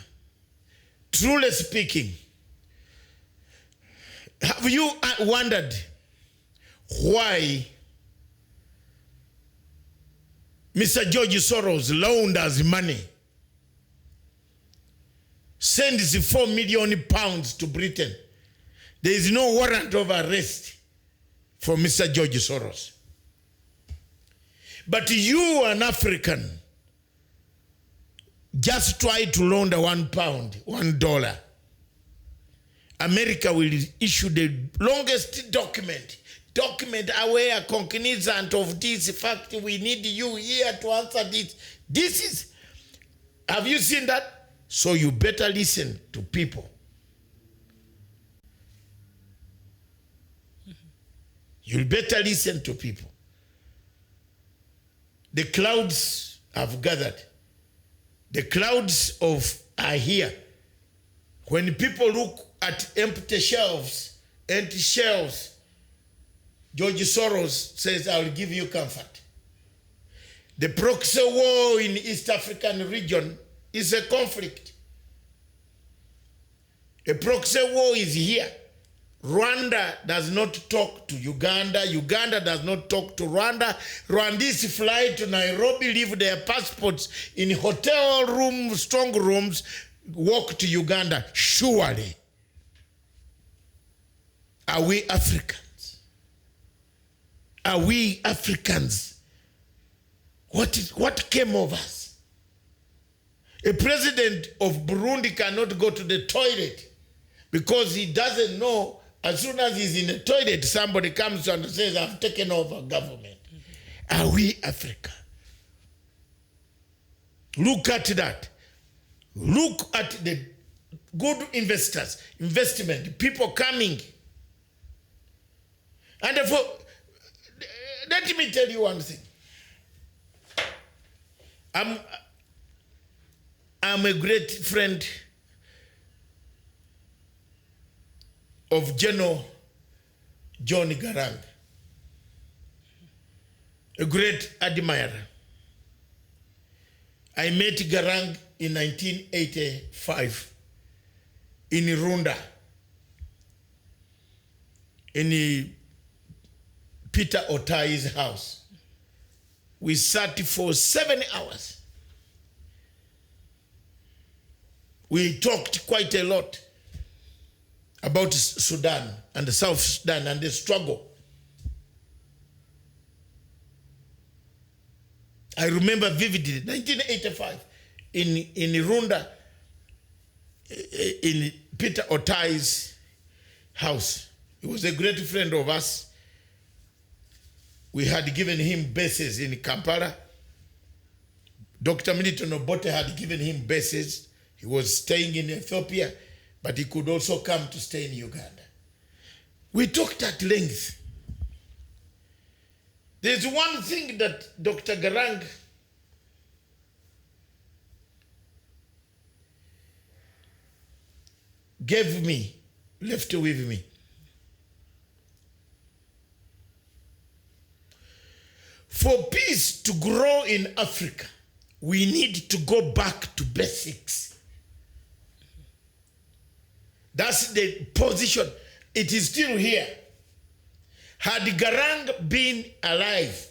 Speaker 2: truly speaking, have you wondered why Mr. George Soros loaned us money, sends 4 million pounds to Britain? There is no warrant of arrest for Mr. George Soros. But you, an African, just try to launder £1, $1. America will issue the longest document aware cognizant of this fact. We need you here to answer this. This is, have you seen that? So you better listen to people. You better listen to people. The clouds have gathered. The clouds are here. When people look at empty shelves, George Soros says, I will give you comfort. The proxy war in East African region is a conflict. A proxy war is here. Rwanda does not talk to Uganda. Uganda does not talk to Rwanda. Rwandese fly to Nairobi, leave their passports in hotel rooms, strong rooms, walk to Uganda. Surely, are we Africans? Are we Africans? What came of us? A president of Burundi cannot go to the toilet because he doesn't know. As soon as he's in the toilet, somebody comes and says, I've taken over government. Are we Africa? Look at that. Look at the good investment, people coming. And therefore, let me tell you one thing. I'm a great friend of General John Garang, a great admirer. I met Garang in 1985 in Rwanda, in Peter Otai's house. We sat for 7 hours. We talked quite a lot about Sudan and the South Sudan and the struggle. I remember vividly, 1985, in Rwanda, in Peter Otai's house. He was a great friend of us. We had given him bases in Kampala. Dr. Milton Obote had given him bases. He was staying in Ethiopia, but he could also come to stay in Uganda. We talked at length. There's one thing that Dr. Garang gave me, left with me. For peace to grow in Africa, we need to go back to basics. That's the position. It is still here. Had Garang been alive,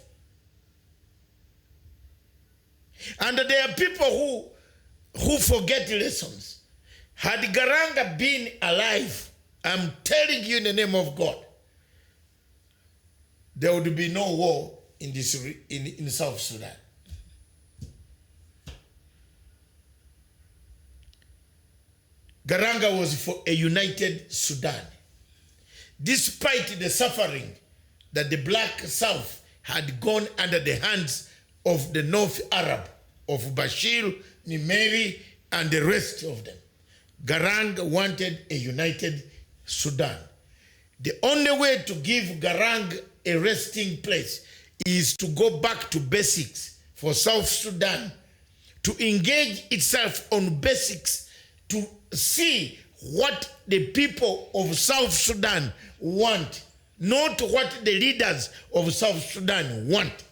Speaker 2: and there are people who forget lessons. Had Garang been alive, I'm telling you in the name of God, there would be no war in South Sudan. Garanga was for a united Sudan. Despite the suffering that the Black South had gone under the hands of the North Arab, of Bashir, Nimeri, and the rest of them, Garang wanted a united Sudan. The only way to give Garang a resting place is to go back to basics for South Sudan, to engage itself on basics, to see what the people of South Sudan want, not what the leaders of South Sudan want.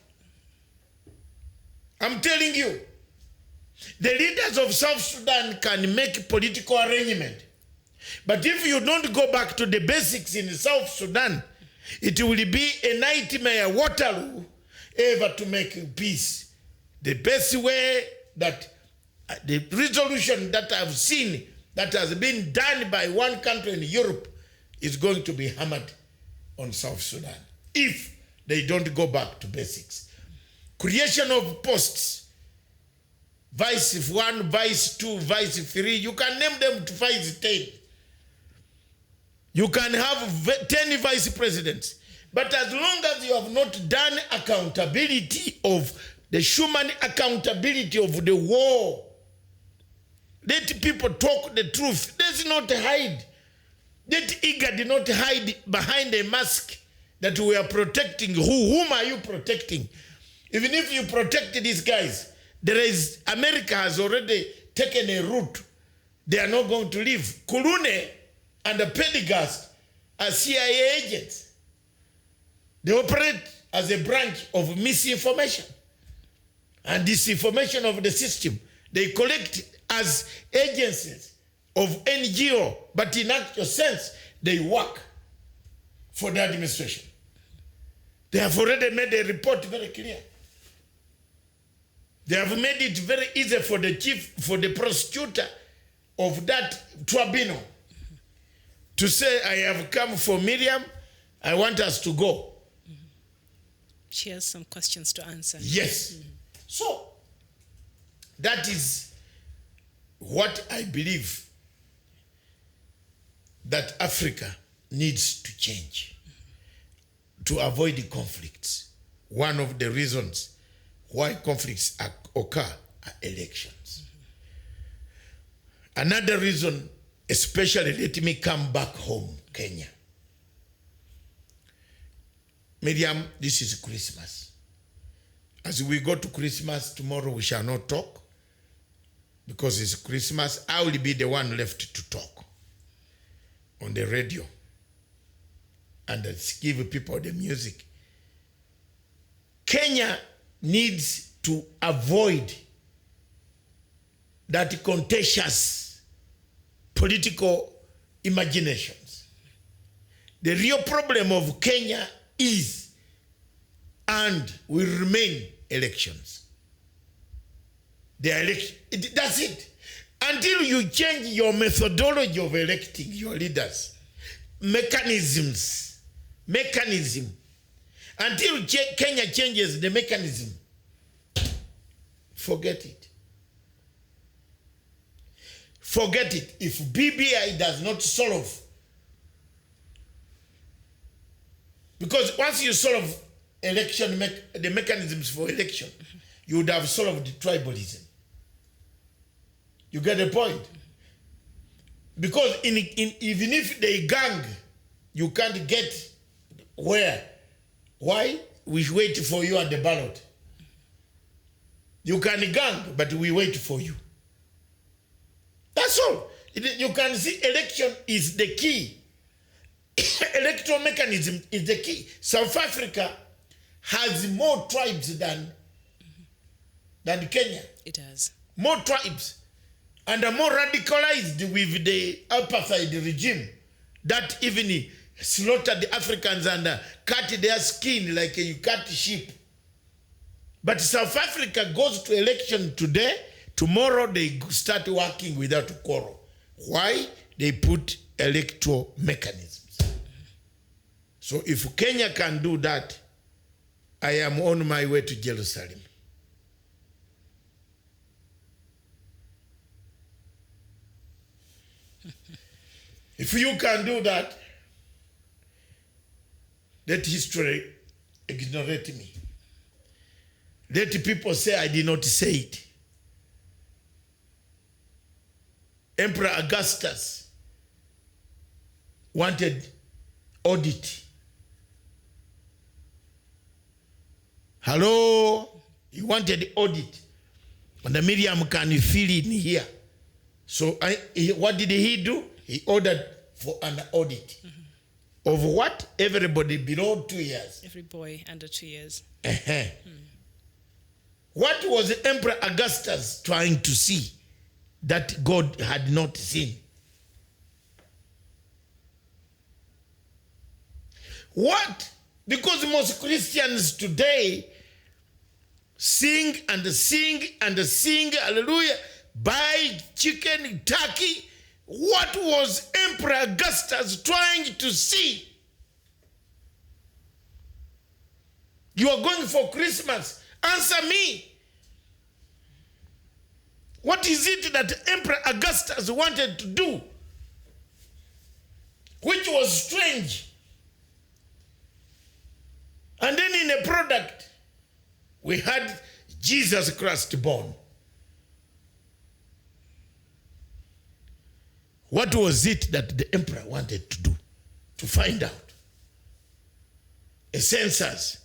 Speaker 2: I'm telling you, The leaders of South Sudan can make political arrangement. But if you don't go back to the basics in South Sudan, it will be a nightmare, Waterloo, ever to make peace. The best way that the resolution that I've seen that has been done by one country in Europe is going to be hammered on South Sudan if they don't go back to basics. Creation of posts, vice 1, vice 2, vice 3, you can name them to vice 10. You can have 10 vice presidents. But as long as you have not done accountability of the human accountability of the war, let people talk the truth. Let's not hide. Let IGAD not hide behind a mask that we are protecting. Whom are you protecting? Even if you protect these guys, America has already taken a route. They are not going to leave. Kulune and the Pendergast are CIA agents. They operate as a branch of misinformation and disinformation of the system. They collect as agencies of NGO, but in actual sense, they work for the administration. They have already made a report very clear. They have made it very easy for the prosecutor of that tribunal to say, I have come for Miriam, I want us to go.
Speaker 4: She has some questions to answer.
Speaker 2: Yes. So, that is what I believe that Africa needs to change to avoid the conflicts. One of the reasons why conflicts occur are elections. Another reason, especially, let me come back home, Kenya. Miriam, this is Christmas. As we go to Christmas, tomorrow we shall not talk because it's Christmas. I will be the one left to talk on the radio and give people the music. Kenya needs to avoid that contentious political imaginations. The real problem of Kenya is and will remain elections. That's it. Until you change your methodology of electing your leaders, mechanism, until Kenya changes the mechanism, forget it. Forget it. If BBI does not solve, because once you solve the mechanisms for election, you would have solved the tribalism. You get the point? Because even if they gang, you can't get where. Why? We wait for you at the ballot. You can gang, but we wait for you. That's all. You can see election is the key. Electoral mechanism is the key. South Africa has more tribes than Kenya.
Speaker 4: It has.
Speaker 2: More tribes. And are more radicalized with the apartheid regime that even slaughtered the Africans and cut their skin like you cut sheep. But South Africa goes to election today, tomorrow they start working without quarrel. Why? They put electoral mechanisms. So if Kenya can do that, I am on my way to Jerusalem. If you can do that, let history ignorate me. Let people say I did not say it. Emperor Augustus wanted audit. Hello? He wanted audit. And the Miriam can feel it in here. So what did he do? He ordered for an audit. Of what? Everybody below 2 years.
Speaker 4: Every boy under 2 years.
Speaker 2: What was Emperor Augustus trying to see that God had not seen? What? Because most Christians today sing and sing and sing, hallelujah, buy chicken, turkey. What was Emperor Augustus trying to see? You are going for Christmas. Answer me. What is it that Emperor Augustus wanted to do? Which was strange. And then in a product, we had Jesus Christ born. What was it that the emperor wanted to do? To find out. A census.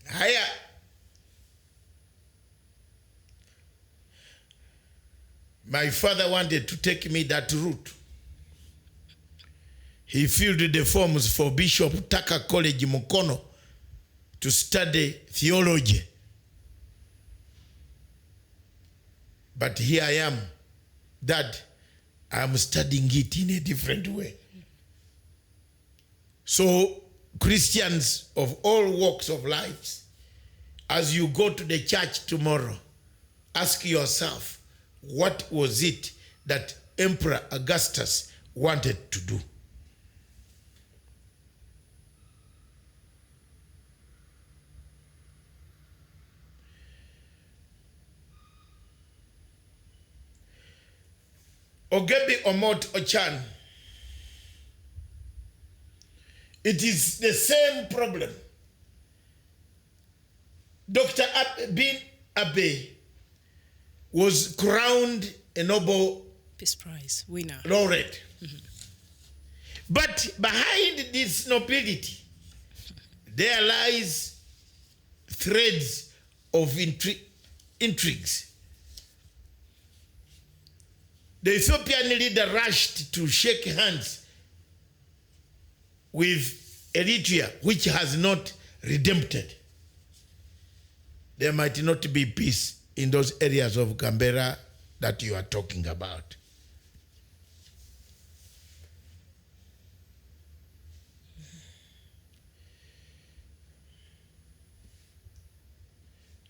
Speaker 2: Higher. My father wanted to take me that route. He filled the forms for Bishop Tucker College Mukono to study theology. But here I am, Dad, I'm studying it in a different way. So Christians of all walks of life, as you go to the church tomorrow, ask yourself, what was it that Emperor Augustus wanted to do? Ogebi Omot Ochan. It is the same problem. Dr. Bin Abe was crowned a Nobel
Speaker 4: Peace Prize winner.
Speaker 2: Laureate. But behind this nobility, there lies threads of intrigues. The Ethiopian leader rushed to shake hands with Eritrea, which has not redempted. There might not be peace in those areas of Canberra that you are talking about.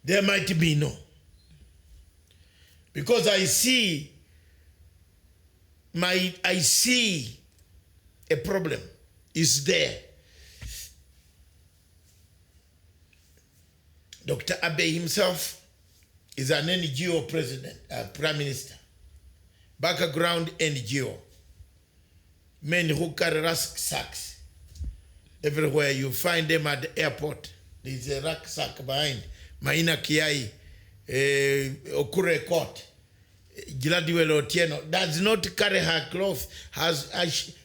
Speaker 2: There might be no. Because I see a problem is there. Dr. Abe himself is an NGO president, prime minister. Background NGO. Men who carry rucksacks. Everywhere you find them at the airport. There's a rucksack behind. Maina Kiai, Okure Court. Giladiwelo Otieno does not carry her clothes.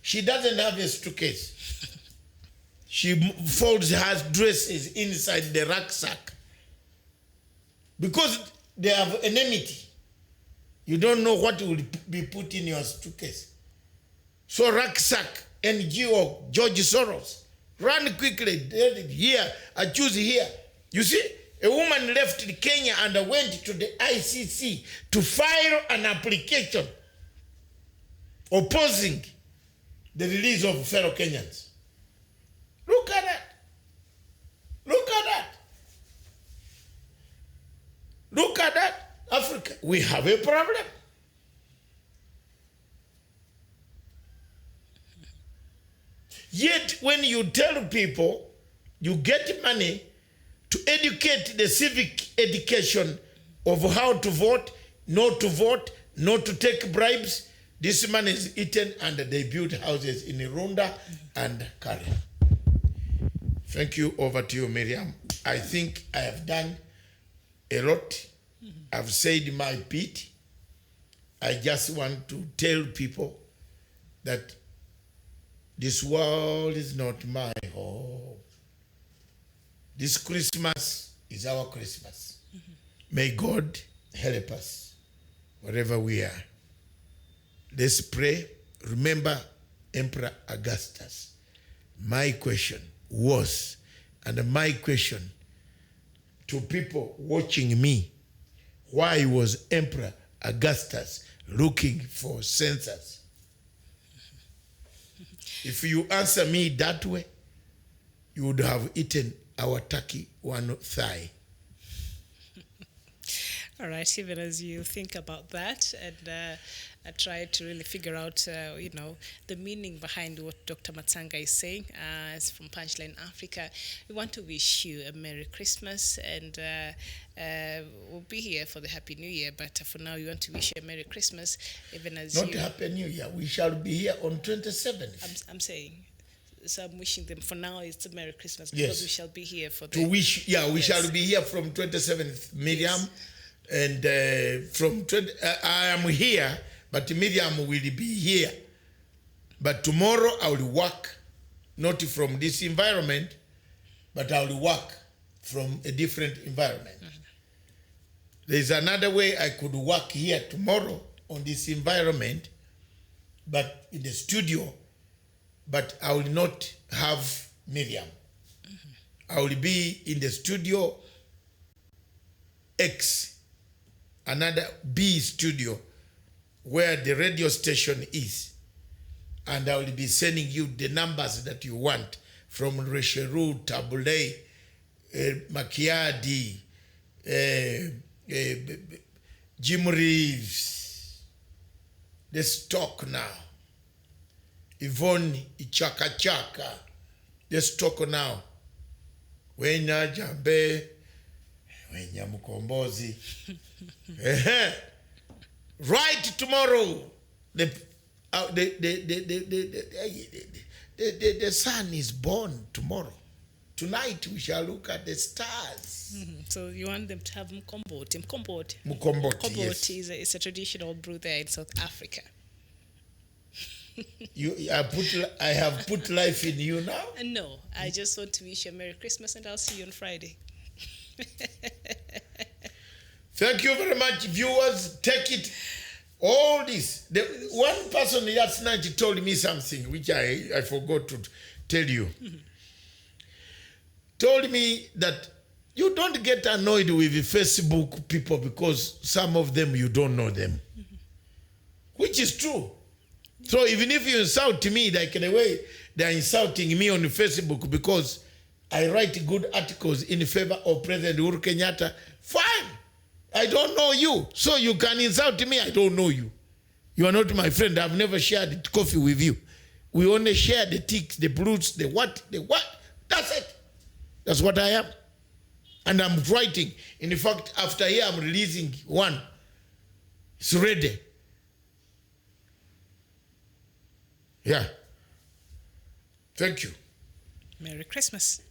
Speaker 2: She doesn't have a suitcase. She folds her dresses inside the rucksack. Because they have enmity. You don't know what will be put in your suitcase. So rucksack, NGO, George Soros, run quickly. Here, I choose here. You see? A woman left Kenya and went to the ICC to file an application opposing the release of fellow Kenyans. Look at that. Look at that. Look at that. Africa, we have a problem. Yet when you tell people you get money to educate the civic education of how to vote, not to take bribes, this money is eaten and they build houses in Runda and Karen. Thank you. Over to you, Miriam. I think I have done a lot. I've said my bit. I just want to tell people that this world is not my home. This Christmas is our Christmas. May God help us wherever we are. Let's pray. Remember Emperor Augustus. My question was, and my question to people watching me why was Emperor Augustus looking for censors. If you answer me that way, you would have eaten our turkey one thigh.
Speaker 4: All right, even as you think about that and try to really figure out, the meaning behind what Dr. Matsanga is saying, as from Punchline Africa, we want to wish you a Merry Christmas, and we'll be here for the Happy New Year, but for now, we want to wish you a Merry Christmas, even as
Speaker 2: Not Happy New Year, we shall be here on 27th.
Speaker 4: I'm saying, so I'm wishing them for now it's a Merry Christmas, because we shall be here for the...
Speaker 2: We shall be here from 27th, Miriam.
Speaker 4: Yes.
Speaker 2: And from 20, I am here, but Miriam will be here. But tomorrow I will work, not from this environment, but I will work from a different environment. There's another way I could work here tomorrow on this environment, but in the studio, but I will not have Miriam. I will be in the studio X, another B studio where the radio station is, and I will be sending you the numbers that you want from Resheru, Tabule, Makiadi, Jim Reeves, the stock now, Yvonne Ichaka Chaka, the stock now, Wenya Jambe, Wenya Mukombozi. Right tomorrow, the sun is born tomorrow. Tonight we shall look at the stars.
Speaker 4: So you want them to have Mkomboti.
Speaker 2: Mukomboti, yes.
Speaker 4: is a traditional brew there in South Africa.
Speaker 2: I have put life in you now?
Speaker 4: No, I just want to wish you a Merry Christmas, and I'll see you on Friday.
Speaker 2: Thank you very much, viewers. Take it. All this. One person last night told me something which I forgot to tell you. Told me that you don't get annoyed with the Facebook people because some of them you don't know them. Which is true. So even if you insult me, like in a way, they're insulting me on Facebook because I write good articles in favor of President Uhuru Kenyatta, fine. I don't know you, so you can insult me. I don't know you. You are not my friend. I've never shared coffee with you. We only share the ticks, the blues, the what. That's it. That's what I am. And I'm writing. In fact, after here, I'm releasing one. It's ready. Yeah. Thank you.
Speaker 4: Merry Christmas.